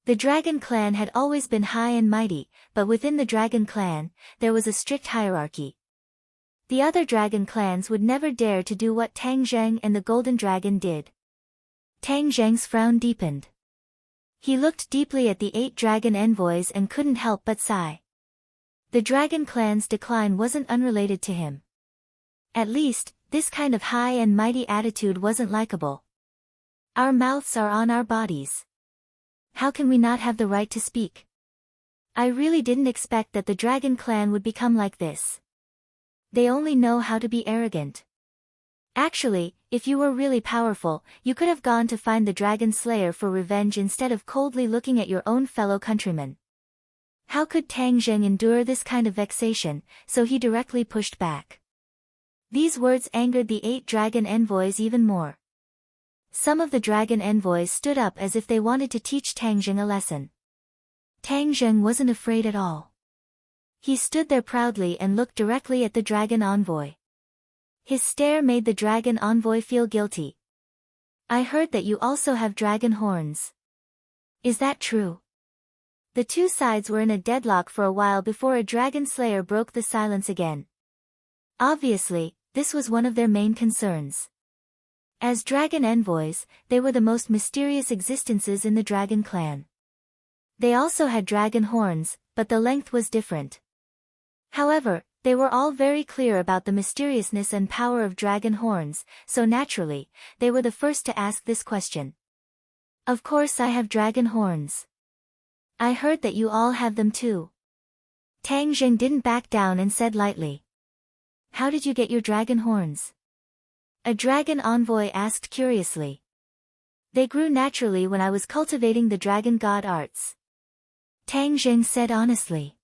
The dragon clan had always been high and mighty, but within the dragon clan, there was a strict hierarchy. The other dragon clans would never dare to do what Tang Zheng and the golden dragon did. Tang Zheng's frown deepened. He looked deeply at the 8 dragon envoys and couldn't help but sigh. The dragon clan's decline wasn't unrelated to him. At least, this kind of high and mighty attitude wasn't likable. Our mouths are on our bodies. How can we not have the right to speak? I really didn't expect that the dragon clan would become like this. They only know how to be arrogant. Actually, if you were really powerful, you could have gone to find the Dragon Slayer for revenge instead of coldly looking at your own fellow countrymen. How could Tang Zheng endure this kind of vexation, so he directly pushed back. These words angered the 8 dragon envoys even more. Some of the dragon envoys stood up as if they wanted to teach Tang Zheng a lesson. Tang Zheng wasn't afraid at all. He stood there proudly and looked directly at the dragon envoy. His stare made the dragon envoy feel guilty. I heard that you also have dragon horns. Is that true? The 2 sides were in a deadlock for a while before a dragon slayer broke the silence again. Obviously, this was one of their main concerns. As dragon envoys, they were the most mysterious existences in the dragon clan. They also had dragon horns, but the length was different. However, They were all very clear about the mysteriousness and power of dragon horns, so naturally, they were the first to ask this question. Of course I have dragon horns. I heard that you all have them too. Tang Jing didn't back down and said lightly. How did you get your dragon horns? A dragon envoy asked curiously. They grew naturally when I was cultivating the dragon god arts. Tang Jing said honestly.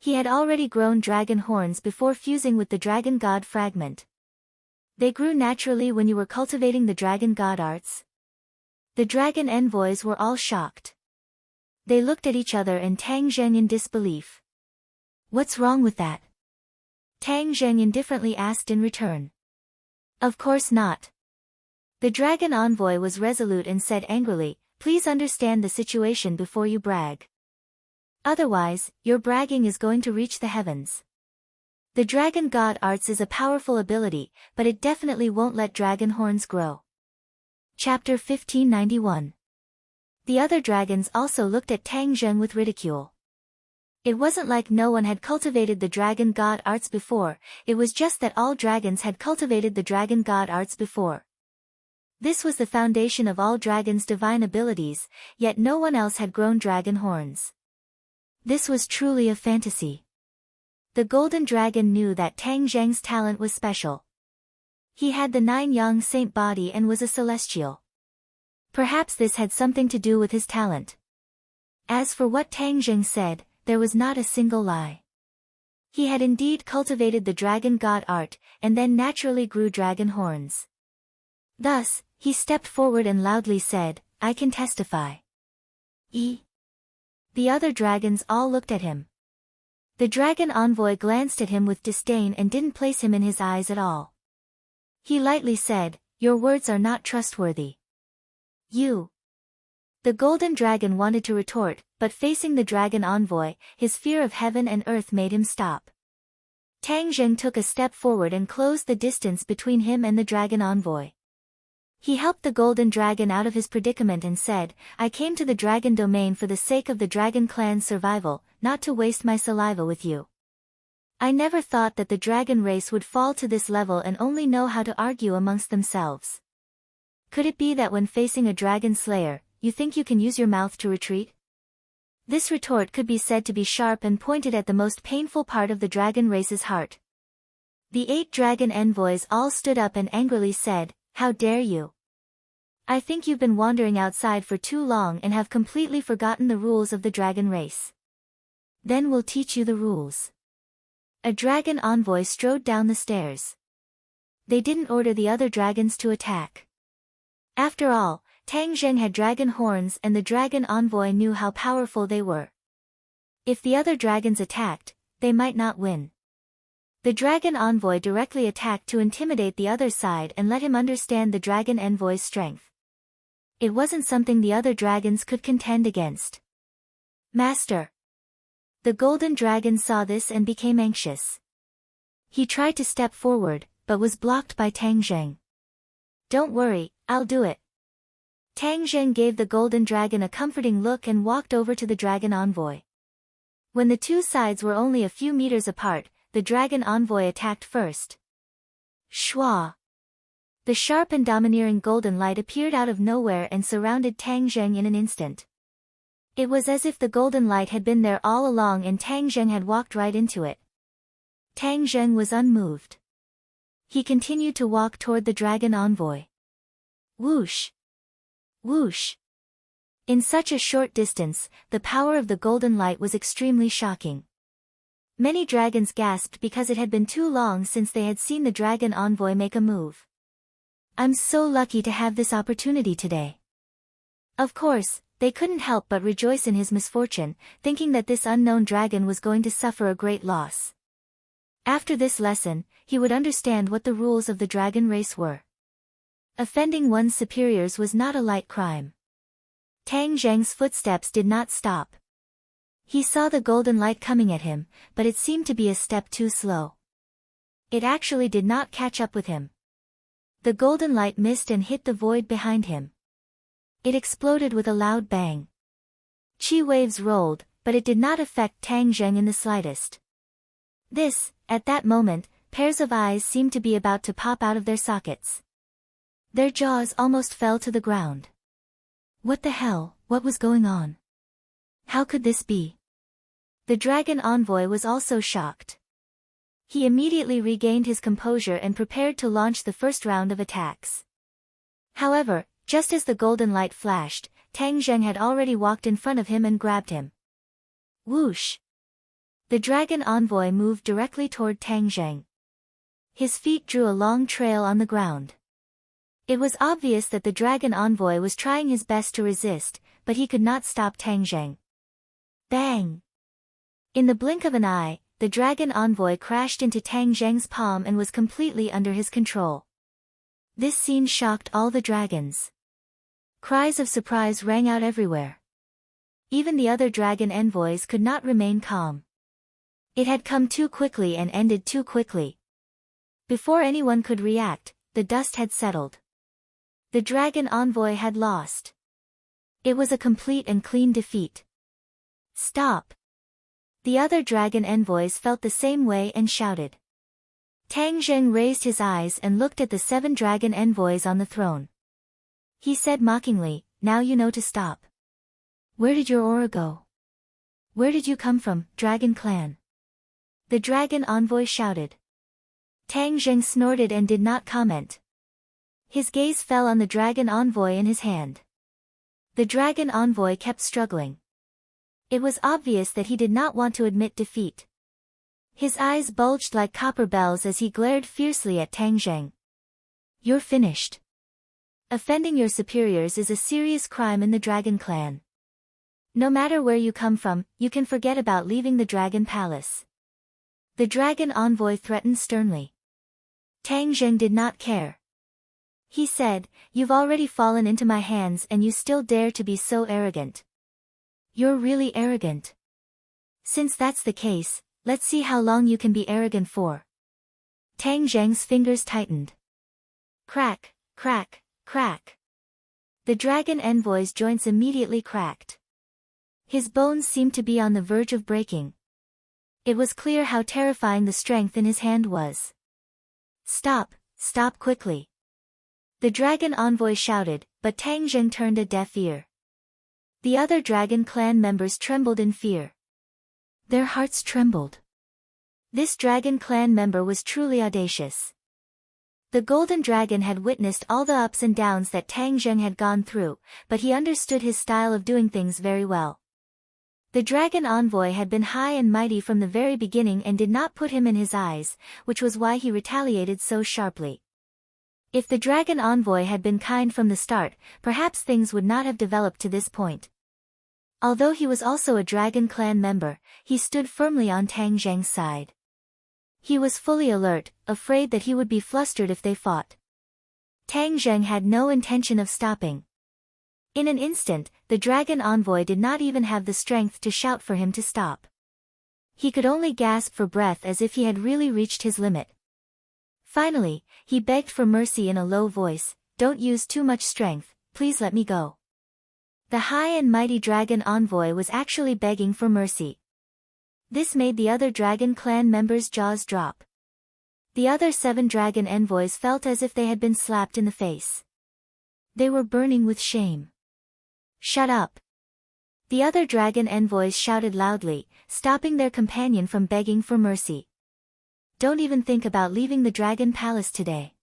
He had already grown dragon horns before fusing with the dragon god fragment. They grew naturally when you were cultivating the dragon god arts? The dragon envoys were all shocked. They looked at each other and Tang Zheng in disbelief. What's wrong with that? Tang Zheng indifferently asked in return. Of course not. The dragon envoy was resolute and said angrily, please understand the situation before you brag. Otherwise, your bragging is going to reach the heavens. The dragon god arts is a powerful ability, but it definitely won't let dragon horns grow. Chapter 1591. The other dragons also looked at Tang Zheng with ridicule. It wasn't like no one had cultivated the dragon god arts before, it was just that all dragons had cultivated the dragon god arts before. This was the foundation of all dragons' divine abilities, yet no one else had grown dragon horns. This was truly a fantasy. The golden dragon knew that Tang Zheng's talent was special. He had the 9-yang saint body and was a celestial. Perhaps this had something to do with his talent. As for what Tang Zheng said, there was not a single lie. He had indeed cultivated the dragon god art, and then naturally grew dragon horns. Thus, he stepped forward and loudly said, I can testify. The other dragons all looked at him. The dragon envoy glanced at him with disdain and didn't place him in his eyes at all. He lightly said, your words are not trustworthy. You. The golden dragon wanted to retort, but facing the dragon envoy, his fear of heaven and earth made him stop. Tang Zheng took a step forward and closed the distance between him and the dragon envoy. He helped the golden dragon out of his predicament and said, I came to the dragon domain for the sake of the dragon clan's survival, not to waste my saliva with you. I never thought that the dragon race would fall to this level and only know how to argue amongst themselves. Could it be that when facing a dragon slayer, you think you can use your mouth to retreat? This retort could be said to be sharp and pointed at the most painful part of the dragon race's heart. The 8 dragon envoys all stood up and angrily said, how dare you? I think you've been wandering outside for too long and have completely forgotten the rules of the dragon race. Then we'll teach you the rules. A dragon envoy strode down the stairs. They didn't order the other dragons to attack. After all, Tang Zheng had dragon horns and the dragon envoy knew how powerful they were. If the other dragons attacked, they might not win. The dragon envoy directly attacked to intimidate the other side and let him understand the dragon envoy's strength. It wasn't something the other dragons could contend against. Master. The golden dragon saw this and became anxious. He tried to step forward, but was blocked by Tang Zheng. Don't worry, I'll do it. Tang Zheng gave the golden dragon a comforting look and walked over to the dragon envoy. When the two sides were only a few meters apart, the dragon envoy attacked first. Shwa! The sharp and domineering golden light appeared out of nowhere and surrounded Tang Zheng in an instant. It was as if the golden light had been there all along and Tang Zheng had walked right into it. Tang Zheng was unmoved. He continued to walk toward the dragon envoy. Whoosh! Whoosh! In such a short distance, the power of the golden light was extremely shocking. Many dragons gasped because it had been too long since they had seen the dragon envoy make a move. I'm so lucky to have this opportunity today. Of course, they couldn't help but rejoice in his misfortune, thinking that this unknown dragon was going to suffer a great loss. After this lesson, he would understand what the rules of the dragon race were. Offending one's superiors was not a light crime. Tang Zheng's footsteps did not stop. He saw the golden light coming at him, but it seemed to be a step too slow. It actually did not catch up with him. The golden light missed and hit the void behind him. It exploded with a loud bang. Chi waves rolled, but it did not affect Tang Zheng in the slightest. At that moment, pairs of eyes seemed to be about to pop out of their sockets. Their jaws almost fell to the ground. What the hell, what was going on? How could this be? The dragon envoy was also shocked. He immediately regained his composure and prepared to launch the first round of attacks. However, just as the golden light flashed, Tang Zheng had already walked in front of him and grabbed him. Whoosh! The dragon envoy moved directly toward Tang Zheng. His feet drew a long trail on the ground. It was obvious that the dragon envoy was trying his best to resist, but he could not stop Tang Zheng. Bang! In the blink of an eye, the dragon envoy crashed into Tang Zheng's palm and was completely under his control. This scene shocked all the dragons. Cries of surprise rang out everywhere. Even the other dragon envoys could not remain calm. It had come too quickly and ended too quickly. Before anyone could react, the dust had settled. The dragon envoy had lost. It was a complete and clean defeat. Stop! The other dragon envoys felt the same way and shouted. Tang Zheng raised his eyes and looked at the 7 dragon envoys on the throne. He said mockingly, "Now you know to stop. Where did your aura go? Where did you come from, dragon clan?" The dragon envoy shouted. Tang Zheng snorted and did not comment. His gaze fell on the dragon envoy in his hand. The dragon envoy kept struggling. It was obvious that he did not want to admit defeat. His eyes bulged like copper bells as he glared fiercely at Tang Zheng. "You're finished. Offending your superiors is a serious crime in the Dragon Clan. No matter where you come from, you can forget about leaving the Dragon Palace." The dragon envoy threatened sternly. Tang Zheng did not care. He said, "You've already fallen into my hands and you still dare to be so arrogant. You're really arrogant. Since that's the case, let's see how long you can be arrogant for." Tang Zheng's fingers tightened. Crack, crack, crack. The dragon envoy's joints immediately cracked. His bones seemed to be on the verge of breaking. It was clear how terrifying the strength in his hand was. "Stop, stop quickly." The dragon envoy shouted, but Tang Zheng turned a deaf ear. The other dragon clan members trembled in fear. Their hearts trembled. This dragon clan member was truly audacious. The golden dragon had witnessed all the ups and downs that Tang Zheng had gone through, but he understood his style of doing things very well. The dragon envoy had been high and mighty from the very beginning and did not put him in his eyes, which was why he retaliated so sharply. If the dragon envoy had been kind from the start, perhaps things would not have developed to this point. Although he was also a dragon clan member, he stood firmly on Tang Zheng's side. He was fully alert, afraid that he would be flustered if they fought. Tang Zheng had no intention of stopping. In an instant, the dragon envoy did not even have the strength to shout for him to stop. He could only gasp for breath as if he had really reached his limit. Finally, he begged for mercy in a low voice, "Don't use too much strength, please let me go." The high and mighty dragon envoy was actually begging for mercy. This made the other dragon clan members' jaws drop. The other 7 dragon envoys felt as if they had been slapped in the face. They were burning with shame. "Shut up!" The other dragon envoys shouted loudly, stopping their companion from begging for mercy. "Don't even think about leaving the dragon palace today."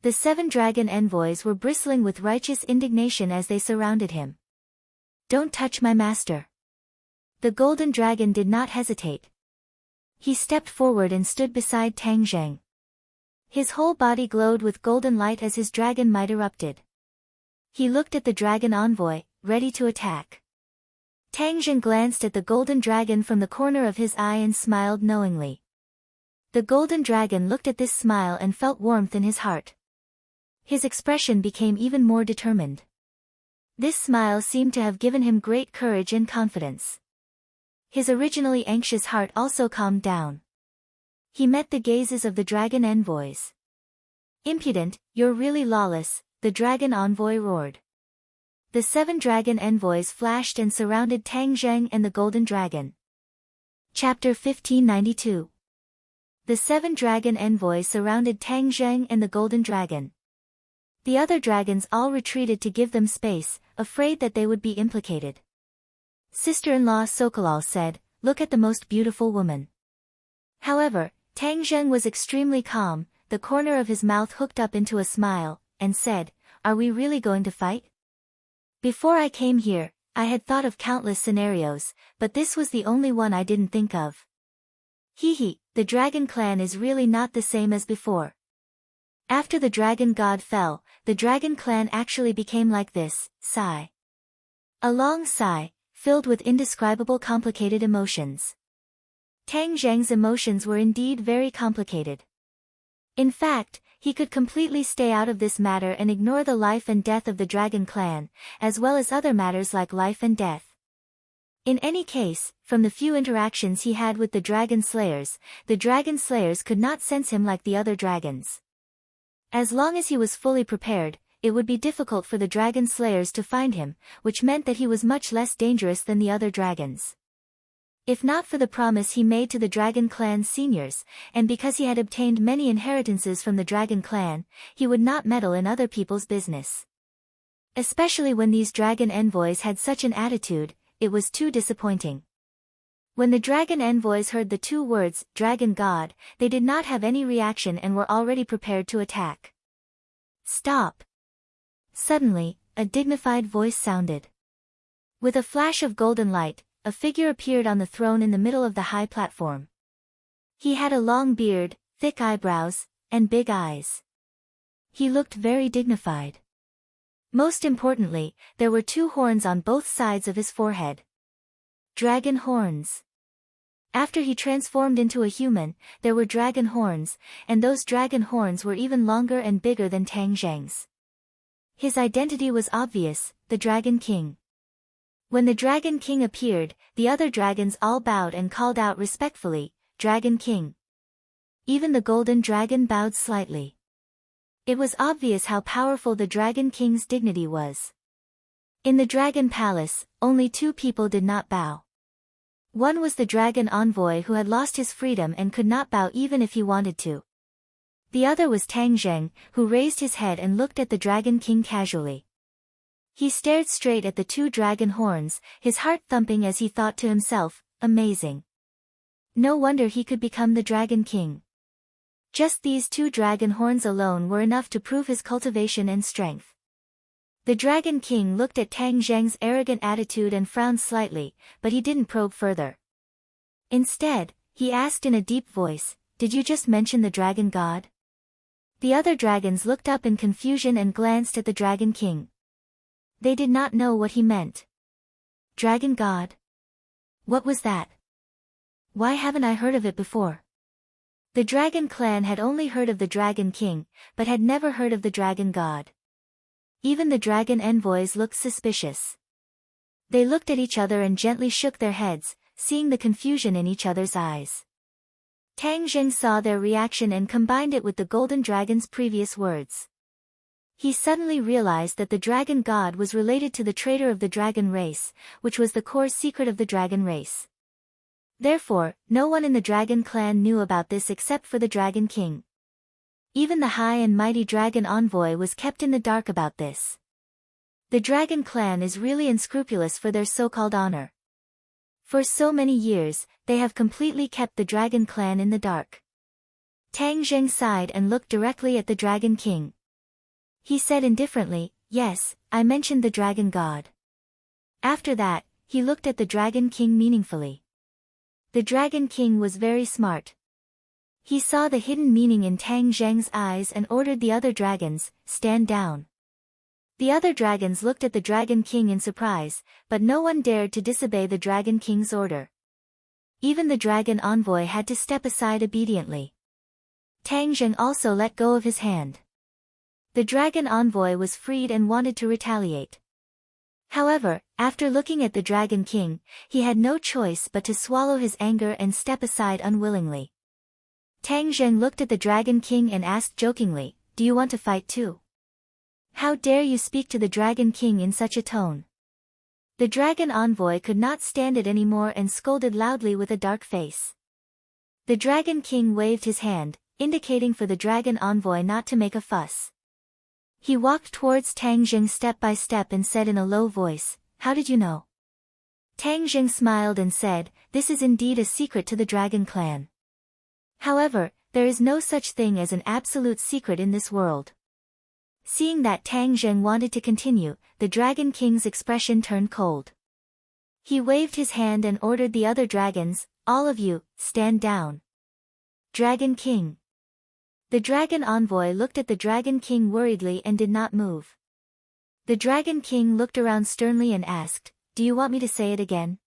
The 7 dragon envoys were bristling with righteous indignation as they surrounded him. "Don't touch my master." The golden dragon did not hesitate. He stepped forward and stood beside Tang Zheng. His whole body glowed with golden light as his dragon might erupted. He looked at the dragon envoy, ready to attack. Tang Zheng glanced at the golden dragon from the corner of his eye and smiled knowingly. The golden dragon looked at this smile and felt warmth in his heart. His expression became even more determined. This smile seemed to have given him great courage and confidence. His originally anxious heart also calmed down. He met the gazes of the dragon envoys. "Impudent, you're really lawless," the dragon envoy roared. The 7 dragon envoys flashed and surrounded Tang Zheng and the golden dragon. Chapter 1592. The 7 dragon envoys surrounded Tang Zheng and the golden dragon. The other dragons all retreated to give them space, afraid that they would be implicated. Sister-in-law Sokolal said, "Look at the most beautiful woman." However, Tang Zheng was extremely calm, the corner of his mouth hooked up into a smile, and said, "Are we really going to fight? Before I came here, I had thought of countless scenarios, but this was the only one I didn't think of. Hee, the dragon clan is really not the same as before." After the dragon god fell, the dragon clan actually became like this, sigh. A long sigh, filled with indescribable complicated emotions. Tang Zheng's emotions were indeed very complicated. In fact, he could completely stay out of this matter and ignore the life and death of the dragon clan, as well as other matters like life and death. In any case, from the few interactions he had with the dragon slayers could not sense him like the other dragons. As long as he was fully prepared, it would be difficult for the dragon slayers to find him, which meant that he was much less dangerous than the other dragons. If not for the promise he made to the dragon clan's seniors, and because he had obtained many inheritances from the dragon clan, he would not meddle in other people's business. Especially when these dragon envoys had such an attitude, it was too disappointing. When the dragon envoys heard the 2 words, dragon god, they did not have any reaction and were already prepared to attack. "Stop!" Suddenly, a dignified voice sounded. With a flash of golden light, a figure appeared on the throne in the middle of the high platform. He had a long beard, thick eyebrows, and big eyes. He looked very dignified. Most importantly, there were 2 horns on both sides of his forehead. Dragon horns. After he transformed into a human, there were dragon horns, and those dragon horns were even longer and bigger than Tang Zheng's. His identity was obvious, the Dragon King. When the Dragon King appeared, the other dragons all bowed and called out respectfully, "Dragon King." Even the golden dragon bowed slightly. It was obvious how powerful the Dragon King's dignity was. In the Dragon Palace, only 2 people did not bow. One was the dragon envoy who had lost his freedom and could not bow even if he wanted to. The other was Tang Zheng, who raised his head and looked at the Dragon King casually. He stared straight at the 2 dragon horns, his heart thumping as he thought to himself, "Amazing. No wonder he could become the Dragon King." Just these 2 dragon horns alone were enough to prove his cultivation and strength. The Dragon King looked at Tang Zheng's arrogant attitude and frowned slightly, but he didn't probe further. Instead, he asked in a deep voice, "Did you just mention the Dragon God?" The other dragons looked up in confusion and glanced at the Dragon King. They did not know what he meant. Dragon God? What was that? Why haven't I heard of it before? The Dragon Clan had only heard of the Dragon King, but had never heard of the Dragon God. Even the dragon envoys looked suspicious. They looked at each other and gently shook their heads, seeing the confusion in each other's eyes. Tang Zheng saw their reaction and combined it with the golden dragon's previous words. He suddenly realized that the dragon god was related to the traitor of the dragon race, which was the core secret of the dragon race. Therefore, no one in the dragon clan knew about this except for the Dragon King. Even the high and mighty dragon envoy was kept in the dark about this. The dragon clan is really unscrupulous for their so-called honor. For so many years, they have completely kept the dragon clan in the dark. Tang Zheng sighed and looked directly at the Dragon King. He said indifferently, "Yes, I mentioned the dragon god." After that, he looked at the Dragon King meaningfully. The Dragon King was very smart. He saw the hidden meaning in Tang Zheng's eyes and ordered the other dragons, "Stand down." The other dragons looked at the Dragon King in surprise, but no one dared to disobey the Dragon King's order. Even the dragon envoy had to step aside obediently. Tang Zheng also let go of his hand. The dragon envoy was freed and wanted to retaliate. However, after looking at the Dragon King, he had no choice but to swallow his anger and step aside unwillingly. Tang Zheng looked at the Dragon King and asked jokingly, "Do you want to fight too? How dare you speak to the Dragon King in such a tone?" The dragon envoy could not stand it anymore and scolded loudly with a dark face. The Dragon King waved his hand, indicating for the dragon envoy not to make a fuss. He walked towards Tang Jing step by step and said in a low voice, "How did you know?" Tang Jing smiled and said, "This is indeed a secret to the Dragon Clan. However, there is no such thing as an absolute secret in this world." Seeing that Tang Jing wanted to continue, the Dragon King's expression turned cold. He waved his hand and ordered the other dragons, "All of you, stand down." Dragon King. The dragon envoy looked at the Dragon King worriedly and did not move. The Dragon King looked around sternly and asked, "Do you want me to say it again?"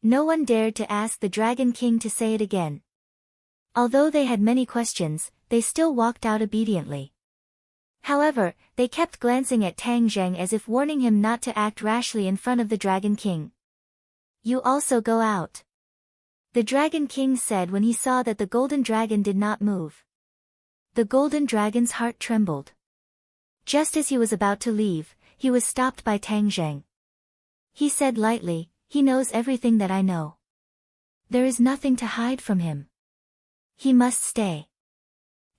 No one dared to ask the Dragon King to say it again. Although they had many questions, they still walked out obediently. However, they kept glancing at Tang Jing as if warning him not to act rashly in front of the Dragon King. "You also go out," the Dragon King said when he saw that the golden dragon did not move. The golden dragon's heart trembled. Just as he was about to leave, he was stopped by Tang Jing. He said lightly, "He knows everything that I know. There is nothing to hide from him. He must stay."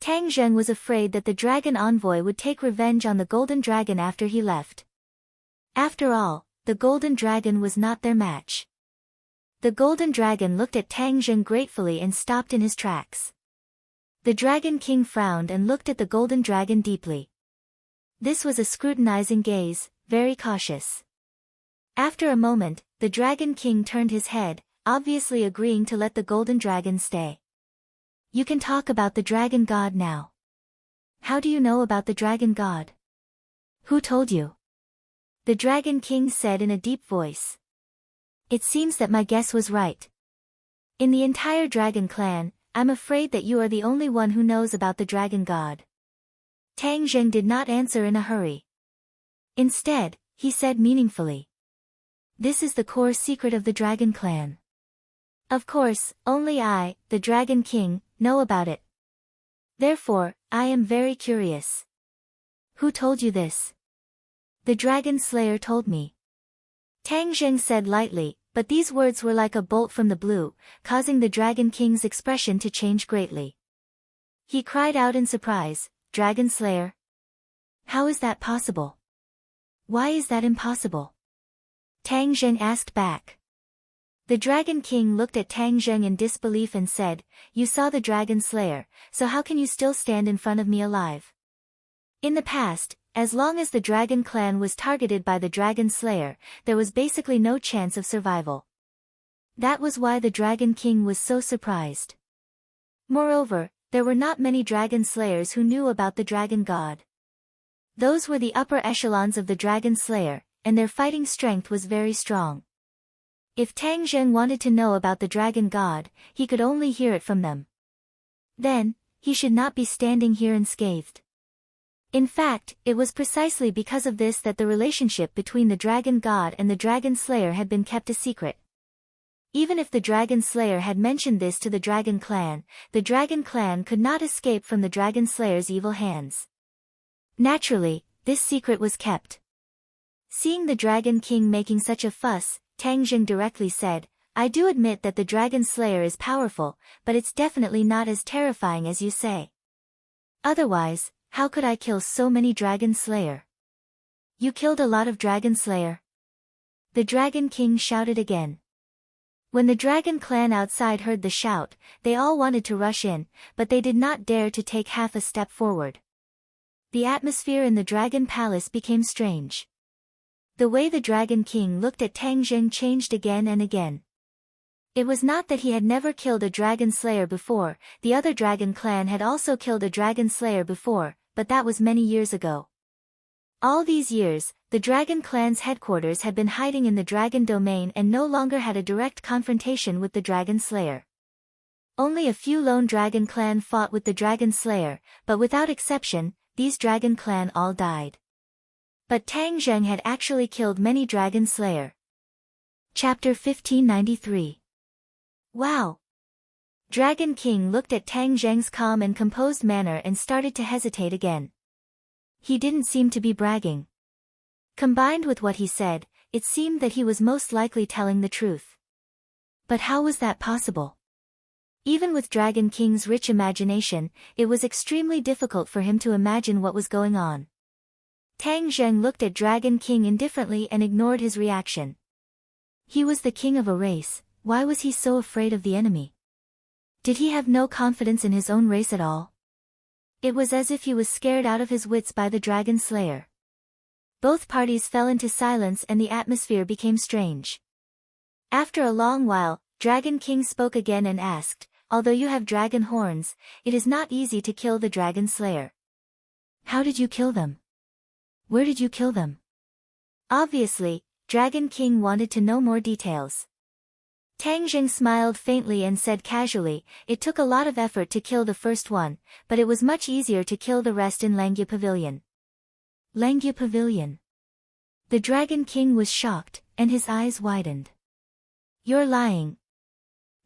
Tang Jing was afraid that the dragon envoy would take revenge on the golden dragon after he left. After all, the golden dragon was not their match. The golden dragon looked at Tang Jing gratefully and stopped in his tracks. The Dragon King frowned and looked at the golden dragon deeply. This was a scrutinizing gaze, very cautious. After a moment, the Dragon King turned his head, obviously agreeing to let the golden dragon stay. "You can talk about the dragon god now. How do you know about the dragon god? Who told you?" The Dragon King said in a deep voice. "It seems that my guess was right. In the entire dragon clan, I'm afraid that you are the only one who knows about the dragon god." Tang Jing did not answer in a hurry. Instead, he said meaningfully, "This is the core secret of the dragon clan. Of course, only I, the Dragon King, know about it. Therefore, I am very curious. Who told you this?" "The Dragon Slayer told me." Tang Jing said lightly, but these words were like a bolt from the blue, causing the Dragon King's expression to change greatly. He cried out in surprise, "Dragon Slayer? How is that possible? Why is that impossible?" Tang Jing asked back. The Dragon King looked at Tang Jing in disbelief and said, "You saw the Dragon Slayer, so how can you still stand in front of me alive?" In the past, as long as the Dragon Clan was targeted by the Dragon Slayer, there was basically no chance of survival. That was why the Dragon King was so surprised. Moreover, there were not many Dragon Slayers who knew about the Dragon God. Those were the upper echelons of the Dragon Slayer, and their fighting strength was very strong. If Tang Jing wanted to know about the Dragon God, he could only hear it from them. Then, he should not be standing here unscathed. In fact, it was precisely because of this that the relationship between the Dragon God and the Dragon Slayer had been kept a secret. Even if the Dragon Slayer had mentioned this to the Dragon Clan, the Dragon Clan could not escape from the Dragon Slayer's evil hands. Naturally, this secret was kept. Seeing the Dragon King making such a fuss, Tang Jing directly said, "I do admit that the Dragon Slayer is powerful, but it's definitely not as terrifying as you say. Otherwise, how could I kill so many Dragon Slayer?" "You killed a lot of Dragon Slayer?" the Dragon King shouted again. When the Dragon Clan outside heard the shout, they all wanted to rush in, but they did not dare to take half a step forward. The atmosphere in the Dragon Palace became strange. The way the Dragon King looked at Tang Jing changed again and again. It was not that he had never killed a Dragon Slayer before, the other Dragon Clan had also killed a Dragon Slayer before, but that was many years ago. All these years, the Dragon Clan's headquarters had been hiding in the Dragon Domain and no longer had a direct confrontation with the Dragon Slayer. Only a few lone Dragon Clan fought with the Dragon Slayer, but without exception, these Dragon Clan all died. But Tang Jing had actually killed many Dragon Slayer. Chapter 1593. Wow! Dragon King looked at Tang Jing's calm and composed manner and started to hesitate again. He didn't seem to be bragging. Combined with what he said, it seemed that he was most likely telling the truth. But how was that possible? Even with Dragon King's rich imagination, it was extremely difficult for him to imagine what was going on. Tang Zheng looked at Dragon King indifferently and ignored his reaction. He was the king of a race, why was he so afraid of the enemy? Did he have no confidence in his own race at all? It was as if he was scared out of his wits by the Dragon Slayer. Both parties fell into silence and the atmosphere became strange. After a long while, Dragon King spoke again and asked, although you have dragon horns, it is not easy to kill the Dragon Slayer. How did you kill them? Where did you kill them? Obviously, Dragon King wanted to know more details. Tang Zheng smiled faintly and said casually, it took a lot of effort to kill the first one, but it was much easier to kill the rest in Langya Pavilion. Langya Pavilion. The Dragon King was shocked, and his eyes widened. You're lying.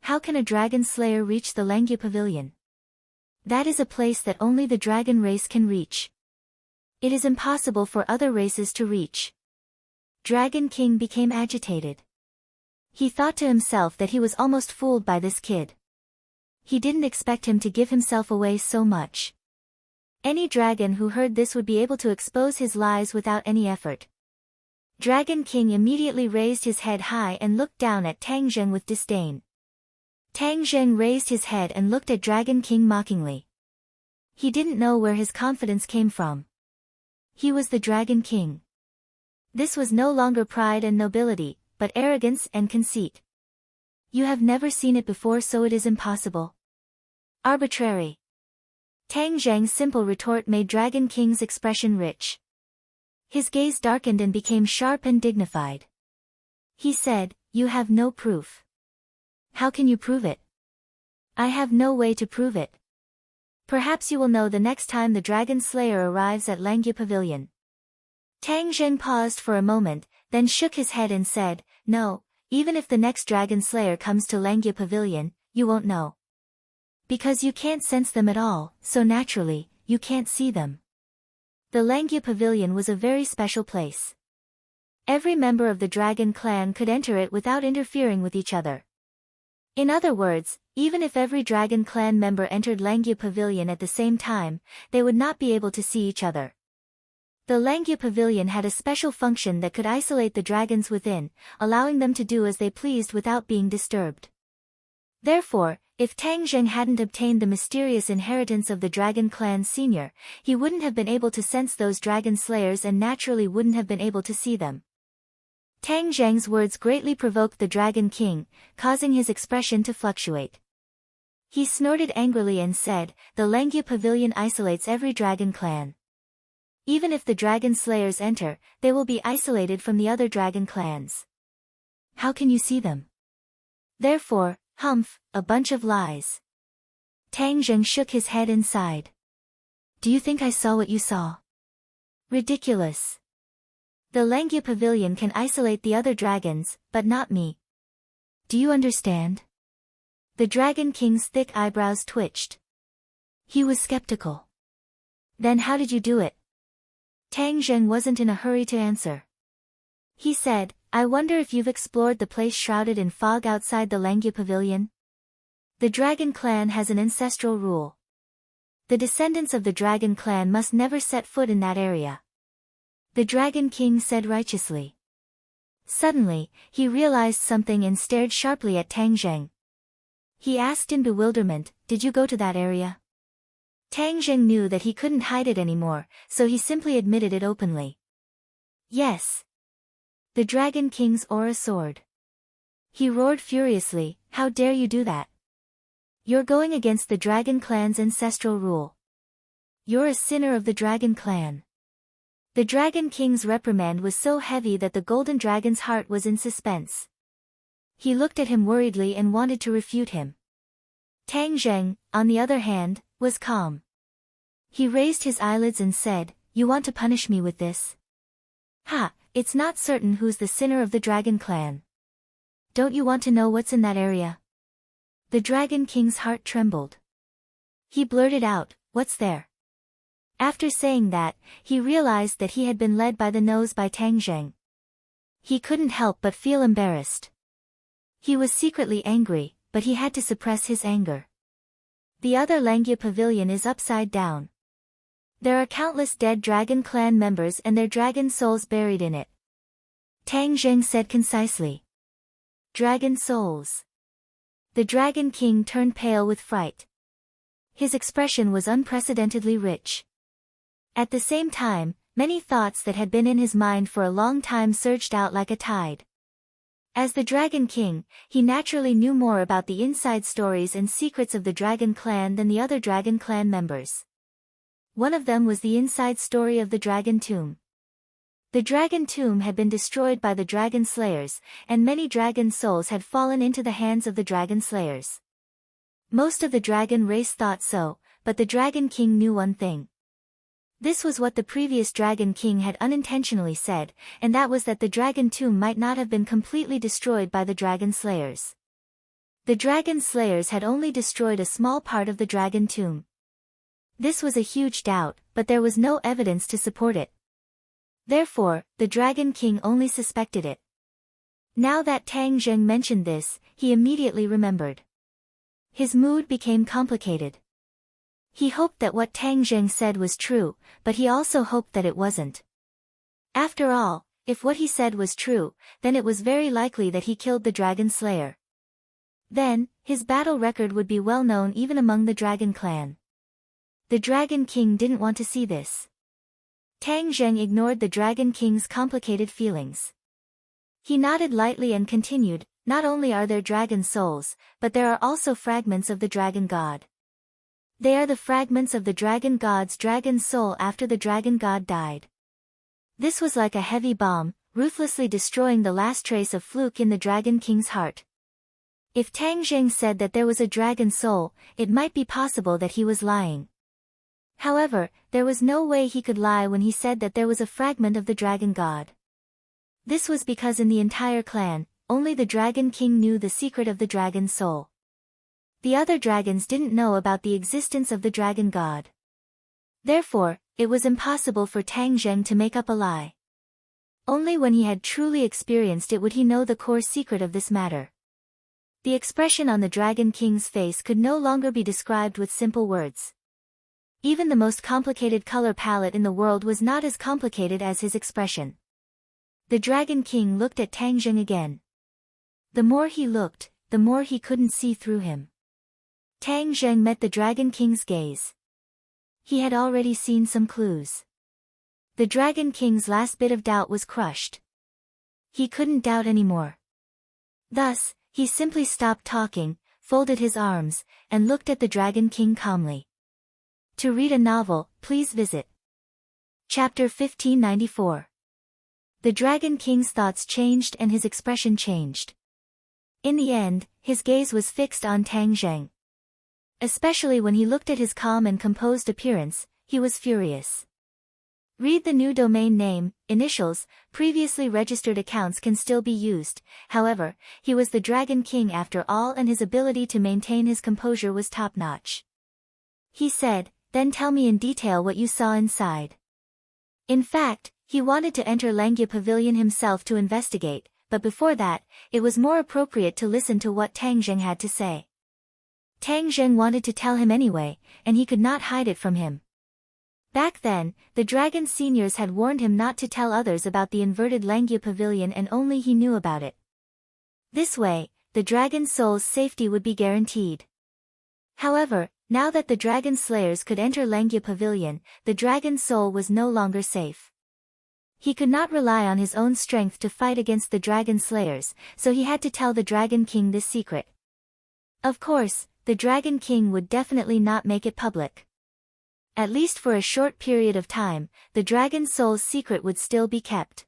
How can a dragon slayer reach the Langya Pavilion? That is a place that only the dragon race can reach. It is impossible for other races to reach. Dragon King became agitated. He thought to himself that he was almost fooled by this kid. He didn't expect him to give himself away so much. Any dragon who heard this would be able to expose his lies without any effort. Dragon King immediately raised his head high and looked down at Tang Zheng with disdain. Tang Zheng raised his head and looked at Dragon King mockingly. He didn't know where his confidence came from. He was the Dragon King. This was no longer pride and nobility, but arrogance and conceit. You have never seen it before, so it is impossible. Arbitrary. Tang Zheng's simple retort made Dragon King's expression rich. His gaze darkened and became sharp and dignified. He said, you have no proof. How can you prove it? I have no way to prove it. Perhaps you will know the next time the Dragon Slayer arrives at Langya Pavilion. Tang Zheng paused for a moment, then shook his head and said, no, even if the next Dragon Slayer comes to Langya Pavilion, you won't know. Because you can't sense them at all, so naturally, you can't see them. The Langya Pavilion was a very special place. Every member of the Dragon clan could enter it without interfering with each other. In other words, even if every Dragon clan member entered Langya Pavilion at the same time, they would not be able to see each other. The Langya Pavilion had a special function that could isolate the dragons within, allowing them to do as they pleased without being disturbed. Therefore, if Tang Zheng hadn't obtained the mysterious inheritance of the Dragon Clan Senior, he wouldn't have been able to sense those dragon slayers and naturally wouldn't have been able to see them. Tang Zheng's words greatly provoked the Dragon King, causing his expression to fluctuate. He snorted angrily and said, the Langya Pavilion isolates every dragon clan. Even if the dragon slayers enter, they will be isolated from the other dragon clans. How can you see them? Therefore, humph, a bunch of lies. Tang Zheng shook his head and sighed. Do you think I saw what you saw? Ridiculous. The Langya Pavilion can isolate the other dragons, but not me. Do you understand? The Dragon King's thick eyebrows twitched. He was skeptical. Then how did you do it? Tang Zheng wasn't in a hurry to answer. He said, I wonder if you've explored the place shrouded in fog outside the Langya Pavilion? The Dragon Clan has an ancestral rule. The descendants of the Dragon Clan must never set foot in that area. The Dragon King said righteously. Suddenly, he realized something and stared sharply at Tang Zheng. He asked in bewilderment, did you go to that area? Tang Zheng knew that he couldn't hide it anymore, so he simply admitted it openly. Yes. The Dragon King's aura soared. He roared furiously, how dare you do that? You're going against the Dragon Clan's ancestral rule. You're a sinner of the Dragon Clan. The Dragon King's reprimand was so heavy that the Golden Dragon's heart was in suspense. He looked at him worriedly and wanted to refute him. Tang Zheng, on the other hand, was calm. He raised his eyelids and said, you want to punish me with this? Ha, it's not certain who's the sinner of the Dragon Clan. Don't you want to know what's in that area? The Dragon King's heart trembled. He blurted out, what's there? After saying that, he realized that he had been led by the nose by Tang Zheng. He couldn't help but feel embarrassed. He was secretly angry, but he had to suppress his anger. The other Langya pavilion is upside down. There are countless dead dragon clan members and their dragon souls buried in it. Tang Zheng said concisely. Dragon souls. The Dragon King turned pale with fright. His expression was unprecedentedly rich. At the same time, many thoughts that had been in his mind for a long time surged out like a tide. As the Dragon King, he naturally knew more about the inside stories and secrets of the Dragon Clan than the other Dragon Clan members. One of them was the inside story of the Dragon Tomb. The Dragon Tomb had been destroyed by the Dragon Slayers, and many dragon souls had fallen into the hands of the Dragon Slayers. Most of the dragon race thought so, but the Dragon King knew one thing. This was what the previous Dragon King had unintentionally said, and that was that the Dragon Tomb might not have been completely destroyed by the Dragon Slayers. The Dragon Slayers had only destroyed a small part of the Dragon Tomb. This was a huge doubt, but there was no evidence to support it. Therefore, the Dragon King only suspected it. Now that Tang Zheng mentioned this, he immediately remembered. His mood became complicated. He hoped that what Tang Zheng said was true, but he also hoped that it wasn't. After all, if what he said was true, then it was very likely that he killed the Dragon Slayer. Then, his battle record would be well known even among the Dragon Clan. The Dragon King didn't want to see this. Tang Zheng ignored the Dragon King's complicated feelings. He nodded lightly and continued, not only are there dragon souls, but there are also fragments of the Dragon God. They are the fragments of the Dragon God's dragon soul after the Dragon God died. This was like a heavy bomb, ruthlessly destroying the last trace of fluke in the Dragon King's heart. If Tang Zheng said that there was a dragon soul, it might be possible that he was lying. However, there was no way he could lie when he said that there was a fragment of the Dragon God. This was because in the entire clan, only the Dragon King knew the secret of the dragon soul. The other dragons didn't know about the existence of the Dragon God. Therefore, it was impossible for Tang Zheng to make up a lie. Only when he had truly experienced it would he know the core secret of this matter. The expression on the Dragon King's face could no longer be described with simple words. Even the most complicated color palette in the world was not as complicated as his expression. The Dragon King looked at Tang Zheng again. The more he looked, the more he couldn't see through him. Tang Zheng met the Dragon King's gaze. He had already seen some clues. The Dragon King's last bit of doubt was crushed. He couldn't doubt anymore. Thus, he simply stopped talking, folded his arms, and looked at the Dragon King calmly. To read a novel, please visit Chapter 1594. The Dragon King's thoughts changed and his expression changed. In the end, his gaze was fixed on Tang Zheng. Especially when he looked at his calm and composed appearance, he was furious. Read the new domain name, initials, previously registered accounts can still be used, however, he was the Dragon King after all and his ability to maintain his composure was top-notch. He said, "Then tell me in detail what you saw inside." In fact, he wanted to enter Langya Pavilion himself to investigate, but before that, it was more appropriate to listen to what Tang Zheng had to say. Tang Zheng wanted to tell him anyway, and he could not hide it from him. Back then, the Dragon Seniors had warned him not to tell others about the inverted Langya Pavilion and only he knew about it. This way, the Dragon Soul's safety would be guaranteed. However, now that the Dragon Slayers could enter Langya Pavilion, the Dragon Soul was no longer safe. He could not rely on his own strength to fight against the Dragon Slayers, so he had to tell the Dragon King this secret. Of course, the Dragon King would definitely not make it public. At least for a short period of time, the Dragon Soul's secret would still be kept.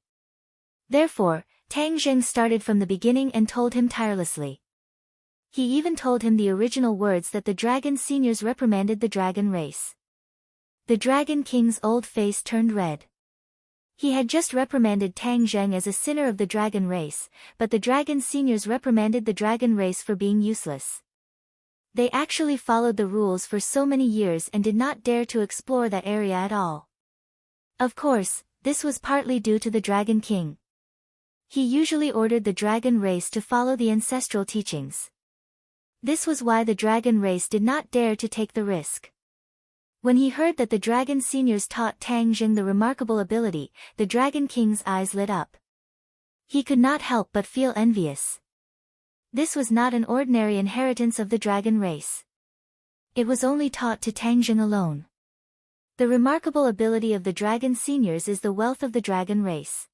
Therefore, Tang Zheng started from the beginning and told him tirelessly. He even told him the original words that the Dragon Seniors reprimanded the dragon race. The Dragon King's old face turned red. He had just reprimanded Tang Zheng as a sinner of the dragon race, but the Dragon Seniors reprimanded the dragon race for being useless. They actually followed the rules for so many years and did not dare to explore that area at all. Of course, this was partly due to the Dragon King. He usually ordered the dragon race to follow the ancestral teachings. This was why the dragon race did not dare to take the risk. When he heard that the dragon seniors taught Tang Jing the remarkable ability, the Dragon King's eyes lit up. He could not help but feel envious. This was not an ordinary inheritance of the dragon race. It was only taught to Tang Jing alone. The remarkable ability of the dragon seniors is the wealth of the dragon race.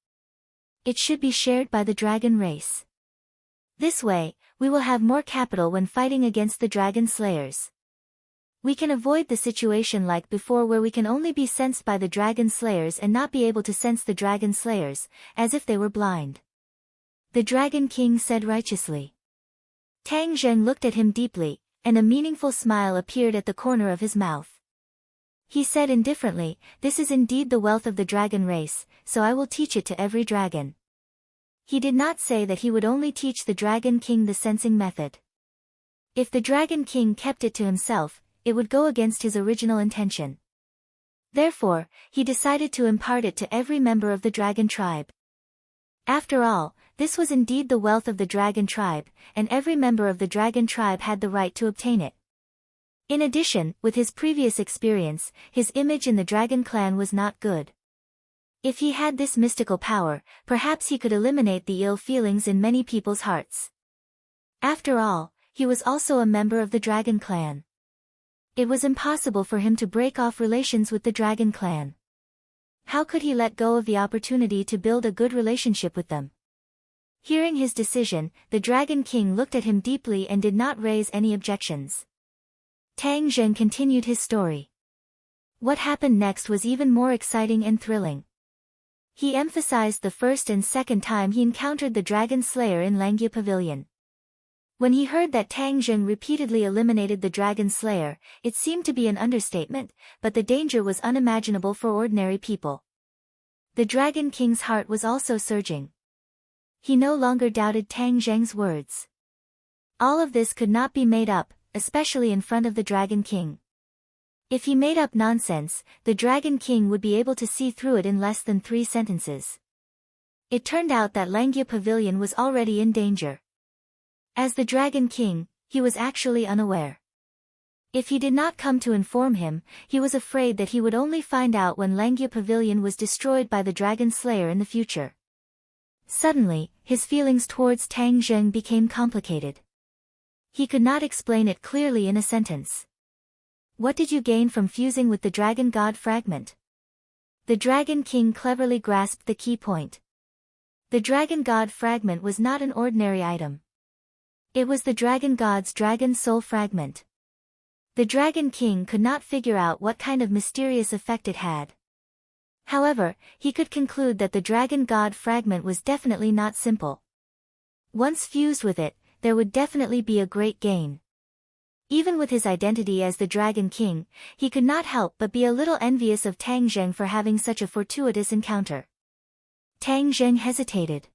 It should be shared by the dragon race. This way, we will have more capital when fighting against the dragon slayers. We can avoid the situation like before where we can only be sensed by the dragon slayers and not be able to sense the dragon slayers, as if they were blind. The Dragon King said righteously. Tang Zheng looked at him deeply, and a meaningful smile appeared at the corner of his mouth. He said indifferently, "This is indeed the wealth of the dragon race, so I will teach it to every dragon." He did not say that he would only teach the Dragon King the sensing method. If the Dragon King kept it to himself, it would go against his original intention. Therefore, he decided to impart it to every member of the dragon tribe. After all, this was indeed the wealth of the dragon tribe, and every member of the dragon tribe had the right to obtain it. In addition, with his previous experience, his image in the dragon clan was not good. If he had this mystical power, perhaps he could eliminate the ill feelings in many people's hearts. After all, he was also a member of the dragon clan. It was impossible for him to break off relations with the dragon clan. How could he let go of the opportunity to build a good relationship with them? Hearing his decision, the Dragon King looked at him deeply and did not raise any objections. Tang Zheng continued his story. What happened next was even more exciting and thrilling. He emphasized the first and second time he encountered the Dragon Slayer in Langia Pavilion. When he heard that Tang Zheng repeatedly eliminated the Dragon Slayer, it seemed to be an understatement, but the danger was unimaginable for ordinary people. The Dragon King's heart was also surging. He no longer doubted Tang Zheng's words. All of this could not be made up, especially in front of the Dragon King. If he made up nonsense, the Dragon King would be able to see through it in less than 3 sentences. It turned out that Langia Pavilion was already in danger. As the Dragon King, he was actually unaware. If he did not come to inform him, he was afraid that he would only find out when Langia Pavilion was destroyed by the Dragon Slayer in the future. Suddenly, his feelings towards Tang Zheng became complicated. He could not explain it clearly in a sentence. What did you gain from fusing with the Dragon God fragment? The Dragon King cleverly grasped the key point. The Dragon God fragment was not an ordinary item. It was the Dragon God's Dragon Soul fragment. The Dragon King could not figure out what kind of mysterious effect it had. However, he could conclude that the Dragon God fragment was definitely not simple. Once fused with it, there would definitely be a great gain. Even with his identity as the Dragon King, he could not help but be a little envious of Tang Zheng for having such a fortuitous encounter. Tang Zheng hesitated.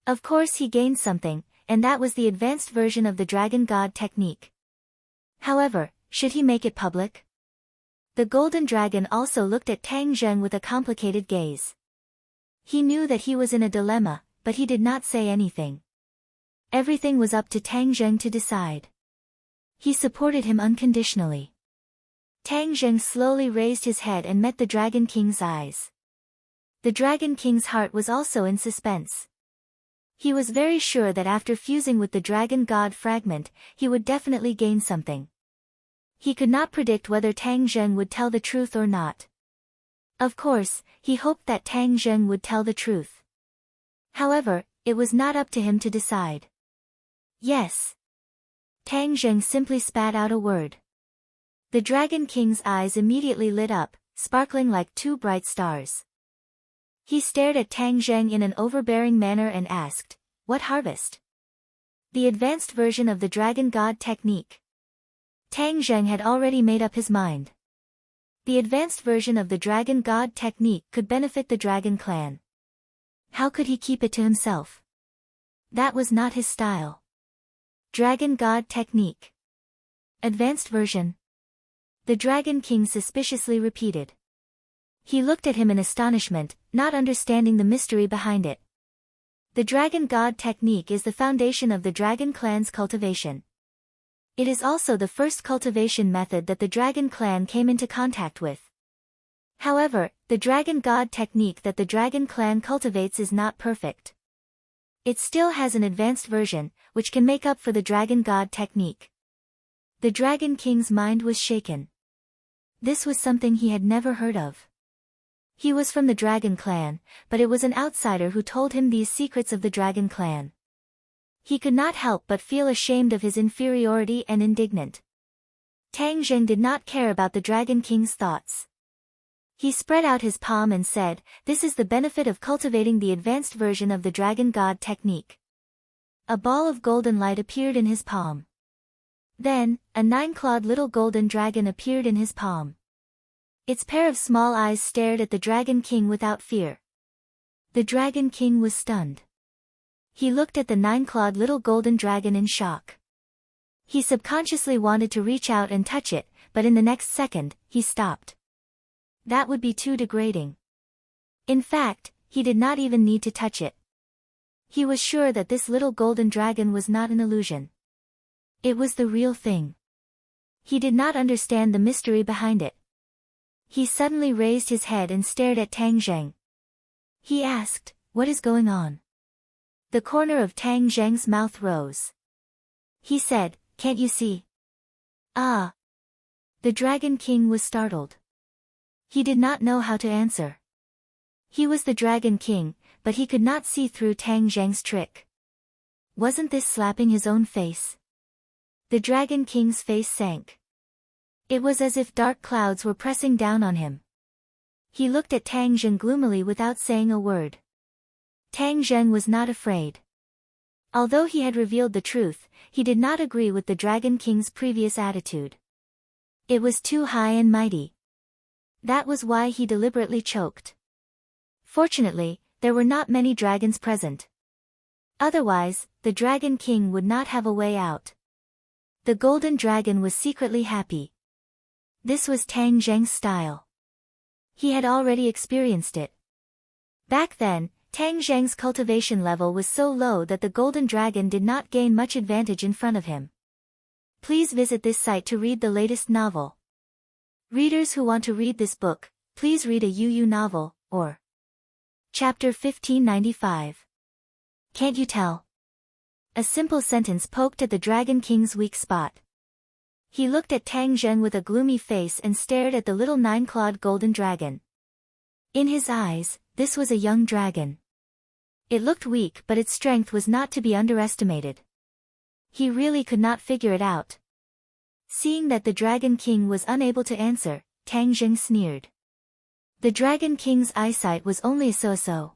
Of course he gained something, and that was the advanced version of the Dragon God technique. However, should he make it public? The Golden Dragon also looked at Tang Zheng with a complicated gaze. He knew that he was in a dilemma, but he did not say anything. Everything was up to Tang Zheng to decide. He supported him unconditionally. Tang Zheng slowly raised his head and met the Dragon King's eyes. The Dragon King's heart was also in suspense. He was very sure that after fusing with the Dragon God fragment, he would definitely gain something. He could not predict whether Tang Zheng would tell the truth or not. Of course, he hoped that Tang Zheng would tell the truth. However, it was not up to him to decide. Yes. Tang Zheng simply spat out a word. The Dragon King's eyes immediately lit up, sparkling like 2 bright stars. He stared at Tang Zheng in an overbearing manner and asked, "What harvest?" The advanced version of the Dragon God technique. Tang Zheng had already made up his mind. The advanced version of the Dragon God technique could benefit the Dragon Clan. How could he keep it to himself? That was not his style. Dragon God technique. Advanced version. The Dragon King suspiciously repeated. He looked at him in astonishment, not understanding the mystery behind it. The Dragon God technique is the foundation of the Dragon Clan's cultivation. It is also the first cultivation method that the Dragon Clan came into contact with. However, the Dragon God technique that the Dragon Clan cultivates is not perfect. It still has an advanced version, which can make up for the Dragon God technique. The Dragon King's mind was shaken. This was something he had never heard of. He was from the Dragon Clan, but it was an outsider who told him these secrets of the Dragon Clan. He could not help but feel ashamed of his inferiority and indignant. Tang Zheng did not care about the Dragon King's thoughts. He spread out his palm and said, "This is the benefit of cultivating the advanced version of the Dragon God technique." A ball of golden light appeared in his palm. Then, a 9-clawed little golden dragon appeared in his palm. Its pair of small eyes stared at the Dragon King without fear. The Dragon King was stunned. He looked at the 9-clawed little golden dragon in shock. He subconsciously wanted to reach out and touch it, but in the next second, he stopped. That would be too degrading. In fact, he did not even need to touch it. He was sure that this little golden dragon was not an illusion. It was the real thing. He did not understand the mystery behind it. He suddenly raised his head and stared at Tang Zheng. He asked, "What is going on?" The corner of Tang Zheng's mouth rose. He said, "Can't you see?" "Ah." The Dragon King was startled. He did not know how to answer. He was the Dragon King, but he could not see through Tang Zheng's trick. Wasn't this slapping his own face? The Dragon King's face sank. It was as if dark clouds were pressing down on him. He looked at Tang Zheng gloomily without saying a word. Tang Zheng was not afraid. Although he had revealed the truth, he did not agree with the Dragon King's previous attitude. It was too high and mighty. That was why he deliberately choked. Fortunately, there were not many dragons present. Otherwise, the Dragon King would not have a way out. The golden dragon was secretly happy. This was Tang Zheng's style. He had already experienced it. Back then, Tang Zheng's cultivation level was so low that the golden dragon did not gain much advantage in front of him. Please visit this site to read the latest novel. Readers who want to read this book, please read a UU novel, or Chapter 1595. Can't you tell? A simple sentence poked at the Dragon King's weak spot. He looked at Tang Zheng with a gloomy face and stared at the little 9-clawed golden dragon. In his eyes, this was a young dragon. It looked weak, but its strength was not to be underestimated. He really could not figure it out. Seeing that the Dragon King was unable to answer, Tang Zheng sneered. The Dragon King's eyesight was only so-so.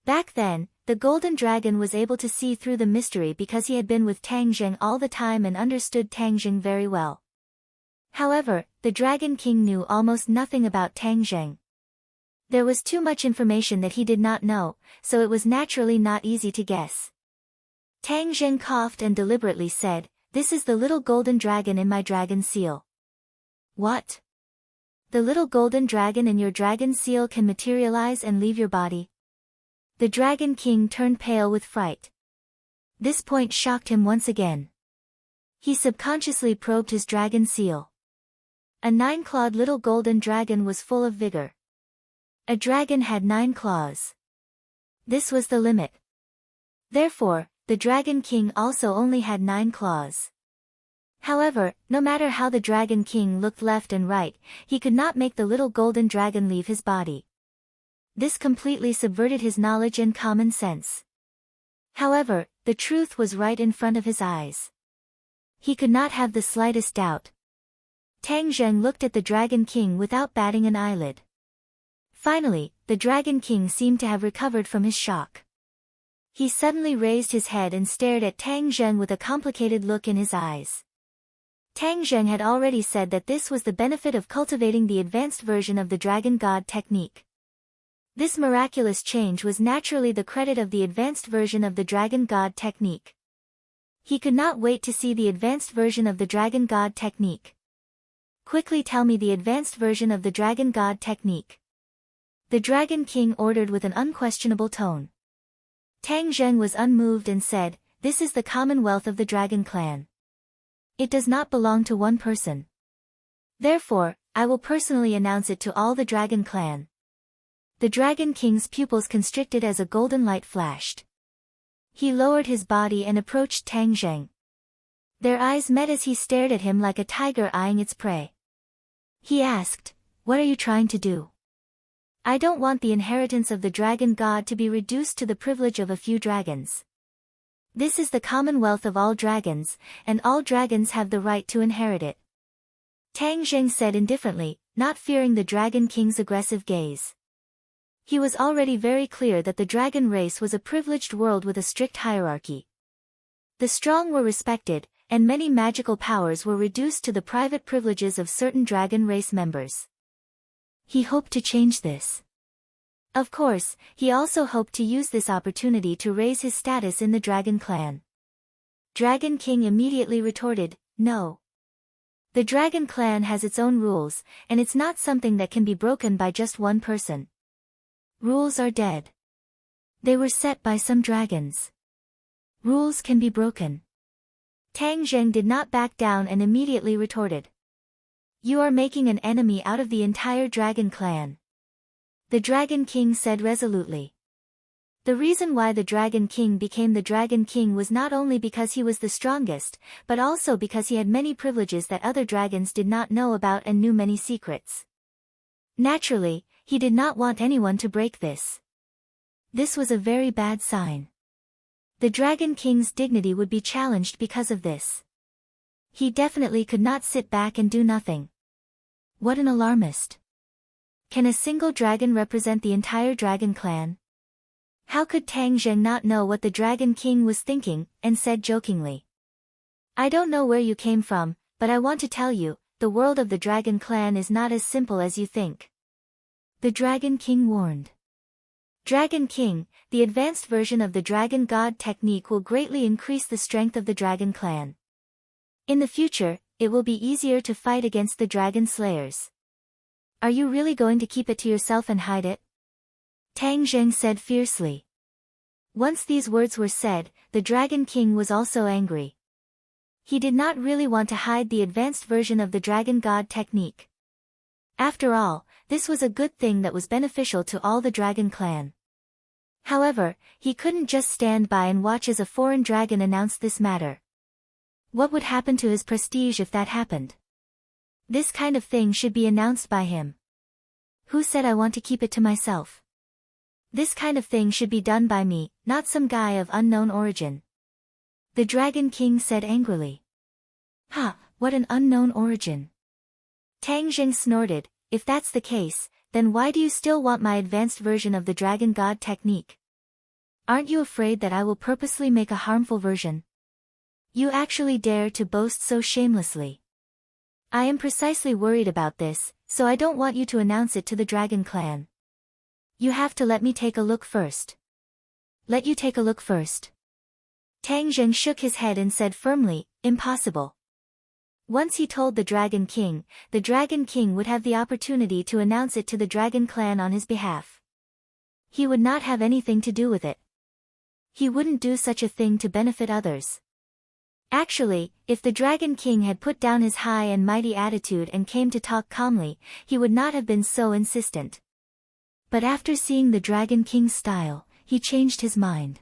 Back then, the golden dragon was able to see through the mystery because he had been with Tang Zheng all the time and understood Tang Zheng very well. However, the Dragon King knew almost nothing about Tang Zheng. There was too much information that he did not know, so it was naturally not easy to guess. Tang Zheng coughed and deliberately said, "This is the little golden dragon in my dragon seal." What? The little golden dragon in your dragon seal can materialize and leave your body? The Dragon King turned pale with fright. This point shocked him once again. He subconsciously probed his dragon seal. A 9-clawed little golden dragon was full of vigor. A dragon had 9 claws. This was the limit. Therefore, the Dragon King also only had 9 claws. However, no matter how the Dragon King looked left and right, he could not make the little golden dragon leave his body. This completely subverted his knowledge and common sense. However, the truth was right in front of his eyes. He could not have the slightest doubt. Tang Zheng looked at the Dragon King without batting an eyelid. Finally, the Dragon King seemed to have recovered from his shock. He suddenly raised his head and stared at Tang Zheng with a complicated look in his eyes. Tang Zheng had already said that this was the benefit of cultivating the advanced version of the Dragon God technique. This miraculous change was naturally the credit of the advanced version of the Dragon God technique. He could not wait to see the advanced version of the Dragon God technique. Quickly tell me the advanced version of the Dragon God technique. The Dragon King ordered with an unquestionable tone. Tang Zheng was unmoved and said, "This is the commonwealth of the Dragon Clan. It does not belong to one person. Therefore, I will personally announce it to all the dragon clan. The Dragon King's pupils constricted as a golden light flashed. He lowered his body and approached Tang Zheng. Their eyes met as he stared at him like a tiger eyeing its prey. He asked, "What are you trying to do?" "I don't want the inheritance of the dragon god to be reduced to the privilege of a few dragons. This is the commonwealth of all dragons, and all dragons have the right to inherit it." Tang Zheng said indifferently, not fearing the Dragon King's aggressive gaze. He was already very clear that the dragon race was a privileged world with a strict hierarchy. The strong were respected, and many magical powers were reduced to the private privileges of certain dragon race members. He hoped to change this. Of course, he also hoped to use this opportunity to raise his status in the dragon clan. Dragon King immediately retorted, "No. The dragon clan has its own rules, and it's not something that can be broken by just one person. Rules are dead. They were set by some dragons. Rules can be broken." Tang Zheng did not back down and immediately retorted, "You are making an enemy out of the entire dragon clan." The Dragon King said resolutely. The reason why the Dragon King became the Dragon King was not only because he was the strongest, but also because he had many privileges that other dragons did not know about and knew many secrets. Naturally, he did not want anyone to break this. This was a very bad sign. The Dragon King's dignity would be challenged because of this. He definitely could not sit back and do nothing. What an alarmist. Can a single dragon represent the entire dragon clan? How could Tang Zheng not know what the Dragon King was thinking, and said jokingly, "I don't know where you came from, but I want to tell you, the world of the dragon clan is not as simple as you think." The Dragon King warned. Dragon King, the advanced version of the Dragon God technique will greatly increase the strength of the Dragon Clan. In the future, it will be easier to fight against the Dragon Slayers. Are you really going to keep it to yourself and hide it? Tang Zheng said fiercely. Once these words were said, the Dragon King was also angry. He did not really want to hide the advanced version of the Dragon God technique. After all, this was a good thing that was beneficial to all the Dragon Clan. However, he couldn't just stand by and watch as a foreign dragon announced this matter. What would happen to his prestige if that happened? This kind of thing should be announced by him. Who said I want to keep it to myself? This kind of thing should be done by me, not some guy of unknown origin. The Dragon King said angrily. "Ha, what an unknown origin." Tang Zheng snorted, "If that's the case, then why do you still want my advanced version of the Dragon God technique? Aren't you afraid that I will purposely make a harmful version? You actually dare to boast so shamelessly. I am precisely worried about this, so I don't want you to announce it to the Dragon Clan. You have to let me take a look first." "Let you take a look first?" Tang Zheng shook his head and said firmly, "Impossible." Once he told the Dragon King would have the opportunity to announce it to the Dragon Clan on his behalf. He would not have anything to do with it. He wouldn't do such a thing to benefit others. Actually, if the Dragon King had put down his high and mighty attitude and came to talk calmly, he would not have been so insistent. But after seeing the Dragon King's style, he changed his mind.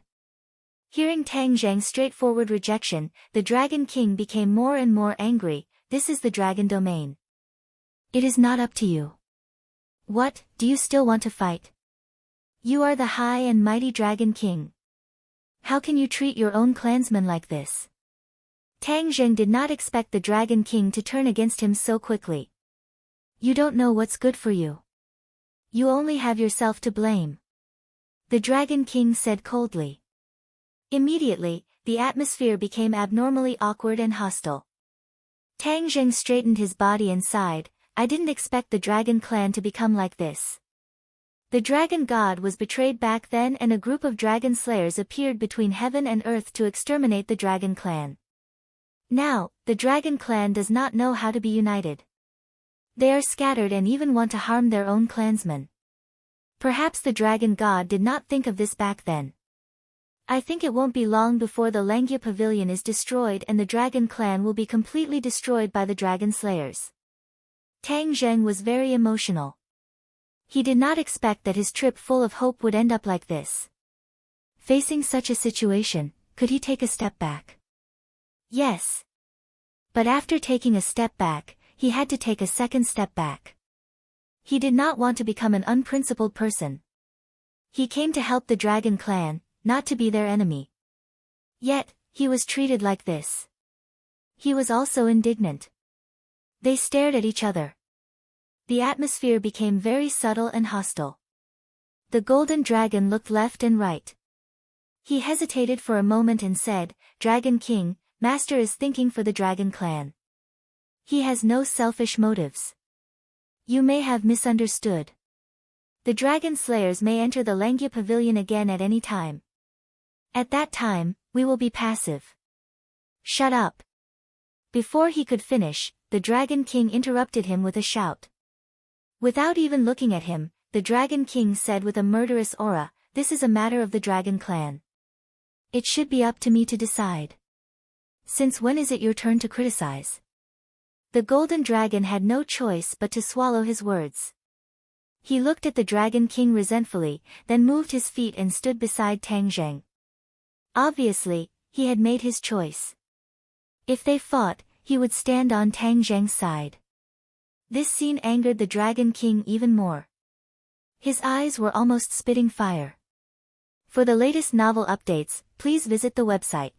Hearing Tang Zheng's straightforward rejection, the Dragon King became more and more angry. "This is the dragon domain. It is not up to you. What, do you still want to fight? You are the high and mighty Dragon King. How can you treat your own clansmen like this?" Tang Zheng did not expect the Dragon King to turn against him so quickly. "You don't know what's good for you. You only have yourself to blame," the Dragon King said coldly. Immediately, the atmosphere became abnormally awkward and hostile. Tang Zheng straightened his body and sighed, "I didn't expect the Dragon Clan to become like this." The Dragon God was betrayed back then, and a group of dragon slayers appeared between heaven and earth to exterminate the Dragon Clan. Now, the Dragon Clan does not know how to be united. They are scattered and even want to harm their own clansmen. Perhaps the Dragon God did not think of this back then. I think it won't be long before the Langya Pavilion is destroyed and the Dragon Clan will be completely destroyed by the Dragon Slayers. Tang Zheng was very emotional. He did not expect that his trip full of hope would end up like this. Facing such a situation, could he take a step back? Yes. But after taking a step back, he had to take a second step back. He did not want to become an unprincipled person. He came to help the Dragon Clan, not to be their enemy. Yet, he was treated like this. He was also indignant. They stared at each other. The atmosphere became very subtle and hostile. The Golden Dragon looked left and right. He hesitated for a moment and said, "Dragon King, Master is thinking for the Dragon Clan. He has no selfish motives. You may have misunderstood. The Dragon Slayers may enter the Langya Pavilion again at any time. At that time, we will be passive." "Shut up." Before he could finish, the Dragon King interrupted him with a shout. Without even looking at him, the Dragon King said with a murderous aura, "This is a matter of the Dragon Clan. It should be up to me to decide. Since when is it your turn to criticize?" The Golden Dragon had no choice but to swallow his words. He looked at the Dragon King resentfully, then moved his feet and stood beside Tang Zheng. Obviously, he had made his choice. If they fought, he would stand on Tang Zheng's side. This scene angered the Dragon King even more. His eyes were almost spitting fire. For the latest novel updates, please visit the website.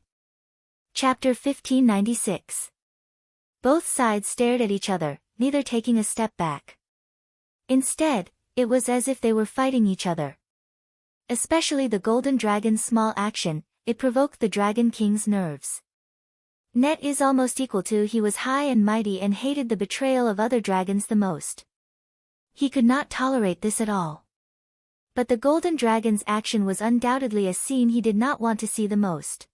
Chapter 1596. Both sides stared at each other, neither taking a step back. Instead, it was as if they were fighting each other. Especially the Golden Dragon's small action, it provoked the Dragon King's nerves. Net is almost equal to he was high and mighty and hated the betrayal of other dragons the most. He could not tolerate this at all. But the Golden Dragon's action was undoubtedly a scene he did not want to see the most.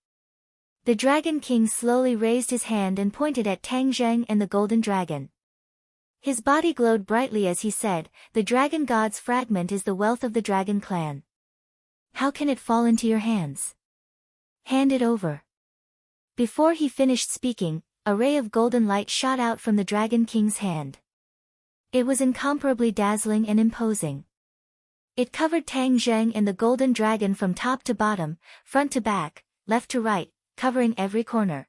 The Dragon King slowly raised his hand and pointed at Tang Zheng and the Golden Dragon. His body glowed brightly as he said, "The Dragon God's fragment is the wealth of the Dragon Clan. How can it fall into your hands? Hand it over." Before he finished speaking, a ray of golden light shot out from the Dragon King's hand. It was incomparably dazzling and imposing. It covered Tang Zheng and the Golden Dragon from top to bottom, front to back, left to right, covering every corner.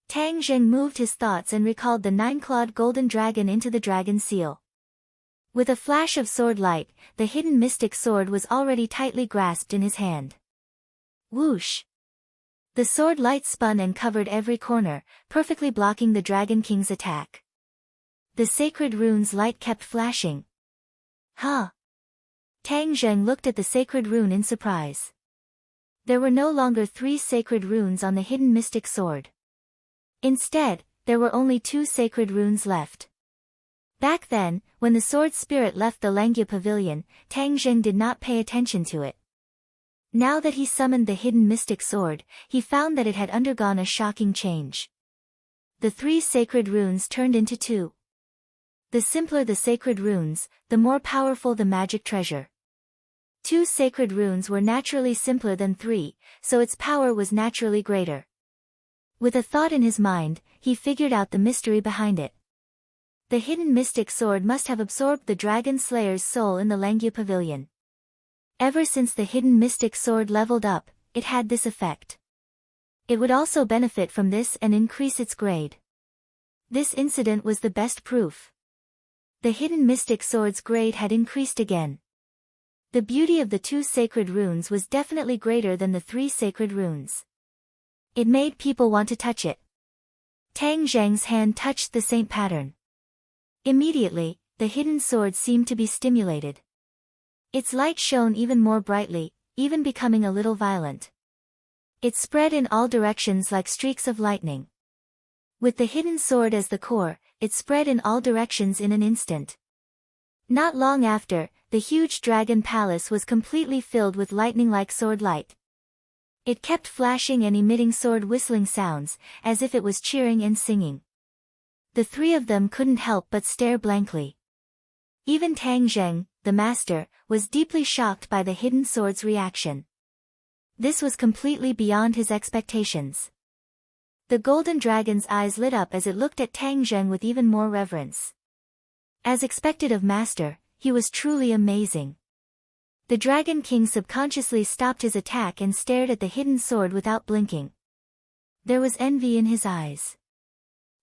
Tang Zheng moved his thoughts and recalled the nine-clawed Golden Dragon into the Dragon Seal. With a flash of sword light, the hidden mystic sword was already tightly grasped in his hand. Whoosh! The sword light spun and covered every corner, perfectly blocking the Dragon King's attack. The sacred rune's light kept flashing. Huh? Tang Zheng looked at the sacred rune in surprise. There were no longer 3 sacred runes on the hidden mystic sword. Instead, there were only 2 sacred runes left. Back then, when the sword spirit left the Langya Pavilion, Tang Zheng did not pay attention to it. Now that he summoned the hidden mystic sword, he found that it had undergone a shocking change. The 3 sacred runes turned into 2. The simpler the sacred runes, the more powerful the magic treasure. 2 sacred runes were naturally simpler than 3, so its power was naturally greater. With a thought in his mind, he figured out the mystery behind it. The hidden mystic sword must have absorbed the Dragon Slayer's soul in the Langya Pavilion. Ever since the hidden mystic sword leveled up, it had this effect. It would also benefit from this and increase its grade. This incident was the best proof. The hidden mystic sword's grade had increased again. The beauty of the 2 sacred runes was definitely greater than the 3 sacred runes. It made people want to touch it. Tang Zheng's hand touched the saint pattern. Immediately, the hidden sword seemed to be stimulated. Its light shone even more brightly, even becoming a little violent. It spread in all directions like streaks of lightning. With the hidden sword as the core, it spread in all directions in an instant. Not long after, the huge dragon palace was completely filled with lightning-like sword light. It kept flashing and emitting sword whistling sounds, as if it was cheering and singing. The 3 of them couldn't help but stare blankly. Even Tang Zheng, the master, was deeply shocked by the hidden sword's reaction. This was completely beyond his expectations. The golden dragon's eyes lit up as it looked at Tang Zheng with even more reverence. As expected of Master, he was truly amazing. The Dragon King subconsciously stopped his attack and stared at the hidden sword without blinking. There was envy in his eyes.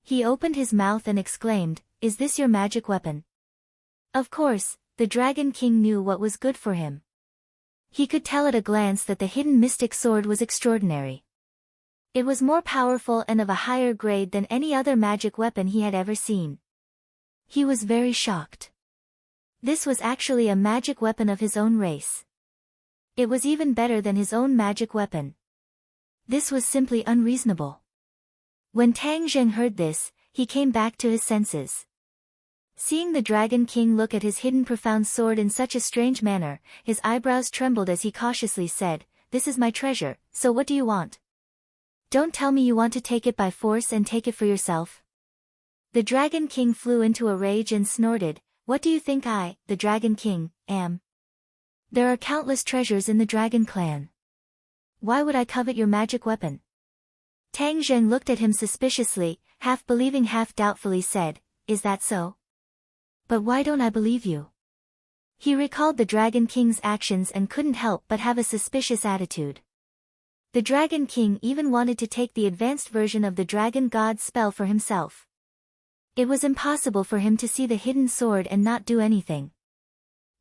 He opened his mouth and exclaimed, "Is this your magic weapon?" Of course, the Dragon King knew what was good for him. He could tell at a glance that the hidden mystic sword was extraordinary. It was more powerful and of a higher grade than any other magic weapon he had ever seen. He was very shocked. This was actually a magic weapon of his own race. It was even better than his own magic weapon. This was simply unreasonable. When Tang Zheng heard this, he came back to his senses. Seeing the Dragon King look at his hidden profound sword in such a strange manner, his eyebrows trembled as he cautiously said, "This is my treasure, so what do you want? Don't tell me you want to take it by force and take it for yourself." The Dragon King flew into a rage and snorted, "What do you think I, the Dragon King, am? There are countless treasures in the Dragon Clan. Why would I covet your magic weapon?" Tang Zheng looked at him suspiciously, half believing half doubtfully said, "Is that so? But why don't I believe you?" He recalled the Dragon King's actions and couldn't help but have a suspicious attitude. The Dragon King even wanted to take the advanced version of the Dragon God's spell for himself. It was impossible for him to see the hidden sword and not do anything.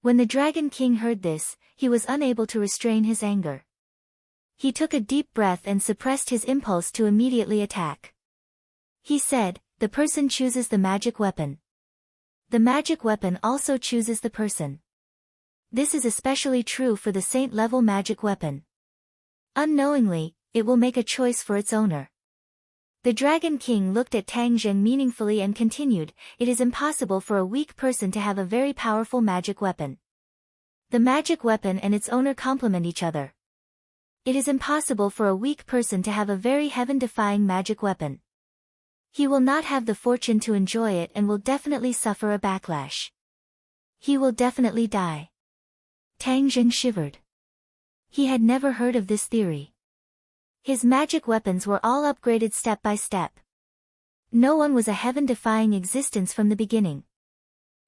When the Dragon King heard this, he was unable to restrain his anger. He took a deep breath and suppressed his impulse to immediately attack. He said, "The person chooses the magic weapon. The magic weapon also chooses the person. This is especially true for the saint-level magic weapon. Unknowingly, it will make a choice for its owner." The Dragon King looked at Tang Zheng meaningfully and continued, "It is impossible for a weak person to have a very powerful magic weapon. The magic weapon and its owner complement each other. It is impossible for a weak person to have a very heaven-defying magic weapon. He will not have the fortune to enjoy it and will definitely suffer a backlash. He will definitely die." Tang Zheng shivered. He had never heard of this theory. His magic weapons were all upgraded step by step. No one was a heaven-defying existence from the beginning.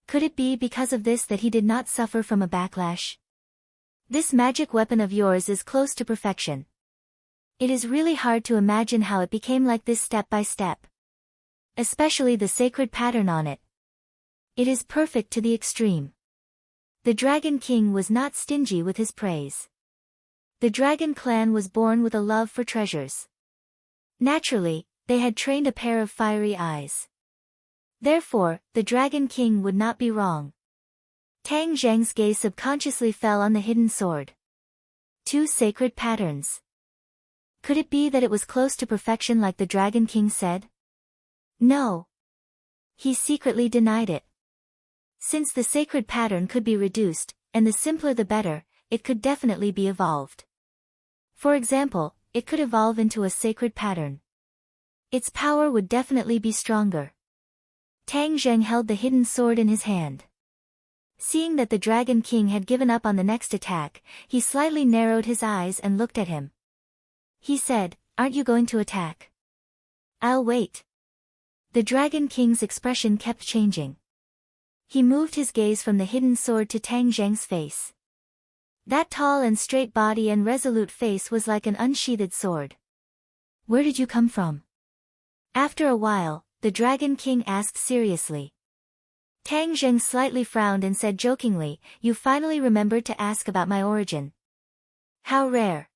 Could it be because of this that he did not suffer from a backlash? This magic weapon of yours is close to perfection. It is really hard to imagine how it became like this step by step. Especially the sacred pattern on it. It is perfect to the extreme. The Dragon King was not stingy with his praise. The Dragon Clan was born with a love for treasures. Naturally, they had trained a pair of fiery eyes. Therefore, the Dragon King would not be wrong. Tang Zheng's gaze subconsciously fell on the hidden sword. 2 sacred patterns. Could it be that it was close to perfection like the Dragon King said? No. He secretly denied it. Since the sacred pattern could be reduced, and the simpler the better, it could definitely be evolved. For example, it could evolve into a sacred pattern. Its power would definitely be stronger. Tang Zheng held the hidden sword in his hand. Seeing that the Dragon King had given up on the next attack, he slightly narrowed his eyes and looked at him. He said, "Aren't you going to attack?" "I'll wait." The Dragon King's expression kept changing. He moved his gaze from the hidden sword to Tang Zheng's face. That tall and straight body and resolute face was like an unsheathed sword. "Where did you come from?" After a while, the Dragon King asked seriously. Tang Zheng slightly frowned and said jokingly, "You finally remembered to ask about my origin. How rare."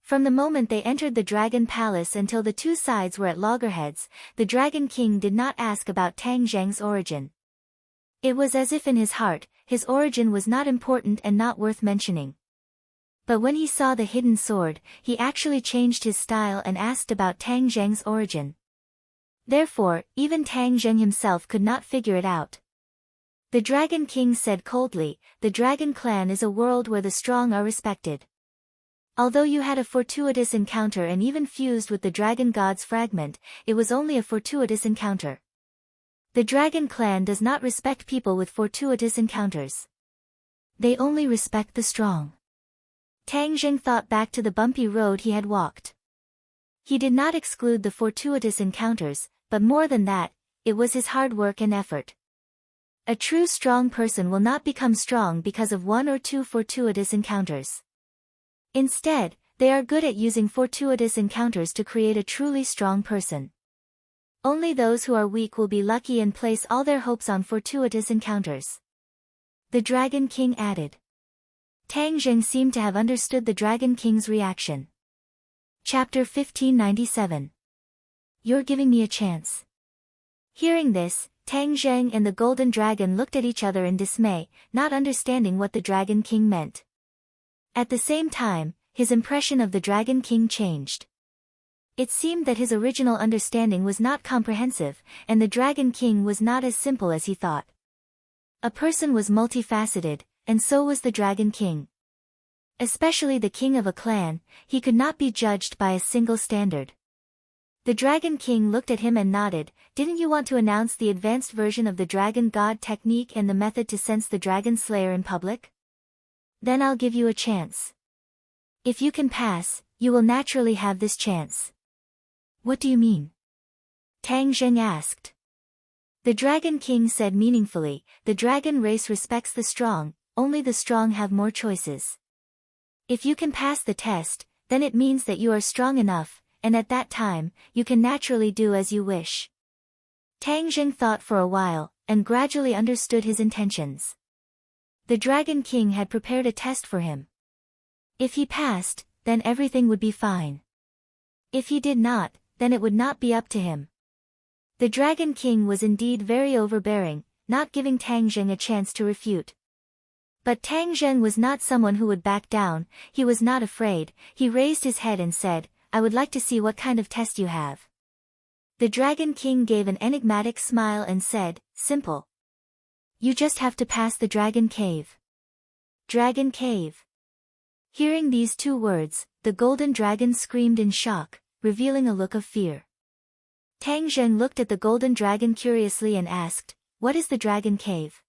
From the moment they entered the Dragon Palace until the two sides were at loggerheads, the Dragon King did not ask about Tang Zheng's origin. It was as if in his heart, his origin was not important and not worth mentioning. But when he saw the hidden sword, he actually changed his style and asked about Tang Zheng's origin. Therefore, even Tang Zheng himself could not figure it out. The Dragon King said coldly, "The Dragon Clan is a world where the strong are respected. Although you had a fortuitous encounter and even fused with the Dragon God's fragment, it was only a fortuitous encounter. The Dragon Clan does not respect people with fortuitous encounters. They only respect the strong." Tang Jing thought back to the bumpy road he had walked. He did not exclude the fortuitous encounters, but more than that, it was his hard work and effort. A true strong person will not become strong because of one or two fortuitous encounters. Instead, they are good at using fortuitous encounters to create a truly strong person. Only those who are weak will be lucky and place all their hopes on fortuitous encounters. The Dragon King added. Tang Jing seemed to have understood the Dragon King's reaction. Chapter 1597. You're giving me a chance. Hearing this, Tang Zheng and the Golden Dragon looked at each other in dismay, not understanding what the Dragon King meant. At the same time, his impression of the Dragon King changed. It seemed that his original understanding was not comprehensive, and the Dragon King was not as simple as he thought. A person was multifaceted, and so was the Dragon King. Especially the king of a clan, he could not be judged by a single standard. The Dragon King looked at him and nodded. Didn't you want to announce the advanced version of the Dragon God technique and the method to sense the Dragon Slayer in public? Then I'll give you a chance. If you can pass, you will naturally have this chance. What do you mean? Tang Zheng asked. The Dragon King said meaningfully, the dragon race respects the strong, only the strong have more choices. If you can pass the test, then it means that you are strong enough, and at that time, you can naturally do as you wish. Tang Zheng thought for a while, and gradually understood his intentions. The Dragon King had prepared a test for him. If he passed, then everything would be fine. If he did not, then it would not be up to him. The Dragon King was indeed very overbearing, not giving Tang Zheng a chance to refute. But Tang Zheng was not someone who would back down. He was not afraid. He raised his head and said, I would like to see what kind of test you have. The Dragon King gave an enigmatic smile and said, simple. You just have to pass the Dragon Cave. Dragon Cave. Hearing these two words, the Golden Dragon screamed in shock, revealing a look of fear. Tang Zheng looked at the Golden Dragon curiously and asked, what is the Dragon Cave?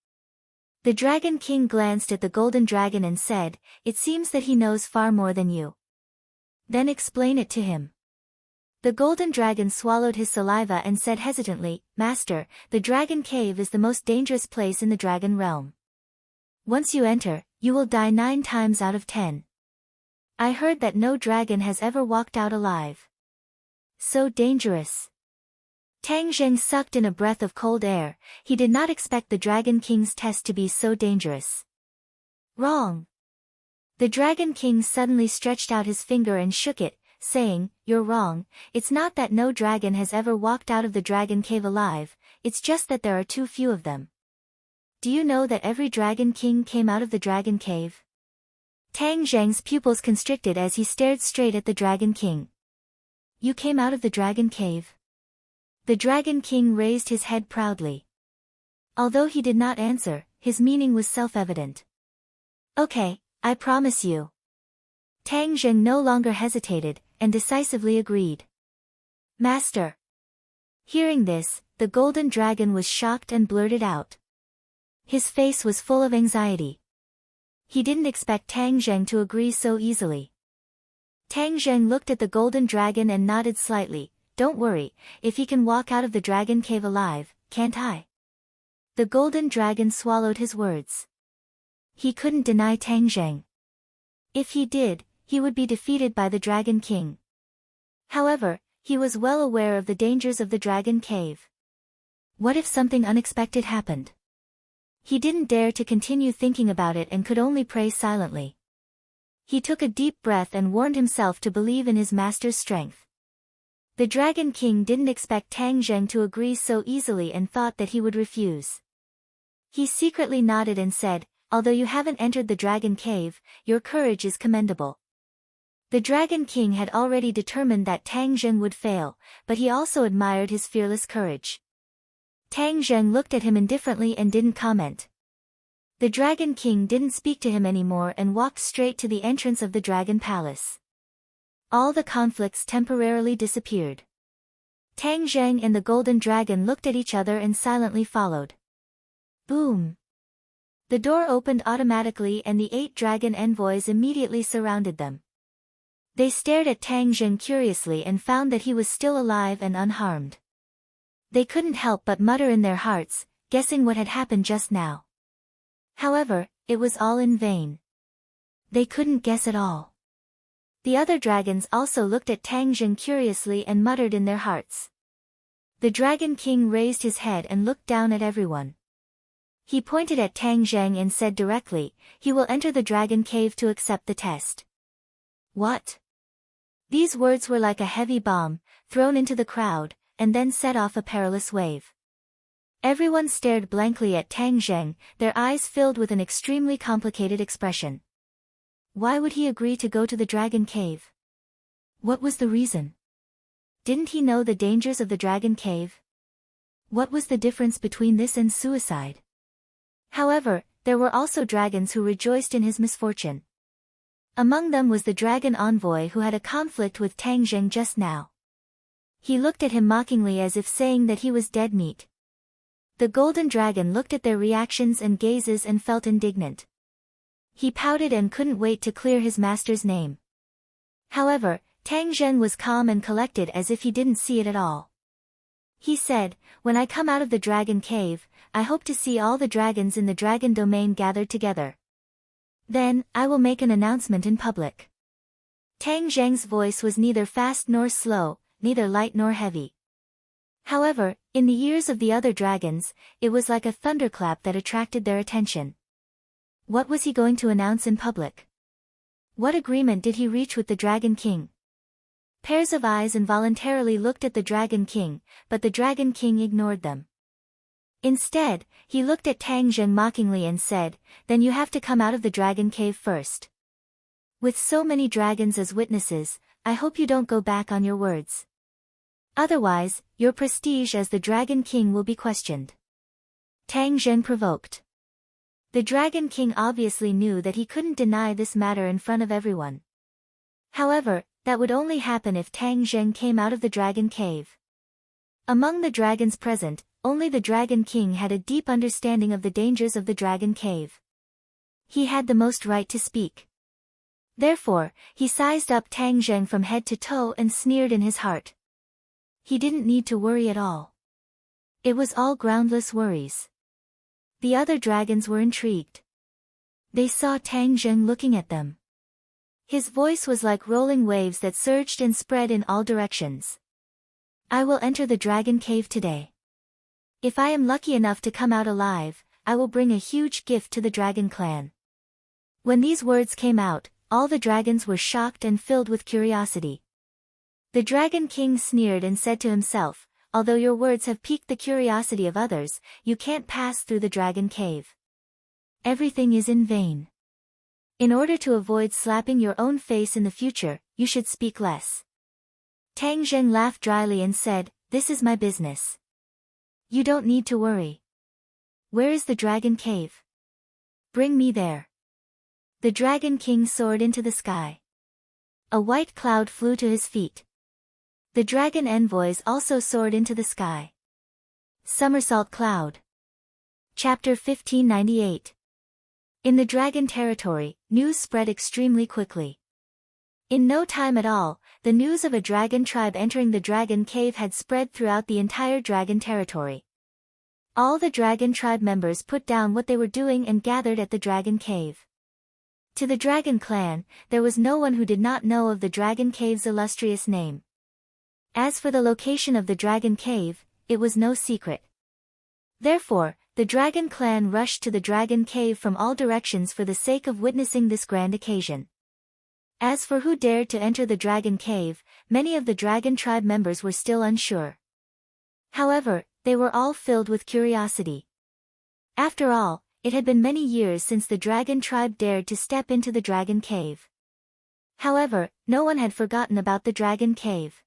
The Dragon King glanced at the Golden Dragon and said, it seems that he knows far more than you. Then explain it to him. The Golden Dragon swallowed his saliva and said hesitantly, Master, the Dragon Cave is the most dangerous place in the Dragon Realm. Once you enter, you will die 9 times out of 10. I heard that no dragon has ever walked out alive. So dangerous. Tang Zheng sucked in a breath of cold air. He did not expect the Dragon King's test to be so dangerous. Wrong. The Dragon King suddenly stretched out his finger and shook it, saying, You're wrong. It's not that no dragon has ever walked out of the Dragon Cave alive, it's just that there are too few of them. Do you know that every Dragon King came out of the Dragon Cave? Tang Zheng's pupils constricted as he stared straight at the Dragon King. You came out of the Dragon Cave? The Dragon King raised his head proudly. Although he did not answer, his meaning was self-evident. Okay, I promise you. Tang Zheng no longer hesitated, and decisively agreed. Master. Hearing this, the Golden Dragon was shocked and blurted out. His face was full of anxiety. He didn't expect Tang Zheng to agree so easily. Tang Zheng looked at the Golden Dragon and nodded slightly. Don't worry, if he can walk out of the Dragon Cave alive, can't I? The Golden Dragon swallowed his words. He couldn't deny Tang Zheng. If he did, he would be defeated by the Dragon King. However, he was well aware of the dangers of the Dragon Cave. What if something unexpected happened? He didn't dare to continue thinking about it and could only pray silently. He took a deep breath and warned himself to believe in his master's strength. The Dragon King didn't expect Tang Zheng to agree so easily and thought that he would refuse. He secretly nodded and said, Although you haven't entered the Dragon Cave, your courage is commendable. The Dragon King had already determined that Tang Zheng would fail, but he also admired his fearless courage. Tang Zheng looked at him indifferently and didn't comment. The Dragon King didn't speak to him anymore and walked straight to the entrance of the Dragon Palace. All the conflicts temporarily disappeared. Tang Zheng and the Golden Dragon looked at each other and silently followed. Boom! The door opened automatically and the 8 dragon envoys immediately surrounded them. They stared at Tang Zheng curiously and found that he was still alive and unharmed. They couldn't help but mutter in their hearts, guessing what had happened just now. However, it was all in vain. They couldn't guess at all. The other dragons also looked at Tang Zheng curiously and muttered in their hearts. The Dragon King raised his head and looked down at everyone. He pointed at Tang Zheng and said directly, "He will enter the dragon cave to accept the test." What? These words were like a heavy bomb, thrown into the crowd, and then set off a perilous wave. Everyone stared blankly at Tang Zheng, their eyes filled with an extremely complicated expression. Why would he agree to go to the dragon cave? What was the reason? Didn't he know the dangers of the dragon cave? What was the difference between this and suicide? However, there were also dragons who rejoiced in his misfortune. Among them was the dragon envoy who had a conflict with Tang Zheng just now. He looked at him mockingly as if saying that he was dead meat. The golden dragon looked at their reactions and gazes and felt indignant. He pouted and couldn't wait to clear his master's name. However, Tang Zheng was calm and collected as if he didn't see it at all. He said, "When I come out of the dragon cave, I hope to see all the dragons in the dragon domain gathered together. Then, I will make an announcement in public." Tang Zheng's voice was neither fast nor slow, neither light nor heavy. However, in the ears of the other dragons, it was like a thunderclap that attracted their attention. What was he going to announce in public? What agreement did he reach with the Dragon King? Pairs of eyes involuntarily looked at the Dragon King, but the Dragon King ignored them. Instead, he looked at Tang Zheng mockingly and said, "Then you have to come out of the dragon cave first. With so many dragons as witnesses, I hope you don't go back on your words. Otherwise, your prestige as the Dragon King will be questioned." Tang Zheng provoked. The Dragon King obviously knew that he couldn't deny this matter in front of everyone. However, that would only happen if Tang Zheng came out of the dragon cave. Among the dragons present, only the Dragon King had a deep understanding of the dangers of the dragon cave. He had the most right to speak. Therefore, he sized up Tang Zheng from head to toe and sneered in his heart. He didn't need to worry at all. It was all groundless worries. The other dragons were intrigued. They saw Tang Zheng looking at them. His voice was like rolling waves that surged and spread in all directions. "I will enter the dragon cave today. If I am lucky enough to come out alive, I will bring a huge gift to the dragon clan." When these words came out, all the dragons were shocked and filled with curiosity. The Dragon King sneered and said to himself, "Although your words have piqued the curiosity of others, you can't pass through the dragon cave. Everything is in vain. In order to avoid slapping your own face in the future, you should speak less." Tang Zheng laughed dryly and said, "This is my business. You don't need to worry. Where is the dragon cave? Bring me there." The Dragon King soared into the sky. A white cloud flew to his feet. The dragon envoys also soared into the sky. Somersault Cloud. Chapter 1598. In the dragon territory, news spread extremely quickly. In no time at all, the news of a dragon tribe entering the dragon cave had spread throughout the entire dragon territory. All the dragon tribe members put down what they were doing and gathered at the dragon cave. To the dragon clan, there was no one who did not know of the dragon cave's illustrious name. As for the location of the dragon cave, it was no secret. Therefore, the dragon clan rushed to the dragon cave from all directions for the sake of witnessing this grand occasion. As for who dared to enter the dragon cave, many of the dragon tribe members were still unsure. However, they were all filled with curiosity. After all, it had been many years since the dragon tribe dared to step into the dragon cave. However, no one had forgotten about the dragon cave.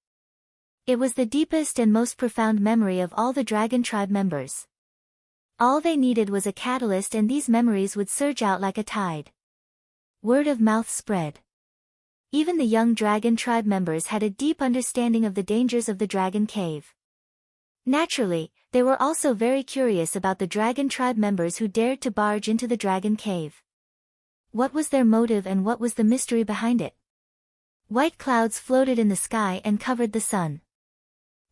It was the deepest and most profound memory of all the dragon tribe members. All they needed was a catalyst and these memories would surge out like a tide. Word of mouth spread. Even the young dragon tribe members had a deep understanding of the dangers of the dragon cave. Naturally, they were also very curious about the dragon tribe members who dared to barge into the dragon cave. What was their motive and what was the mystery behind it? White clouds floated in the sky and covered the sun.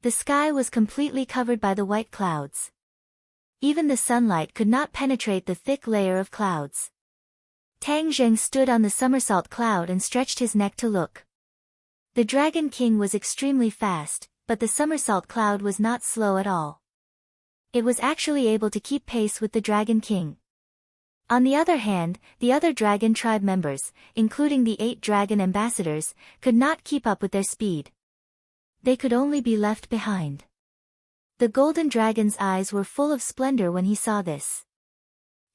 The sky was completely covered by the white clouds. Even the sunlight could not penetrate the thick layer of clouds. Tang Zheng stood on the somersault cloud and stretched his neck to look. The Dragon King was extremely fast, but the somersault cloud was not slow at all. It was actually able to keep pace with the Dragon King. On the other hand, the other dragon tribe members, including the 8 dragon ambassadors, could not keep up with their speed. They could only be left behind. The golden dragon's eyes were full of splendor when he saw this.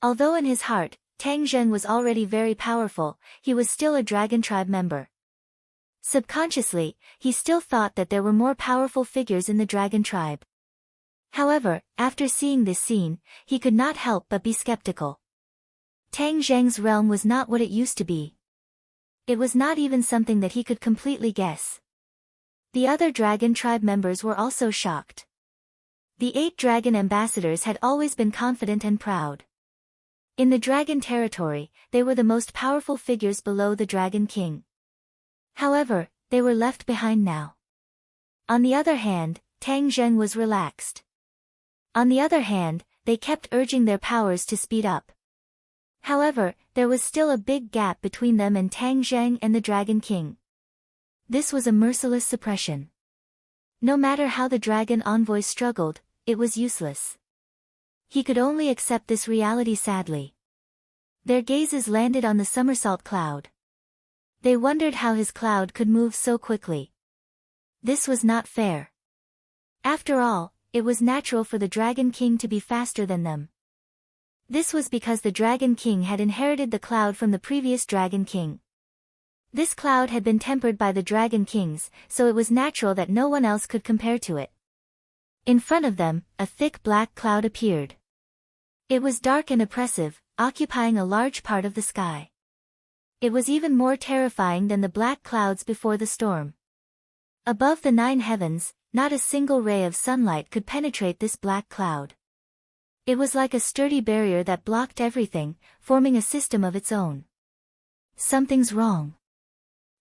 Although in his heart, Tang Zheng was already very powerful, he was still a dragon tribe member. Subconsciously, he still thought that there were more powerful figures in the dragon tribe. However, after seeing this scene, he could not help but be skeptical. Tang Zheng's realm was not what it used to be. It was not even something that he could completely guess. The other dragon tribe members were also shocked. The 8 dragon ambassadors had always been confident and proud. In the dragon territory, they were the most powerful figures below the Dragon King. However, they were left behind now. On the other hand, Tang Zheng was relaxed. On the other hand, they kept urging their powers to speed up. However, there was still a big gap between them and Tang Zheng and the Dragon King. This was a merciless suppression. No matter how the dragon envoy struggled, it was useless. He could only accept this reality sadly. Their gazes landed on the somersault cloud. They wondered how his cloud could move so quickly. This was not fair. After all, it was natural for the Dragon King to be faster than them. This was because the Dragon King had inherited the cloud from the previous Dragon King. This cloud had been tempered by the Dragon Kings, so it was natural that no one else could compare to it. In front of them, a thick black cloud appeared. It was dark and oppressive, occupying a large part of the sky. It was even more terrifying than the black clouds before the storm. Above the 9 heavens, not a single ray of sunlight could penetrate this black cloud. It was like a sturdy barrier that blocked everything, forming a system of its own. Something's wrong.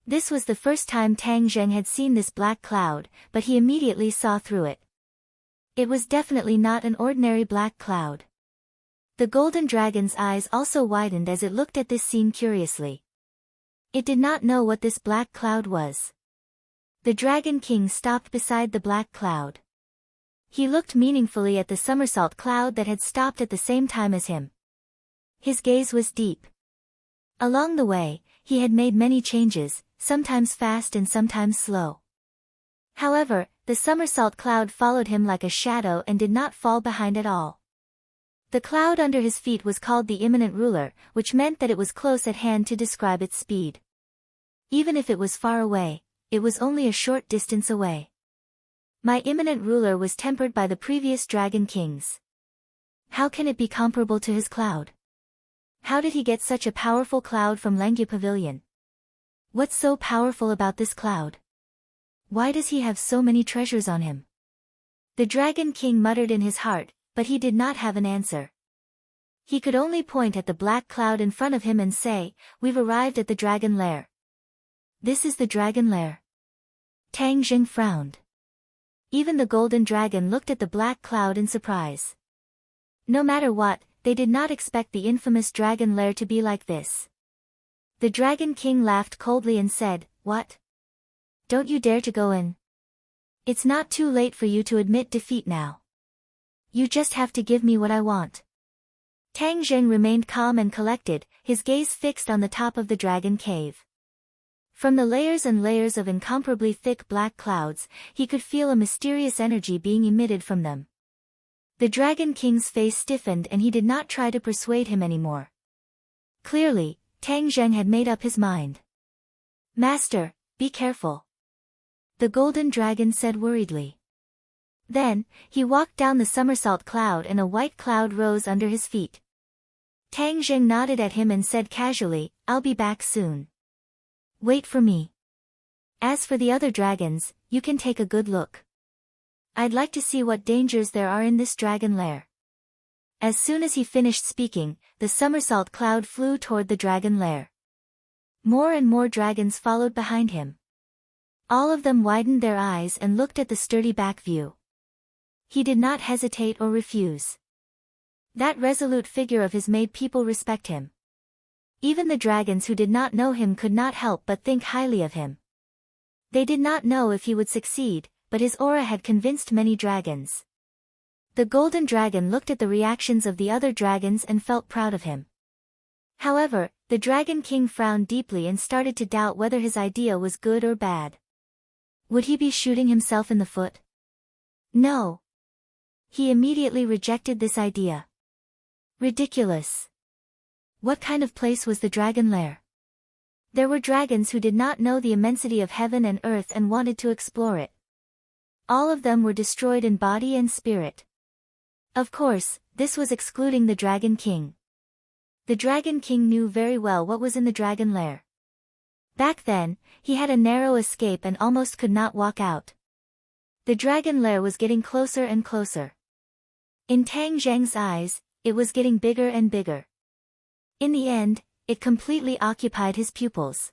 This was the first time Tang Zheng had seen this black cloud, but he immediately saw through it. It was definitely not an ordinary black cloud. The golden dragon's eyes also widened as it looked at this scene curiously. It did not know what this black cloud was. The Dragon King stopped beside the black cloud. He looked meaningfully at the somersault cloud that had stopped at the same time as him. His gaze was deep. Along the way, he had made many changes, sometimes fast and sometimes slow. However, the somersault cloud followed him like a shadow and did not fall behind at all. The cloud under his feet was called the imminent ruler, which meant that it was close at hand to describe its speed. Even if it was far away, it was only a short distance away. My imminent ruler was tempered by the previous Dragon Kings. How can it be comparable to his cloud? How did he get such a powerful cloud from Langya Pavilion? What's so powerful about this cloud? Why does he have so many treasures on him? The Dragon King muttered in his heart, but he did not have an answer. He could only point at the black cloud in front of him and say, "We've arrived at the dragon lair." This is the dragon lair. Tang Zheng frowned. Even the golden dragon looked at the black cloud in surprise. No matter what, they did not expect the infamous dragon lair to be like this. The Dragon King laughed coldly and said, "What? Don't you dare to go in? It's not too late for you to admit defeat now. You just have to give me what I want." Tang Zheng remained calm and collected, his gaze fixed on the top of the dragon cave. From the layers and layers of incomparably thick black clouds, he could feel a mysterious energy being emitted from them. The Dragon King's face stiffened and he did not try to persuade him anymore. Clearly, Tang Zheng had made up his mind. "Master, be careful," the golden dragon said worriedly. Then, he walked down the somersault cloud and a white cloud rose under his feet. Tang Zheng nodded at him and said casually, "I'll be back soon. Wait for me. As for the other dragons, you can take a good look." I'd like to see what dangers there are in this dragon lair. As soon as he finished speaking, the somersault cloud flew toward the dragon lair. More and more dragons followed behind him. All of them widened their eyes and looked at the sturdy back view. He did not hesitate or refuse. That resolute figure of his made people respect him. Even the dragons who did not know him could not help but think highly of him. They did not know if he would succeed, but his aura had convinced many dragons. The golden dragon looked at the reactions of the other dragons and felt proud of him. However, the Dragon King frowned deeply and started to doubt whether his idea was good or bad. Would he be shooting himself in the foot? No. He immediately rejected this idea. Ridiculous. What kind of place was the dragon lair? There were dragons who did not know the immensity of heaven and earth and wanted to explore it. All of them were destroyed in body and spirit. Of course, this was excluding the Dragon King. The Dragon King knew very well what was in the dragon lair. Back then, he had a narrow escape and almost could not walk out. The dragon lair was getting closer and closer. In Tang Zheng's eyes, it was getting bigger and bigger. In the end, it completely occupied his pupils.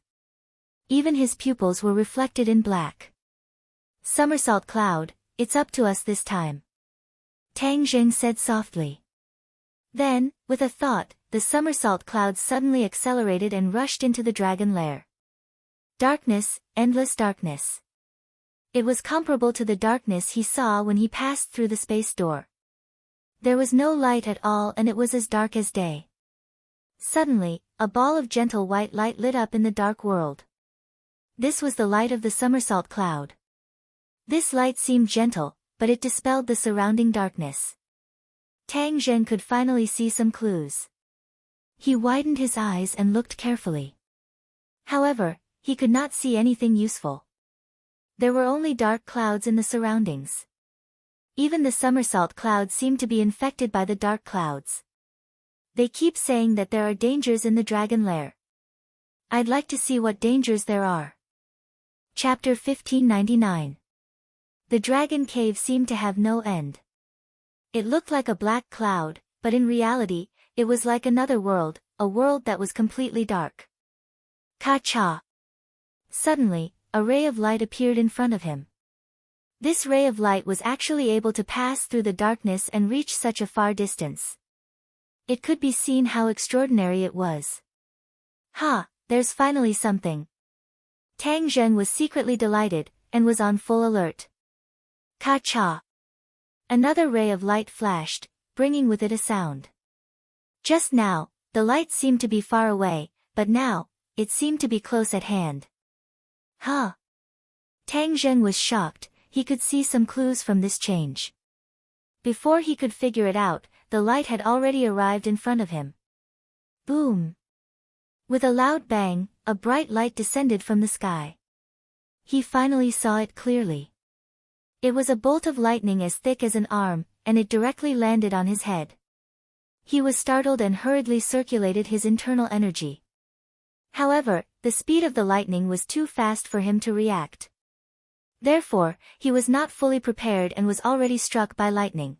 Even his pupils were reflected in black. Somersault Cloud, it's up to us this time. Tang Zheng said softly. Then, with a thought, the somersault cloud suddenly accelerated and rushed into the dragon lair. Darkness, endless darkness. It was comparable to the darkness he saw when he passed through the space door. There was no light at all and it was as dark as day. Suddenly, a ball of gentle white light lit up in the dark world. This was the light of the somersault cloud. This light seemed gentle, but it dispelled the surrounding darkness. Tang Zhen could finally see some clues. He widened his eyes and looked carefully. However, he could not see anything useful. There were only dark clouds in the surroundings. Even the somersault cloud seemed to be infected by the dark clouds. They keep saying that there are dangers in the dragon lair. I'd like to see what dangers there are. Chapter 1599. The dragon cave seemed to have no end. It looked like a black cloud, but in reality, it was like another world, a world that was completely dark. Ka-cha! Suddenly, a ray of light appeared in front of him. This ray of light was actually able to pass through the darkness and reach such a far distance. It could be seen how extraordinary it was. Ha, there's finally something. Tang Zhen was secretly delighted, and was on full alert. Ka-cha! Another ray of light flashed, bringing with it a sound. Just now, the light seemed to be far away, but now, it seemed to be close at hand. Huh? Tang Zhen was shocked, he could see some clues from this change. Before he could figure it out, the light had already arrived in front of him. Boom! With a loud bang, a bright light descended from the sky. He finally saw it clearly. It was a bolt of lightning as thick as an arm, and it directly landed on his head. He was startled and hurriedly circulated his internal energy. However, the speed of the lightning was too fast for him to react. Therefore, he was not fully prepared and was already struck by lightning.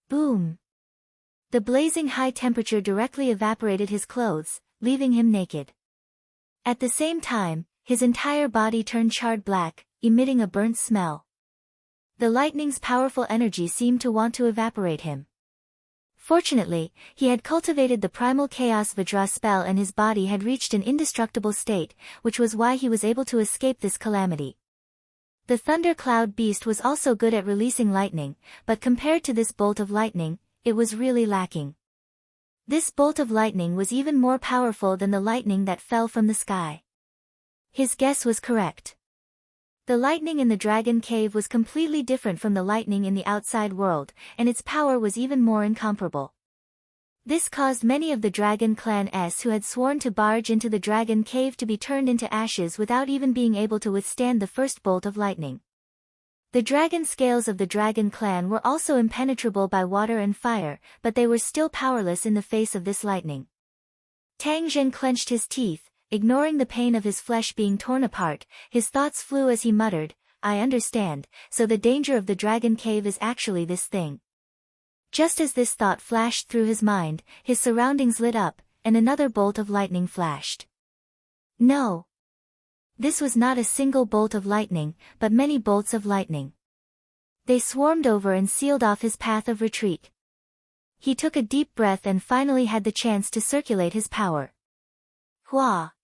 Boom! The blazing high temperature directly evaporated his clothes, leaving him naked. At the same time, his entire body turned charred black, emitting a burnt smell. The lightning's powerful energy seemed to want to evaporate him. Fortunately, he had cultivated the primal chaos Vajra spell and his body had reached an indestructible state, which was why he was able to escape this calamity. The Thunder Cloud Beast was also good at releasing lightning, but compared to this bolt of lightning, it was really lacking. This bolt of lightning was even more powerful than the lightning that fell from the sky. His guess was correct. The lightning in the dragon cave was completely different from the lightning in the outside world, and its power was even more incomparable. This caused many of the dragon clan-s who had sworn to barge into the dragon cave to be turned into ashes without even being able to withstand the first bolt of lightning. The dragon scales of the dragon clan were also impenetrable by water and fire, but they were still powerless in the face of this lightning. Tang Zhen clenched his teeth, ignoring the pain of his flesh being torn apart. His thoughts flew as he muttered, I understand, so the danger of the dragon cave is actually this thing. Just as this thought flashed through his mind, his surroundings lit up, and another bolt of lightning flashed. No. This was not a single bolt of lightning, but many bolts of lightning. They swarmed over and sealed off his path of retreat. He took a deep breath and finally had the chance to circulate his power. Hua!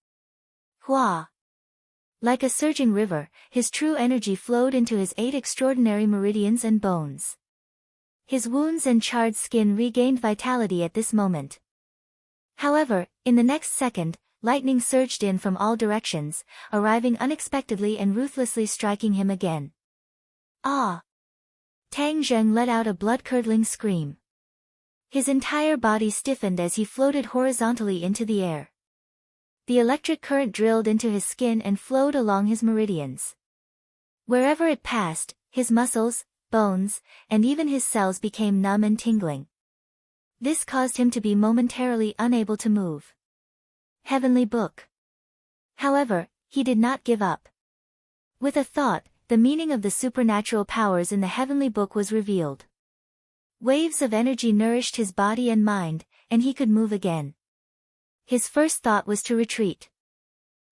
Hua! Like a surging river, his true energy flowed into his 8 extraordinary meridians and bones. His wounds and charred skin regained vitality at this moment. However, in the next second, lightning surged in from all directions, arriving unexpectedly and ruthlessly striking him again. Ah! Tang Zheng let out a blood-curdling scream. His entire body stiffened as he floated horizontally into the air. The electric current drilled into his skin and flowed along his meridians. Wherever it passed, his muscles, bones, and even his cells became numb and tingling. This caused him to be momentarily unable to move. Heavenly Book. However, he did not give up. With a thought, the meaning of the supernatural powers in the Heavenly Book was revealed. Waves of energy nourished his body and mind, and he could move again. His first thought was to retreat.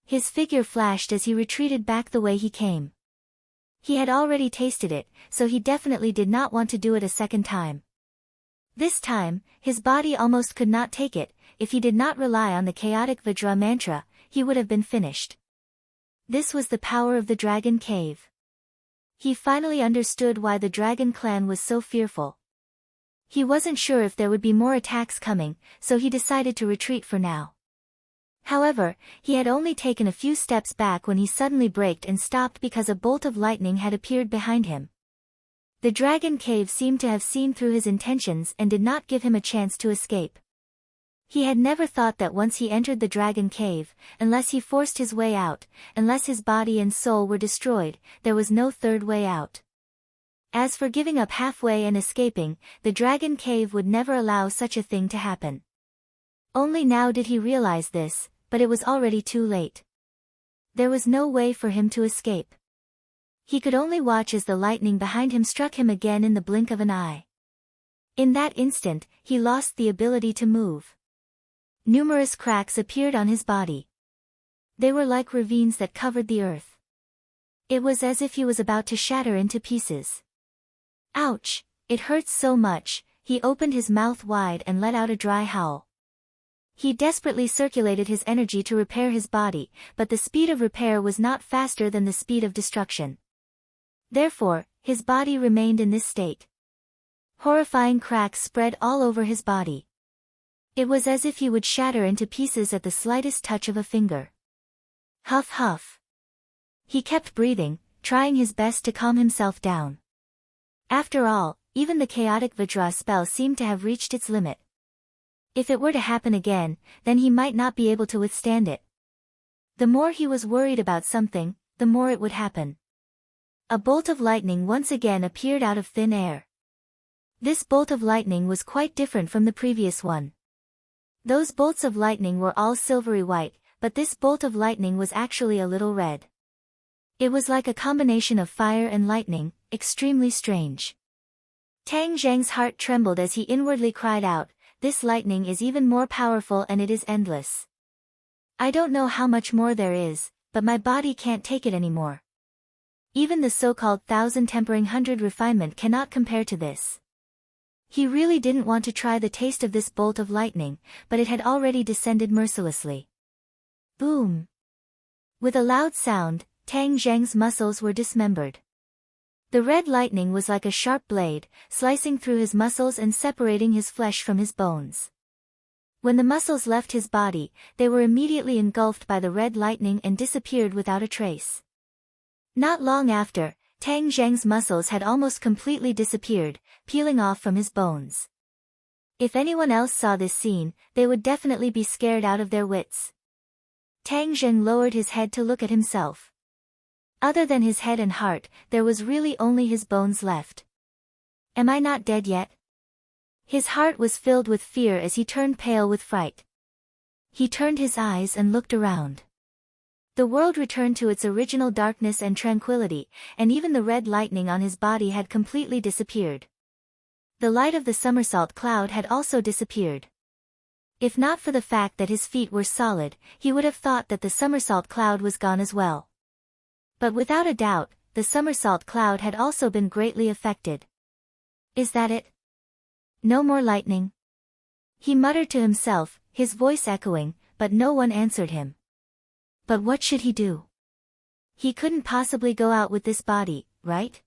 His figure flashed as he retreated back the way he came. He had already tasted it, so he definitely did not want to do it a second time. This time, his body almost could not take it. If he did not rely on the chaotic Vajra mantra, he would have been finished. This was the power of the dragon cave. He finally understood why the dragon clan was so fearful. He wasn't sure if there would be more attacks coming, so he decided to retreat for now. However, he had only taken a few steps back when he suddenly braked and stopped because a bolt of lightning had appeared behind him. The dragon cave seemed to have seen through his intentions and did not give him a chance to escape. He had never thought that once he entered the dragon cave, unless he forced his way out, unless his body and soul were destroyed, there was no third way out. As for giving up halfway and escaping, the dragon cave would never allow such a thing to happen. Only now did he realize this, but it was already too late. There was no way for him to escape. He could only watch as the lightning behind him struck him again in the blink of an eye. In that instant, he lost the ability to move. Numerous cracks appeared on his body. They were like ravines that covered the earth. It was as if he was about to shatter into pieces. Ouch! It hurts so much. He opened his mouth wide and let out a dry howl. He desperately circulated his energy to repair his body, but the speed of repair was not faster than the speed of destruction. Therefore, his body remained in this state. Horrifying cracks spread all over his body. It was as if he would shatter into pieces at the slightest touch of a finger. Huff huff. He kept breathing, trying his best to calm himself down. After all, even the chaotic Vajra spell seemed to have reached its limit. If it were to happen again, then he might not be able to withstand it. The more he was worried about something, the more it would happen. A bolt of lightning once again appeared out of thin air. This bolt of lightning was quite different from the previous one. Those bolts of lightning were all silvery white, but this bolt of lightning was actually a little red. It was like a combination of fire and lightning, extremely strange. Tang Zheng's heart trembled as he inwardly cried out, "This lightning is even more powerful and it is endless. I don't know how much more there is, but my body can't take it anymore. Even the so-called 1,000 tempering 100 refinement cannot compare to this." He really didn't want to try the taste of this bolt of lightning, but it had already descended mercilessly. Boom! With a loud sound, Tang Zheng's muscles were dismembered. The red lightning was like a sharp blade, slicing through his muscles and separating his flesh from his bones. When the muscles left his body, they were immediately engulfed by the red lightning and disappeared without a trace. Not long after, Tang Zheng's muscles had almost completely disappeared, peeling off from his bones. If anyone else saw this scene, they would definitely be scared out of their wits. Tang Zheng lowered his head to look at himself. Other than his head and heart, there was really only his bones left. Am I not dead yet? His heart was filled with fear as he turned pale with fright. He turned his eyes and looked around. The world returned to its original darkness and tranquility, and even the red lightning on his body had completely disappeared. The light of the somersault cloud had also disappeared. If not for the fact that his feet were solid, he would have thought that the somersault cloud was gone as well. But without a doubt, the somersault cloud had also been greatly affected. Is that it? No more lightning? He muttered to himself, his voice echoing, but no one answered him. But what should he do? He couldn't possibly go out with this body, right?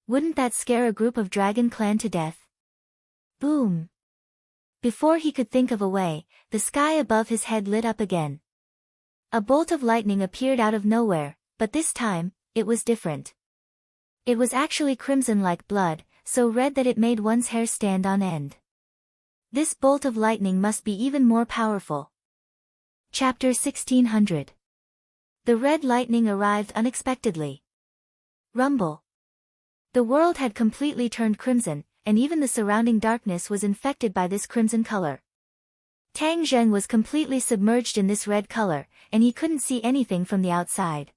Wouldn't that scare a group of dragon clan to death? Boom! Before he could think of a way, the sky above his head lit up again. A bolt of lightning appeared out of nowhere, but this time, it was different. It was actually crimson like blood, so red that it made one's hair stand on end. This bolt of lightning must be even more powerful. Chapter 1600. The red lightning arrived unexpectedly. Rumble. The world had completely turned crimson, and even the surrounding darkness was infected by this crimson color. Tang Zheng was completely submerged in this red color, and he couldn't see anything from the outside.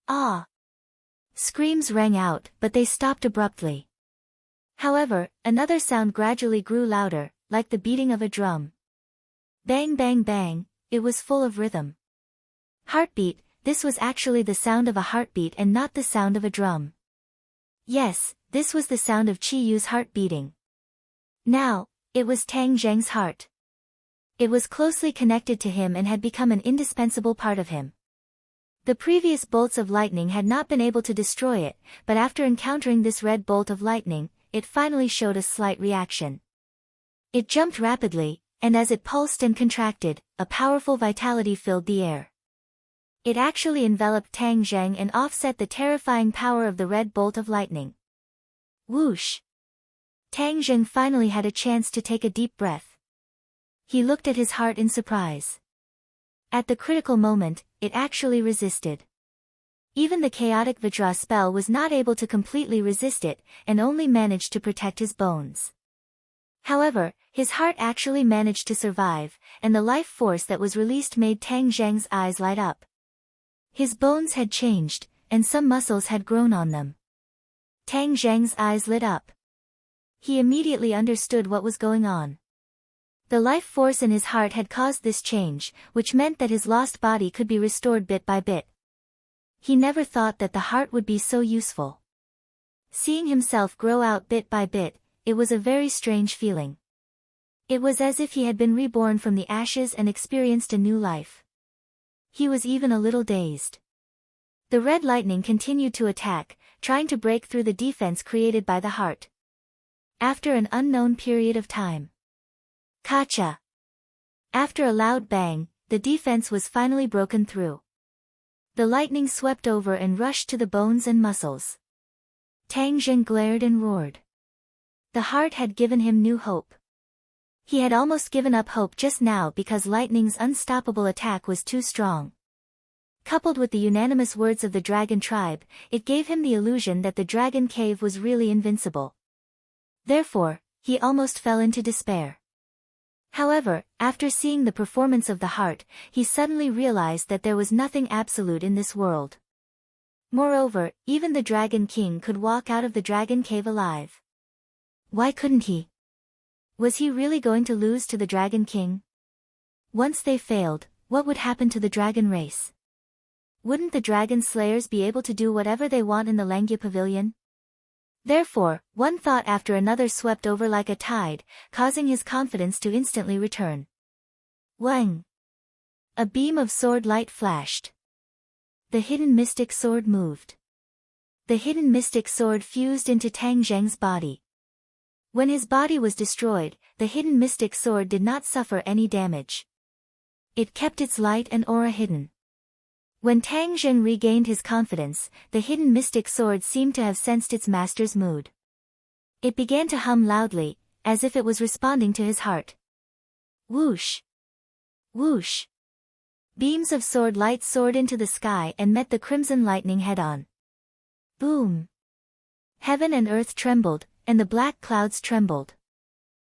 Ah! Screams rang out, but they stopped abruptly. However, another sound gradually grew louder, like the beating of a drum. Bang bang bang, it was full of rhythm. Heartbeat, this was actually the sound of a heartbeat and not the sound of a drum. Yes, this was the sound of Qi Yu's heart beating. Now, it was Tang Zheng's heart. It was closely connected to him and had become an indispensable part of him. The previous bolts of lightning had not been able to destroy it, but after encountering this red bolt of lightning, it finally showed a slight reaction. It jumped rapidly, and as it pulsed and contracted, a powerful vitality filled the air. It actually enveloped Tang Zheng and offset the terrifying power of the red bolt of lightning. Whoosh! Tang Zheng finally had a chance to take a deep breath. He looked at his heart in surprise. At the critical moment, it actually resisted. Even the chaotic Vajra spell was not able to completely resist it, and only managed to protect his bones. However, his heart actually managed to survive, and the life force that was released made Tang Zheng's eyes light up. His bones had changed, and some muscles had grown on them. Tang Zheng's eyes lit up. He immediately understood what was going on. The life force in his heart had caused this change, which meant that his lost body could be restored bit by bit. He never thought that the heart would be so useful. Seeing himself grow out bit by bit, it was a very strange feeling. It was as if he had been reborn from the ashes and experienced a new life. He was even a little dazed. The red lightning continued to attack, trying to break through the defense created by the heart. After an unknown period of time. Kacha! After a loud bang, the defense was finally broken through. The lightning swept over and rushed to the bones and muscles. Tang Zheng glared and roared. The heart had given him new hope. He had almost given up hope just now because lightning's unstoppable attack was too strong. Coupled with the unanimous words of the dragon tribe, it gave him the illusion that the dragon cave was really invincible. Therefore, he almost fell into despair. However, after seeing the performance of the heart, he suddenly realized that there was nothing absolute in this world. Moreover, even the Dragon King could walk out of the dragon cave alive. Why couldn't he? Was he really going to lose to the Dragon King? Once they failed, what would happen to the dragon race? Wouldn't the dragon slayers be able to do whatever they want in the Langya Pavilion? Therefore, one thought after another swept over like a tide, causing his confidence to instantly return. Wang! A beam of sword light flashed. The hidden mystic sword moved. The hidden mystic sword fused into Tang Zheng's body. When his body was destroyed, the hidden mystic sword did not suffer any damage. It kept its light and aura hidden. When Tang Zheng regained his confidence, the hidden mystic sword seemed to have sensed its master's mood. It began to hum loudly, as if it was responding to his heart. Whoosh! Whoosh! Beams of sword light soared into the sky and met the crimson lightning head-on. Boom! Heaven and earth trembled, and the black clouds trembled.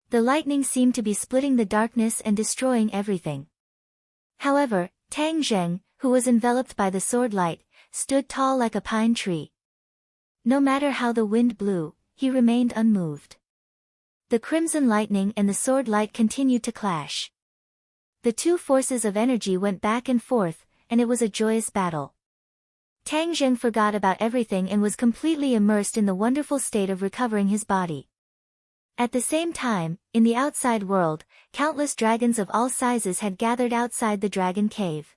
The lightning seemed to be splitting the darkness and destroying everything. However, Tang Zheng, who was enveloped by the sword light, stood tall like a pine tree. No matter how the wind blew, he remained unmoved. The crimson lightning and the sword light continued to clash. The two forces of energy went back and forth, and it was a joyous battle. Tang Zheng forgot about everything and was completely immersed in the wonderful state of recovering his body. At the same time, in the outside world, countless dragons of all sizes had gathered outside the dragon cave.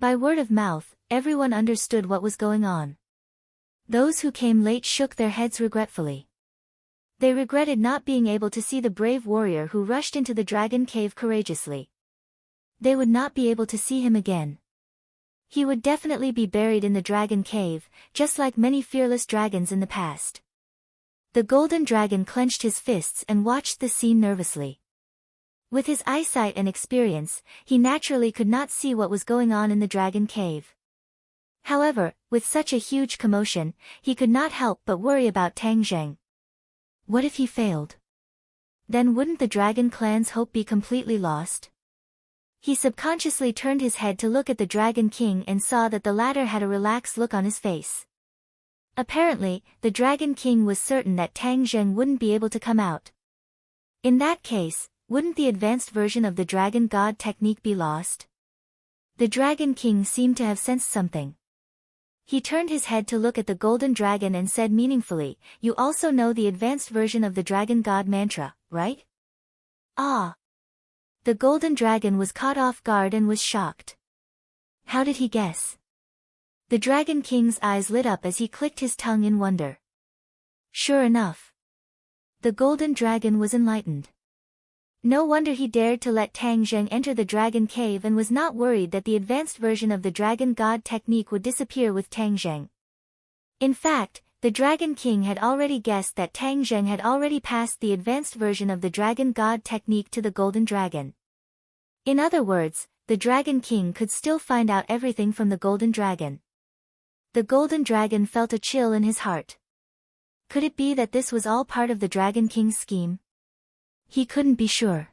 By word of mouth, everyone understood what was going on. Those who came late shook their heads regretfully. They regretted not being able to see the brave warrior who rushed into the dragon cave courageously. They would not be able to see him again. He would definitely be buried in the dragon cave, just like many fearless dragons in the past. The golden dragon clenched his fists and watched the scene nervously. With his eyesight and experience, he naturally could not see what was going on in the dragon cave. However, with such a huge commotion, he could not help but worry about Tang Zheng. What if he failed? Then wouldn't the dragon clan's hope be completely lost? He subconsciously turned his head to look at the Dragon King and saw that the latter had a relaxed look on his face. Apparently, the Dragon King was certain that Tang Zheng wouldn't be able to come out. In that case, wouldn't the advanced version of the Dragon God technique be lost? The Dragon King seemed to have sensed something. He turned his head to look at the Golden Dragon and said meaningfully, "You also know the advanced version of the Dragon God mantra, right?" Ah! The Golden Dragon was caught off guard and was shocked. How did he guess? The Dragon King's eyes lit up as he clicked his tongue in wonder. Sure enough. The Golden Dragon was enlightened. No wonder he dared to let Tang Zheng enter the Dragon Cave and was not worried that the advanced version of the Dragon God technique would disappear with Tang Zheng. In fact, the Dragon King had already guessed that Tang Zheng had already passed the advanced version of the Dragon God technique to the Golden Dragon. In other words, the Dragon King could still find out everything from the Golden Dragon. The Golden Dragon felt a chill in his heart. Could it be that this was all part of the Dragon King's scheme? He couldn't be sure.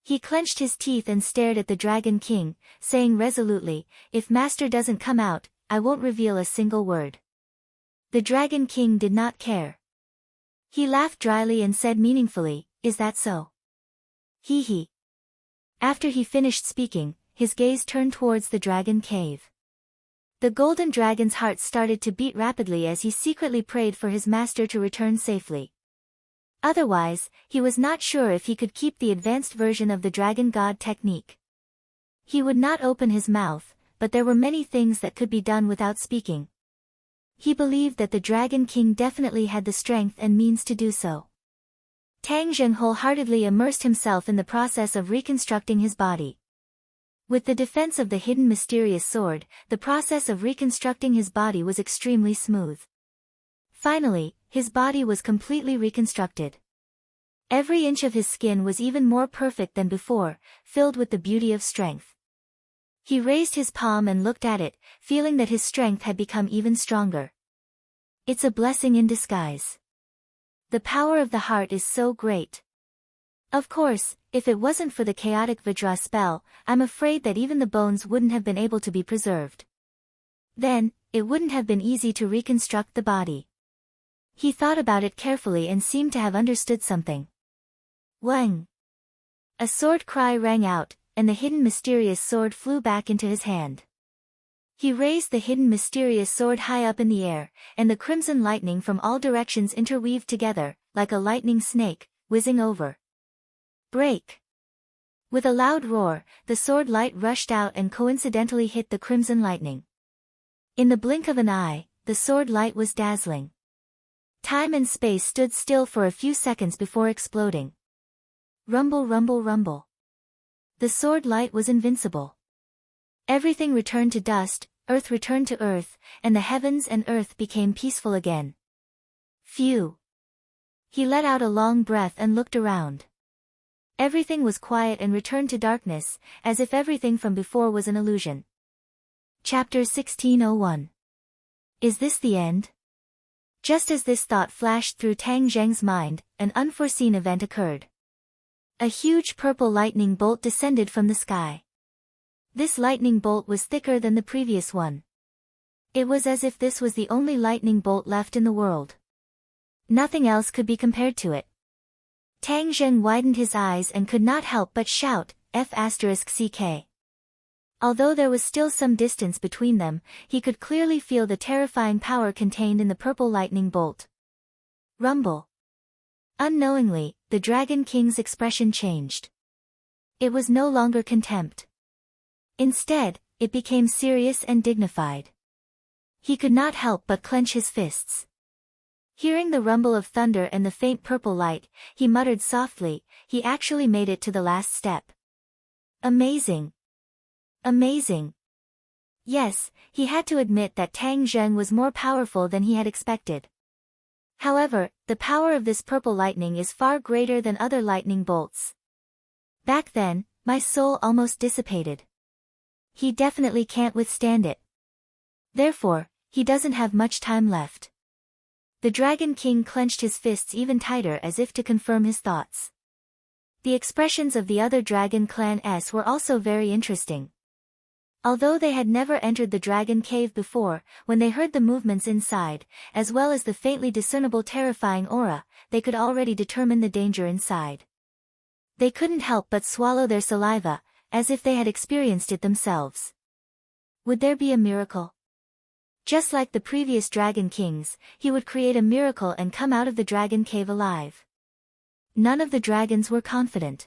He clenched his teeth and stared at the Dragon King, saying resolutely, "If Master doesn't come out, I won't reveal a single word." The Dragon King did not care. He laughed dryly and said meaningfully, "Is that so?" Hee hee. After he finished speaking, his gaze turned towards the Dragon Cave. The Golden Dragon's heart started to beat rapidly as he secretly prayed for his master to return safely. Otherwise, he was not sure if he could keep the advanced version of the Dragon God technique. He would not open his mouth, but there were many things that could be done without speaking. He believed that the Dragon King definitely had the strength and means to do so. Tang Zheng wholeheartedly immersed himself in the process of reconstructing his body. With the defense of the hidden mysterious sword, the process of reconstructing his body was extremely smooth. Finally, his body was completely reconstructed. Every inch of his skin was even more perfect than before, filled with the beauty of strength. He raised his palm and looked at it, feeling that his strength had become even stronger. It's a blessing in disguise. The power of the heart is so great. Of course, if it wasn't for the chaotic Vajra spell, I'm afraid that even the bones wouldn't have been able to be preserved. Then, it wouldn't have been easy to reconstruct the body. He thought about it carefully and seemed to have understood something. Wang! A sword cry rang out, and the hidden mysterious sword flew back into his hand. He raised the hidden mysterious sword high up in the air, and the crimson lightning from all directions interweaved together, like a lightning snake, whizzing over. Break! With a loud roar, the sword light rushed out and coincidentally hit the crimson lightning. In the blink of an eye, the sword light was dazzling. Time and space stood still for a few seconds before exploding. Rumble, rumble, rumble. The sword light was invincible. Everything returned to dust, earth returned to earth, and the heavens and earth became peaceful again. Phew! He let out a long breath and looked around. Everything was quiet and returned to darkness, as if everything from before was an illusion. Chapter 1601. Is this the end? Just as this thought flashed through Tang Zheng's mind, an unforeseen event occurred. A huge purple lightning bolt descended from the sky. This lightning bolt was thicker than the previous one. It was as if this was the only lightning bolt left in the world. Nothing else could be compared to it. Tang Zheng widened his eyes and could not help but shout, F***CK. Although there was still some distance between them, he could clearly feel the terrifying power contained in the purple lightning bolt. Rumble. Unknowingly, the Dragon King's expression changed. It was no longer contempt. Instead, it became serious and dignified. He could not help but clench his fists. Hearing the rumble of thunder and the faint purple light, he muttered softly, he actually made it to the last step. Amazing. Amazing. Yes, he had to admit that Tang Zheng was more powerful than he had expected. However, the power of this purple lightning is far greater than other lightning bolts. Back then, my soul almost dissipated. He definitely can't withstand it. Therefore, he doesn't have much time left. The Dragon King clenched his fists even tighter as if to confirm his thoughts. The expressions of the other Dragon Clan's were also very interesting. Although they had never entered the Dragon Cave before, when they heard the movements inside, as well as the faintly discernible terrifying aura, they could already determine the danger inside. They couldn't help but swallow their saliva, as if they had experienced it themselves. Would there be a miracle? Just like the previous Dragon Kings, he would create a miracle and come out of the Dragon Cave alive. None of the dragons were confident.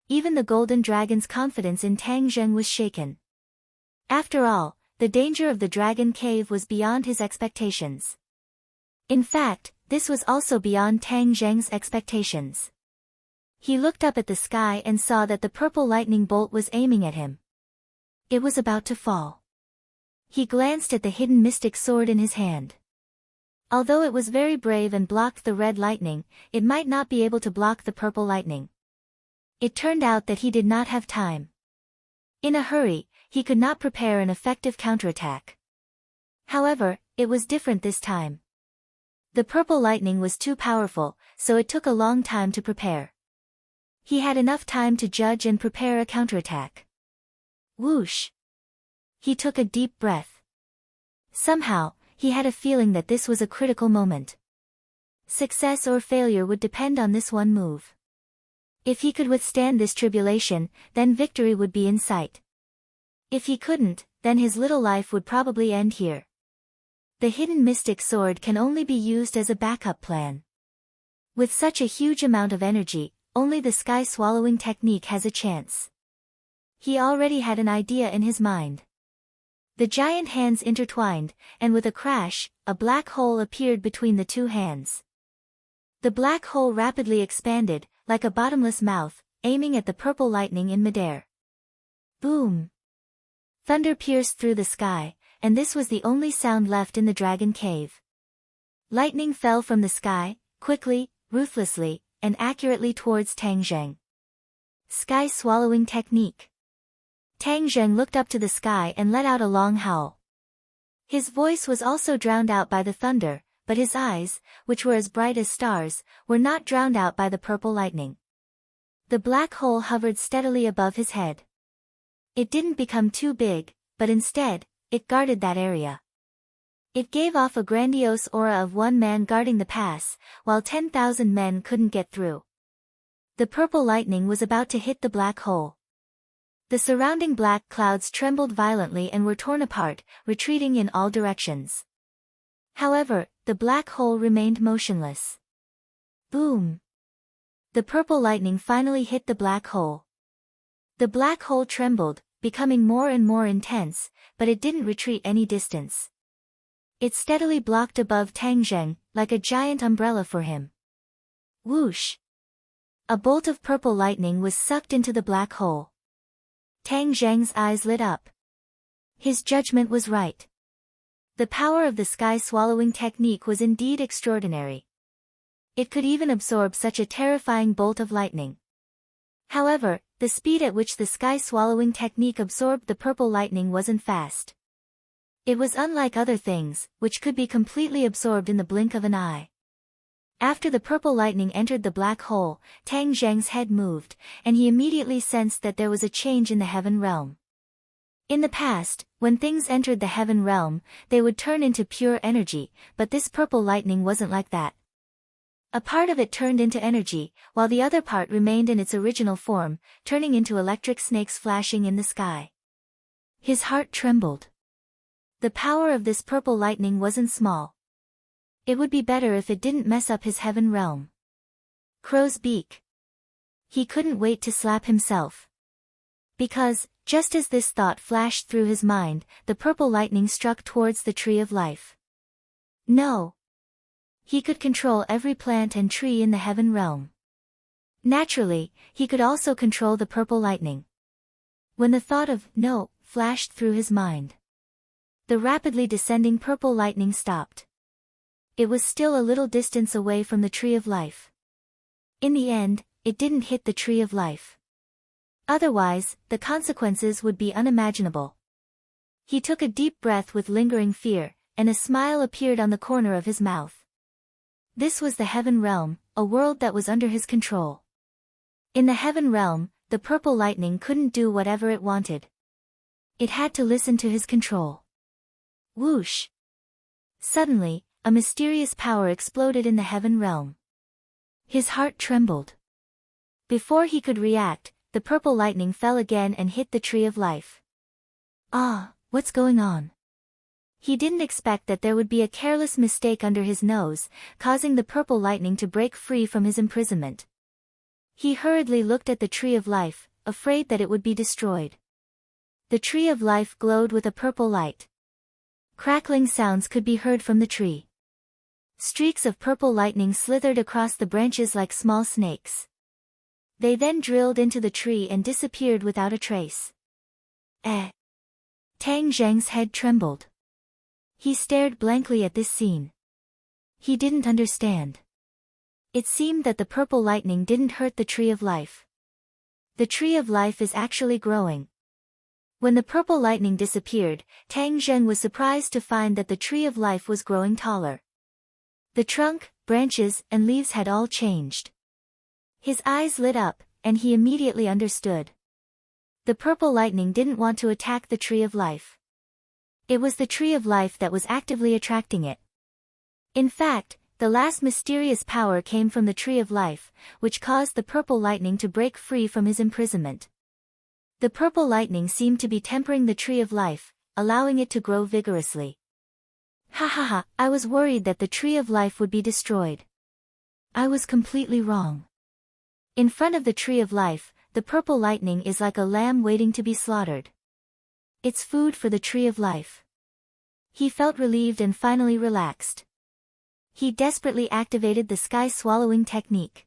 Even the Golden Dragon's confidence in Tang Zheng was shaken. After all, the danger of the Dragon Cave was beyond his expectations. In fact, this was also beyond Tang Zheng's expectations. He looked up at the sky and saw that the purple lightning bolt was aiming at him. It was about to fall. He glanced at the hidden mystic sword in his hand. Although it was very brave and blocked the red lightning, it might not be able to block the purple lightning. It turned out that he did not have time. In a hurry, he could not prepare an effective counterattack. However, it was different this time. The purple lightning was too powerful, so it took a long time to prepare. He had enough time to judge and prepare a counterattack. Whoosh! He took a deep breath. Somehow, he had a feeling that this was a critical moment. Success or failure would depend on this one move. If he could withstand this tribulation, then victory would be in sight. If he couldn't, then his little life would probably end here. The hidden mystic sword can only be used as a backup plan. With such a huge amount of energy, only the sky-swallowing technique has a chance. He already had an idea in his mind. The giant hands intertwined, and with a crash, a black hole appeared between the two hands. The black hole rapidly expanded, like a bottomless mouth, aiming at the purple lightning in midair. Boom! Thunder pierced through the sky, and this was the only sound left in the Dragon Cave. Lightning fell from the sky, quickly, ruthlessly, and accurately towards Tang Zheng. Sky-swallowing technique. Tang Zheng looked up to the sky and let out a long howl. His voice was also drowned out by the thunder, but his eyes, which were as bright as stars, were not drowned out by the purple lightning. The black hole hovered steadily above his head. It didn't become too big, but instead, it guarded that area. It gave off a grandiose aura of one man guarding the pass, while 10,000 men couldn't get through. The purple lightning was about to hit the black hole. The surrounding black clouds trembled violently and were torn apart, retreating in all directions. However, the black hole remained motionless. Boom! The purple lightning finally hit the black hole. The black hole trembled, becoming more and more intense, but it didn't retreat any distance. It steadily blocked above Tang Zheng, like a giant umbrella for him. Whoosh! A bolt of purple lightning was sucked into the black hole. Tang Zheng's eyes lit up. His judgment was right. The power of the sky-swallowing technique was indeed extraordinary. It could even absorb such a terrifying bolt of lightning. However, the speed at which the sky-swallowing technique absorbed the purple lightning wasn't fast. It was unlike other things, which could be completely absorbed in the blink of an eye. After the purple lightning entered the black hole, Tang Zheng's head moved, and he immediately sensed that there was a change in the heaven realm. In the past, when things entered the heaven realm, they would turn into pure energy, but this purple lightning wasn't like that. A part of it turned into energy, while the other part remained in its original form, turning into electric snakes flashing in the sky. His heart trembled. The power of this purple lightning wasn't small. It would be better if it didn't mess up his heaven realm. Crow's beak. He couldn't wait to slap himself. Because, just as this thought flashed through his mind, the purple lightning struck towards the tree of life. No. He could control every plant and tree in the heaven realm. Naturally, he could also control the purple lightning. When the thought of no flashed through his mind, the rapidly descending purple lightning stopped. It was still a little distance away from the tree of life. In the end, it didn't hit the tree of life. Otherwise, the consequences would be unimaginable. He took a deep breath with lingering fear, and a smile appeared on the corner of his mouth. This was the heaven realm, a world that was under his control. In the heaven realm, the purple lightning couldn't do whatever it wanted. It had to listen to his control. Whoosh! Suddenly, a mysterious power exploded in the heaven realm. His heart trembled. Before he could react, the purple lightning fell again and hit the tree of life. Ah, what's going on? He didn't expect that there would be a careless mistake under his nose, causing the purple lightning to break free from his imprisonment. He hurriedly looked at the tree of life, afraid that it would be destroyed. The tree of life glowed with a purple light. Crackling sounds could be heard from the tree. Streaks of purple lightning slithered across the branches like small snakes. They then drilled into the tree and disappeared without a trace. Tang Zheng's head trembled. He stared blankly at this scene. He didn't understand. It seemed that the purple lightning didn't hurt the tree of life. The tree of life is actually growing. When the purple lightning disappeared, Tang Zheng was surprised to find that the tree of life was growing taller. The trunk, branches, and leaves had all changed. His eyes lit up, and he immediately understood. The purple lightning didn't want to attack the tree of life. It was the tree of life that was actively attracting it. In fact, the last mysterious power came from the tree of life, which caused the purple lightning to break free from his imprisonment. The purple lightning seemed to be tempering the tree of life, allowing it to grow vigorously. Ha ha ha, I was worried that the tree of life would be destroyed. I was completely wrong. In front of the tree of life, the purple lightning is like a lamb waiting to be slaughtered. It's food for the tree of life. He felt relieved and finally relaxed. He desperately activated the sky swallowing technique.